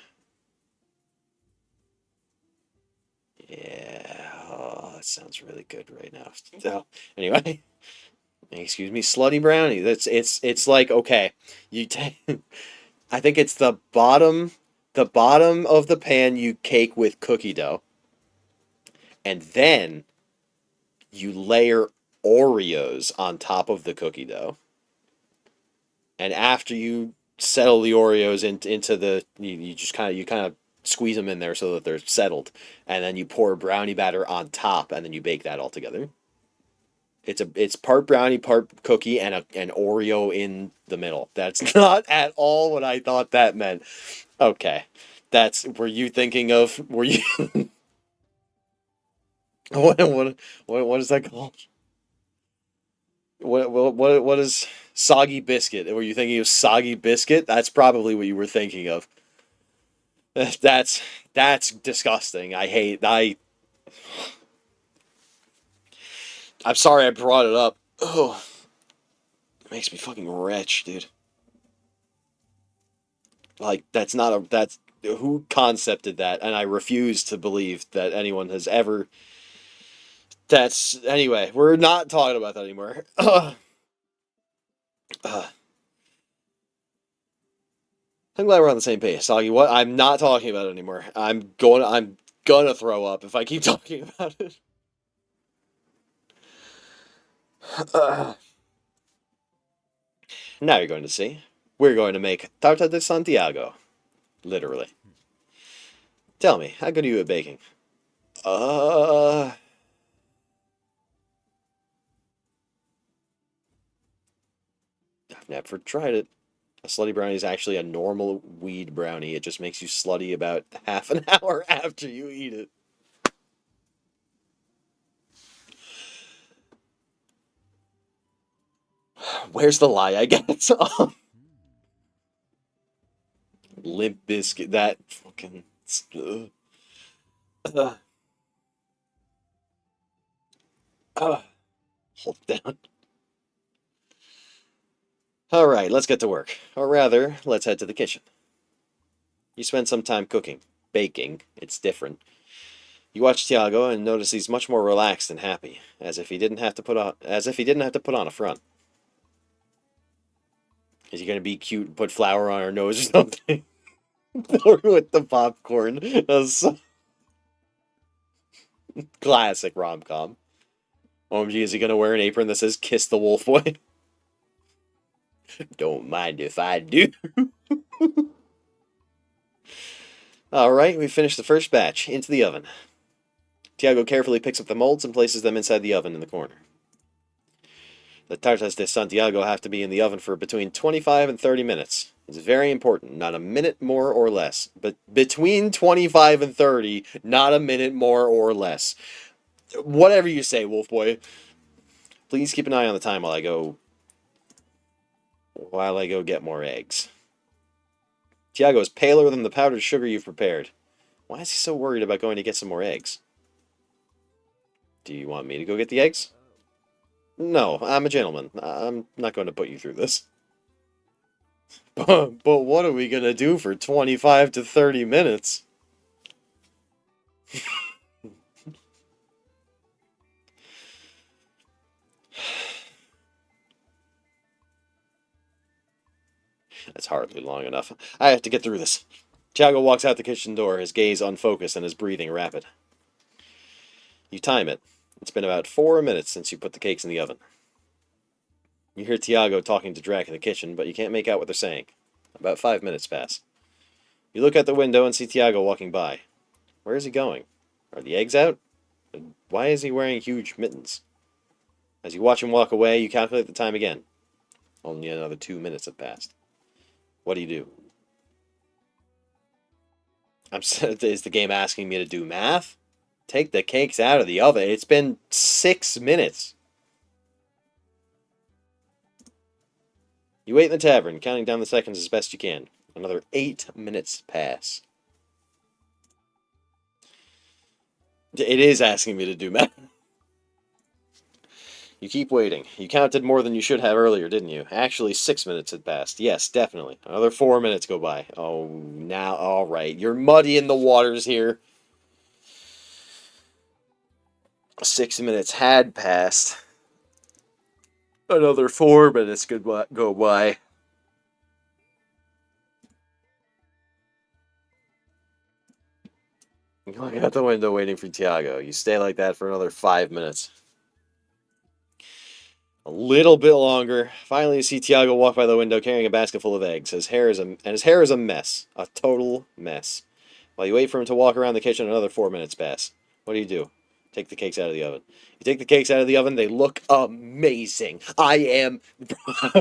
Yeah, oh, that sounds really good right now. So, anyway, excuse me, slutty brownie. It's like okay, you take. I think it's the bottom of the pan you cake with cookie dough, and then you layer Oreos on top of the cookie dough, and after you settle the Oreos into the you kind of squeeze them in there so that they're settled, and then you pour brownie batter on top, and then you bake that all together. It's part brownie, part cookie, and an Oreo in the middle. That's not at all what I thought that meant. Okay, were you thinking of? Were you what is that called? What is soggy biscuit? Were you thinking of soggy biscuit? That's probably what you were thinking of. That's that's disgusting. I'm sorry I brought it up. Oh, it makes me fucking wretch, dude. Like that's who concepted that, and I refuse to believe that anyone has ever. That's anyway. We're not talking about that anymore. I'm glad we're on the same page, Soggy. What? I'm not talking about it anymore. I'm gonna throw up if I keep talking about it. Now you're going to see. We're going to make tarta de Santiago, literally. Tell me, how good are you at baking? Uh, I've never tried it. A slutty brownie is actually a normal weed brownie. It just makes you slutty about half an hour after you eat it. Where's the lie, I guess? Limp Biscuit. That fucking. Uh, hold down. Alright, let's get to work. Or rather, let's head to the kitchen. You spend some time cooking. Baking. It's different. You watch Tiago and notice he's much more relaxed and happy, as if he didn't have to put on a front. Is he gonna be cute and put flour on her nose or something? Or with the popcorn. That's classic rom-com. OMG, is he gonna wear an apron that says "Kiss the Wolf Boy"? Don't mind if I do. Alright, we finished the first batch. Into the oven. Tiago carefully picks up the molds and places them inside the oven in the corner. The tartas de Santiago have to be in the oven for between 25 and 30 minutes. It's very important, not a minute more or less. But between 25 and 30, not a minute more or less. Whatever you say, Wolf Boy. Please keep an eye on the time while I go get more eggs. Tiago is paler than the powdered sugar you've prepared. Why is he so worried about going to get some more eggs? Do you want me to go get the eggs? No, I'm a gentleman. I'm not going to put you through this. But what are we going to do for 25 to 30 minutes? That's hardly long enough. I have to get through this. Tiago walks out the kitchen door, his gaze unfocused and his breathing rapid. You time it. It's been about 4 minutes since you put the cakes in the oven. You hear Tiago talking to Drac in the kitchen, but you can't make out what they're saying. About 5 minutes pass. You look out the window and see Tiago walking by. Where is he going? Are the eggs out? And why is he wearing huge mittens? As you watch him walk away, you calculate the time again. Only another 2 minutes have passed. What do you do? Is the game asking me to do math? Take the cakes out of the oven. It's been 6 minutes. You wait in the tavern, counting down the seconds as best you can. Another 8 minutes pass. It is asking me to do math. You keep waiting. You counted more than you should have earlier, didn't you? Actually, 6 minutes had passed. Yes, definitely. Another 4 minutes go by. Oh, now, alright. You're muddying the waters here. 6 minutes had passed. Another 4 minutes could go by. You look out the window waiting for Tiago. You stay like that for another 5 minutes. A little bit longer. Finally, you see Tiago walk by the window carrying a basket full of eggs. His hair is a mess. A total mess. While you wait for him to walk around the kitchen, another 4 minutes pass. What do? Take the cakes out of the oven. You take the cakes out of the oven, they look amazing. I am...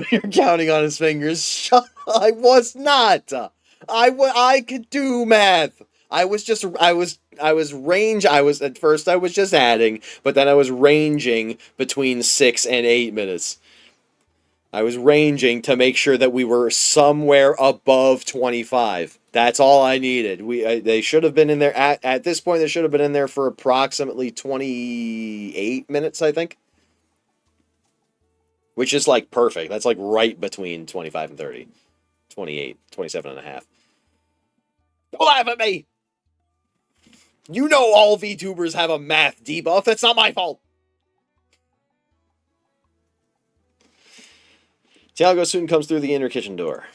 You're counting on his fingers. I was not. I could do math. At first I was just adding, but then I was ranging between 6 and 8 minutes. I was ranging to make sure that we were somewhere above 25. That's all I needed. They should have been in there at this point. They should have been in there for approximately 28 minutes, I think. Which is like perfect. That's like right between 25 and 30. 28, 27 and a half. Don't laugh at me! You know all VTubers have a math debuff. That's not my fault. Tiago soon comes through the inner kitchen door.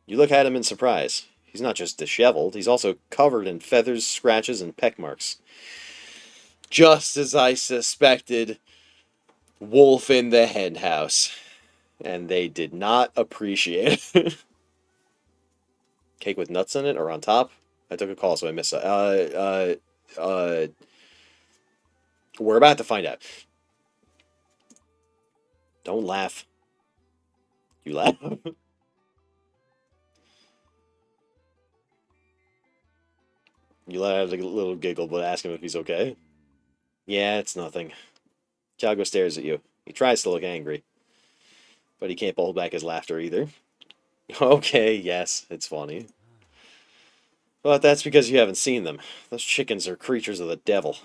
You look at him in surprise. He's not just disheveled, he's also covered in feathers, scratches, and peck marks. Just as I suspected, wolf in the hen house. And they did not appreciate it. Cake with nuts in it or on top? I took a call, so I missed it. We're about to find out. Don't laugh. You laugh? You let out a little giggle, but ask him if he's okay. Yeah, it's nothing. Tiago stares at you. He tries to look angry, but he can't hold back his laughter either. Okay, yes, it's funny. But that's because you haven't seen them. Those chickens are creatures of the devil.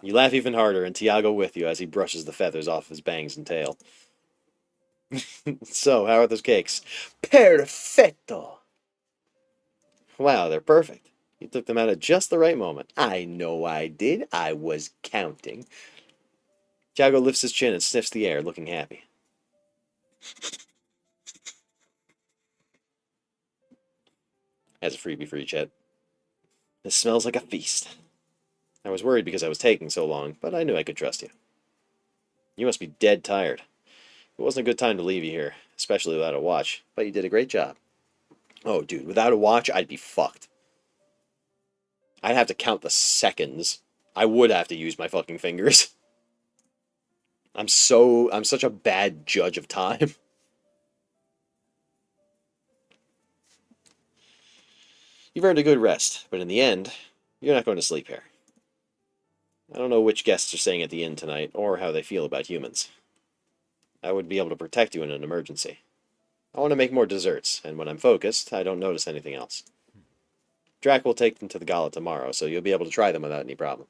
You laugh even harder, and Tiago with you as he brushes the feathers off his bangs and tail. So, how are those cakes? Perfecto! Wow, they're perfect. You took them out at just the right moment. I know I did. I was counting. Tiago lifts his chin and sniffs the air, looking happy. Has a freebie for you, Chet. This smells like a feast. I was worried because I was taking so long, but I knew I could trust you. You must be dead tired. It wasn't a good time to leave you here, especially without a watch, but you did a great job. Oh, dude, without a watch, I'd be fucked. I'd have to count the seconds. I would have to use my fucking fingers. I'm such a bad judge of time. You've earned a good rest, but in the end, you're not going to sleep here. I don't know which guests are staying at the inn tonight, or how they feel about humans. I would be able to protect you in an emergency. I want to make more desserts, and when I'm focused, I don't notice anything else. Drac will take them to the gala tomorrow, so you'll be able to try them without any problem.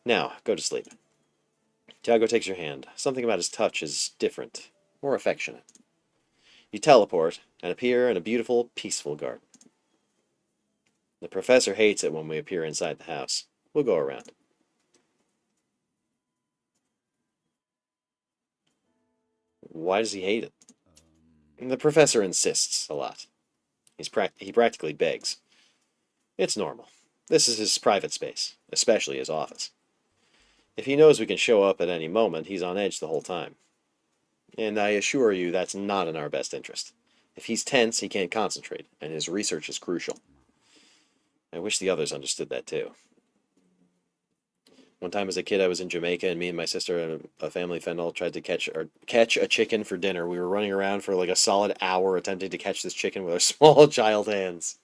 Now, go to sleep. Tiago takes your hand. Something about his touch is different, more affectionate. You teleport, and appear in a beautiful, peaceful garden. The professor hates it when we appear inside the house. We'll go around. Why does he hate it? The professor insists a lot. He practically begs. It's normal. This is his private space, especially his office. If he knows we can show up at any moment, he's on edge the whole time. And I assure you that's not in our best interest. If he's tense, he can't concentrate, and his research is crucial. I wish the others understood that too. One time as a kid, I was in Jamaica, and me and my sister and a family friend all tried to catch a chicken for dinner. We were running around for like a solid hour attempting to catch this chicken with our small child hands.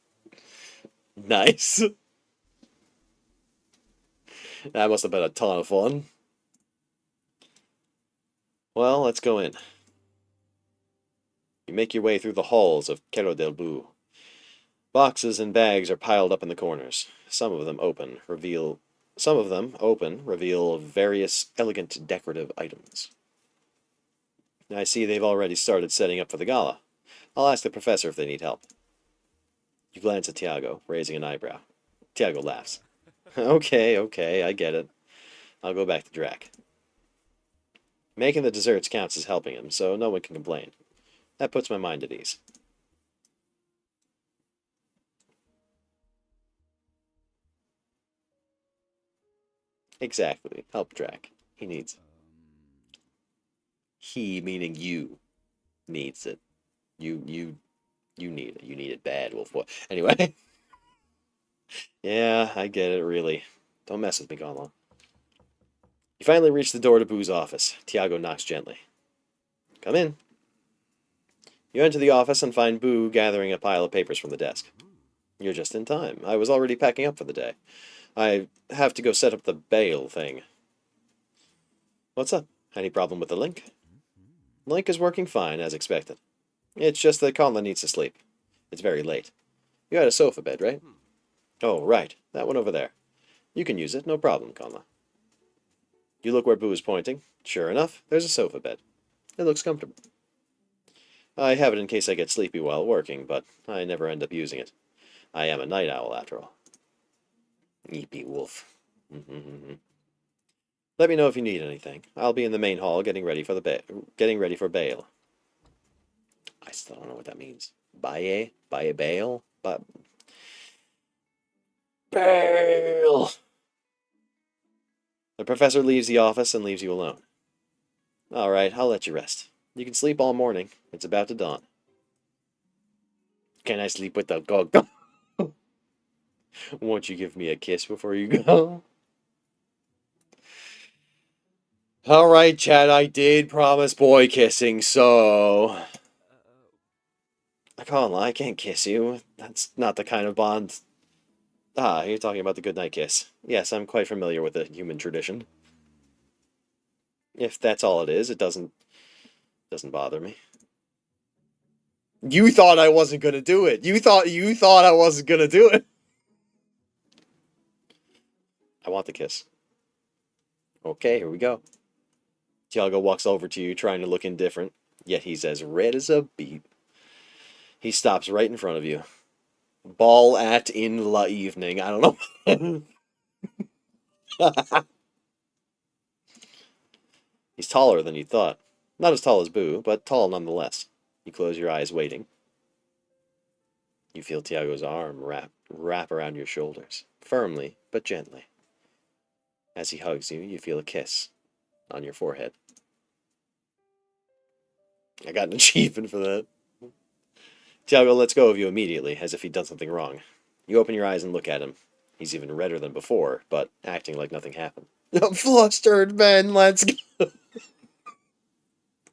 Nice. That must have been a ton of fun. Well, let's go in. You make your way through the halls of Quero del Bu. Boxes and bags are piled up in the corners. Some of them open, reveal various elegant decorative items. I see they've already started setting up for the gala. I'll ask the professor if they need help. You glance at Tiago, raising an eyebrow. Tiago laughs. Okay, I get it. I'll go back to Drac. Making the desserts counts as helping him, so no one can complain. That puts my mind at ease. Exactly. Help Drac. He needs it. He, meaning you, needs it. You need it. You need it bad, Wolf Boy. Anyway. Yeah, I get it, really. Don't mess with me, Conla. You finally reach the door to Boo's office. Tiago knocks gently. Come in. You enter the office and find Boo gathering a pile of papers from the desk. You're just in time. I was already packing up for the day. I have to go set up the bail thing. What's up? Any problem with the link? Link is working fine, as expected. It's just that Conla needs to sleep. It's very late. You had a sofa bed, right? Oh, right. That one over there. You can use it, no problem, Conla. You look where Boo is pointing. Sure enough, there's a sofa bed. It looks comfortable. I have it in case I get sleepy while working, but I never end up using it. I am a night owl, after all. Eepy wolf. Let me know if you need anything. I'll be in the main hall getting ready for bail. I still don't know what that means. Baye? Bail? Bail! The professor leaves the office and leaves you alone. All right, I'll let you rest. You can sleep all morning. It's about to dawn. Can I sleep with the go? Won't you give me a kiss before you go? All right, Chad, I did promise boy kissing, so I can't lie, I can't kiss you. That's not the kind of bond. Ah, you're talking about the goodnight kiss. Yes, I'm quite familiar with the human tradition. If that's all it is, it doesn't bother me. You thought I wasn't gonna do it. You thought I wasn't gonna do it. I want the kiss. Okay, here we go. Tiago walks over to you, trying to look indifferent, yet he's as red as a beet. He stops right in front of you. Ball at in la evening. I don't know. He's taller than you thought. Not as tall as Boo, but tall nonetheless. You close your eyes, waiting. You feel Tiago's arm wrap around your shoulders, firmly but gently. As he hugs you, you feel a kiss on your forehead. I got an achievement for that. Tiago lets go of you immediately, as if he'd done something wrong. You open your eyes and look at him. He's even redder than before, but acting like nothing happened. I'm flustered, man. Let's go.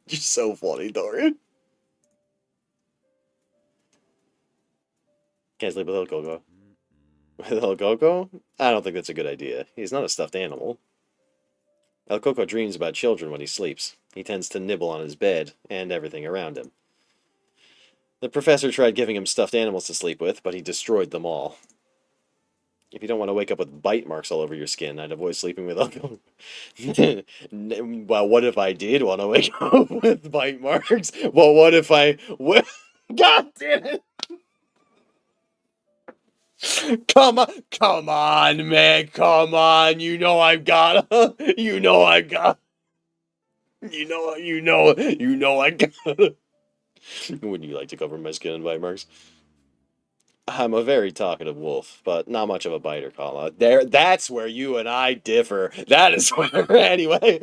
You're so funny, Dorian. Can't sleep with El Coco. With El Coco? I don't think that's a good idea. He's not a stuffed animal. El Coco dreams about children when he sleeps. He tends to nibble on his bed and everything around him. The professor tried giving him stuffed animals to sleep with, but he destroyed them all. If you don't want to wake up with bite marks all over your skin, I'd avoid sleeping with El Coco. Well, what if I did want to wake up with bite marks? Well, what if I... God damn it! Come on, man, come on. You know I've got. You know I got. You know I got. Wouldn't you like to cover my skin in bite marks? I'm a very talkative wolf, but not much of a biter, Kala. That's where you and I differ. That is where, anyway.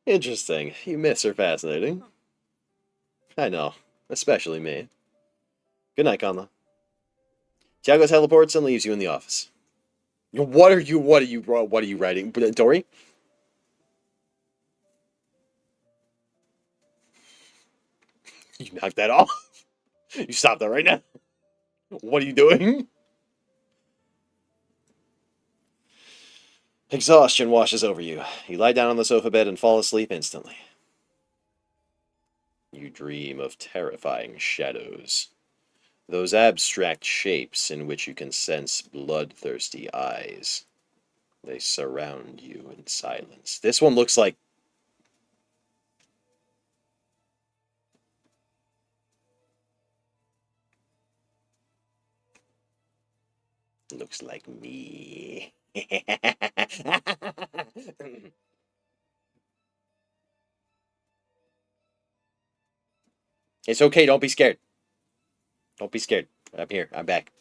Interesting. You myths are fascinating. I know, especially me. Good night, Conla. Tiago teleports and leaves you in the office. What are you writing? Dory? You knock that off. You stop that right now. What are you doing? Exhaustion washes over you. You lie down on the sofa bed and fall asleep instantly. You dream of terrifying shadows. Those abstract shapes in which you can sense bloodthirsty eyes. They surround you in silence. This one looks like... Looks like me. It's okay, don't be scared. Don't be scared. I'm here. I'm back.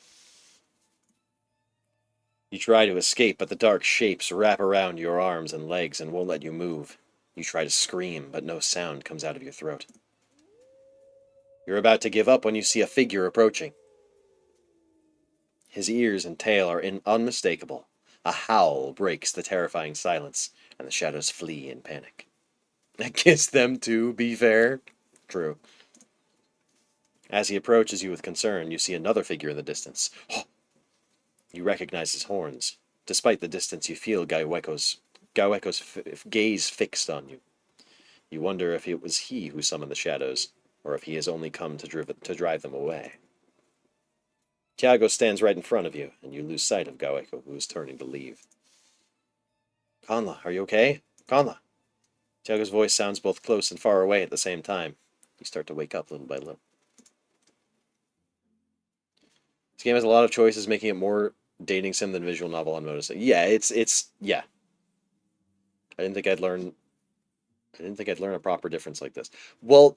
You try to escape, but the dark shapes wrap around your arms and legs and won't let you move. You try to scream, but no sound comes out of your throat. You're about to give up when you see a figure approaching. His ears and tail are unmistakable. A howl breaks the terrifying silence, and the shadows flee in panic. I kiss them to be fair. True. As he approaches you with concern, you see another figure in the distance. You recognize his horns. Despite the distance, you feel Gaiweko's gaze fixed on you. You wonder if it was he who summoned the shadows, or if he has only come to drive them away. Tiago stands right in front of you, and you lose sight of Gaiweko, who is turning to leave. Conla, are you okay? Conla. Tiago's voice sounds both close and far away at the same time. You start to wake up little by little. This game has a lot of choices, making it more dating sim than visual novel, I'm noticing. Yeah, yeah. I didn't think I'd learn a proper difference like this. Well,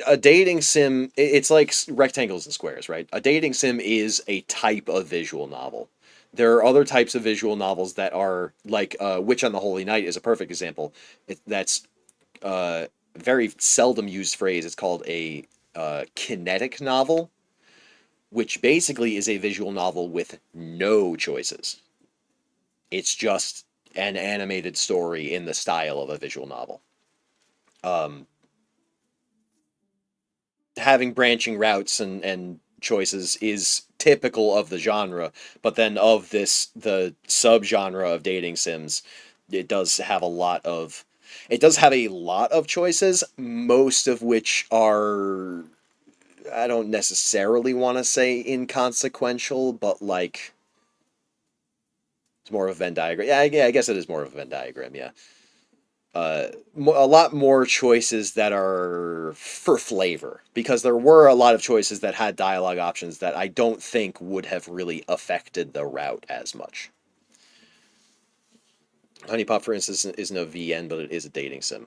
a dating sim, it's like rectangles and squares, right? A dating sim is a type of visual novel. There are other types of visual novels that are like Witch on the Holy Night is a perfect example. That's a very seldom used phrase. It's called a kinetic novel, which basically is a visual novel with no choices. It's just an animated story in the style of a visual novel. Having branching routes and choices is typical of the genre, but then of the subgenre of dating sims, it does have a lot of choices, most of which are, I don't necessarily want to say inconsequential, but like it's more of a Venn diagram. Yeah, I guess it is more of a Venn diagram. Yeah. A lot more choices that are for flavor, because there were a lot of choices that had dialogue options that I don't think would have really affected the route as much. Honey Pop, for instance, isn't a VN, but it is a dating sim.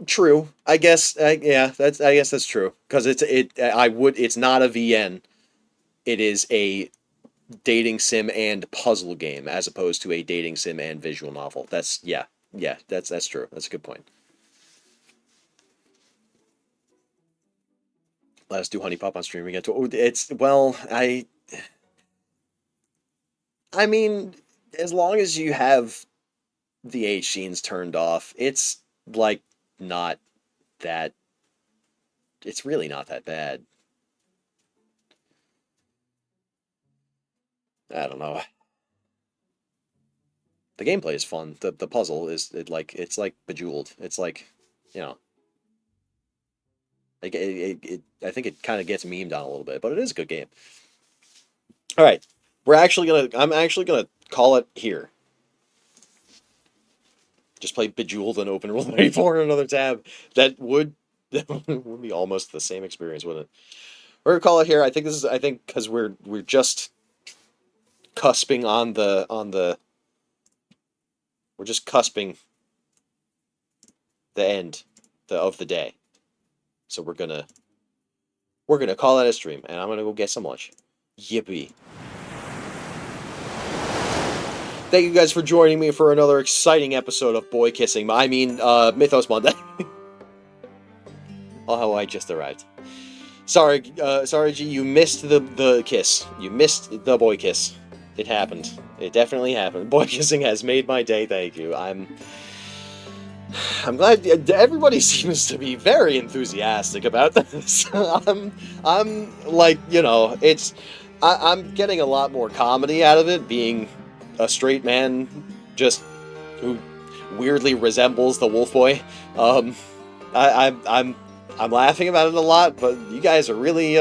True, I guess. Yeah, I guess that's true, because it's not a VN. It is a dating sim and puzzle game, as opposed to a dating sim and visual novel. That's true. That's a good point. Let us do Honey Pop on stream again. It's, well, I mean, as long as you have the H scenes turned off, it's like not that. It's really not that bad. I don't know. The gameplay is fun. The puzzle is it's like Bejeweled. It's like, you know, like I think it kind of gets memed on a little bit, but it is a good game. All right, I'm actually gonna call it here. Just play Bejeweled and open Rule 34 in another tab. That would be almost the same experience, wouldn't it? We're gonna call it here. I think because we're just cusping we're just cusping the end of the day. So we're gonna call that a stream, and I'm gonna go get some lunch. Yippee. Thank you guys for joining me for another exciting episode of Boykissing. I mean, Mythos Monday. Oh, I just arrived. Sorry, G, you missed the kiss. You missed the boy kiss. It happened. It definitely happened. Boykissing has made my day. Thank you. I'm glad everybody seems to be very enthusiastic about this. I'm like, I'm getting a lot more comedy out of it, being a straight man just who weirdly resembles the Wolf Boy. I'm laughing about it a lot, but you guys are really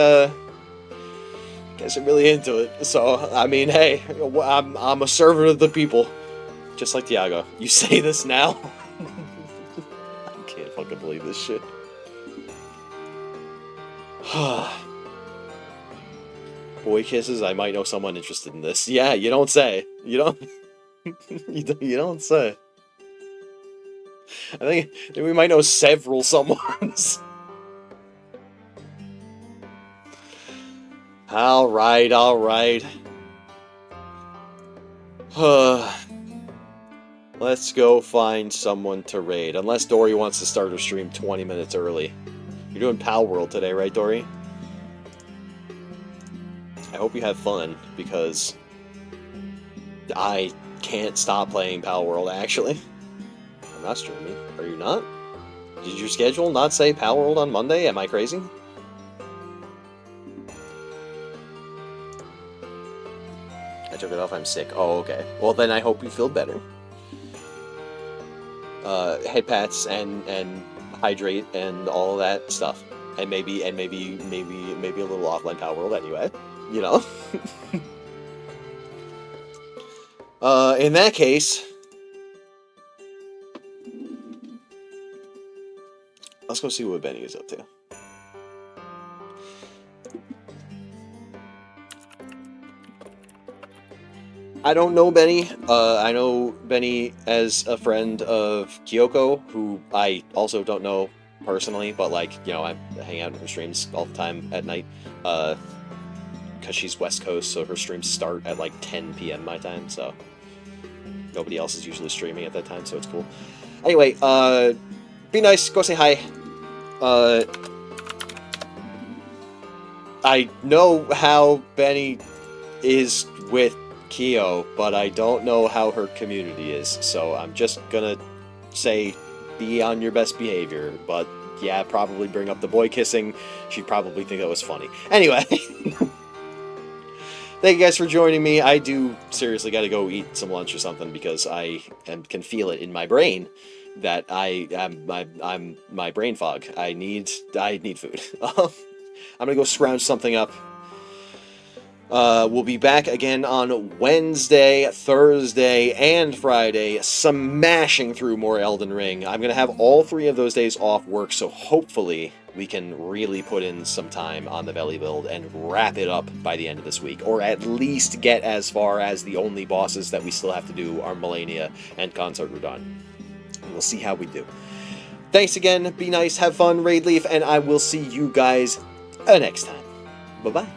into it. So I mean, hey, I'm a servant of the people, just like Tiago. You say this now. I can't fucking believe this shit. Boy kisses. I might know someone interested in this. Yeah, you don't say. You don't. you don't say. I think we might know several someones. All right. Let's go find someone to raid. Unless Dory wants to start her stream 20 minutes early. You're doing Pal World today, right, Dory? I hope you have fun, because I can't stop playing Pal World, actually. I'm not streaming. Are you not? Did your schedule not say Pal World on Monday? Am I crazy? I took it off, I'm sick. Oh, okay. Well, then I hope you feel better. Head pats and hydrate and all that stuff. And maybe a little offline Pal World anyway. You know? In that case, let's go see what Benny is up to. I don't know Benny. I know Benny as a friend of Kyoko, who I also don't know personally, but like, you know, I hang out in her streams all the time at night. Because she's West Coast, so her streams start at like 10 p.m. my time, so nobody else is usually streaming at that time, so it's cool. Anyway, be nice, go say hi. I know how Benny is with Kyo, but I don't know how her community is, so I'm just gonna say be on your best behavior, but yeah, probably bring up the boy kissing. She'd probably think that was funny. Anyway, thank you guys for joining me. I do seriously gotta go eat some lunch or something, because I can feel it in my brain that I'm my brain fog. I need food. I'm gonna go scrounge something up. We'll be back again on Wednesday, Thursday, and Friday, smashing through more Elden Ring. I'm going to have all 3 of those days off work, so hopefully we can really put in some time on the Valley build and wrap it up by the end of this week, or at least get as far as the only bosses that we still have to do are Melania and Consort Rudon. We'll see how we do. Thanks again, be nice, have fun, Raid Leaf, and I will see you guys next time. Bye-bye.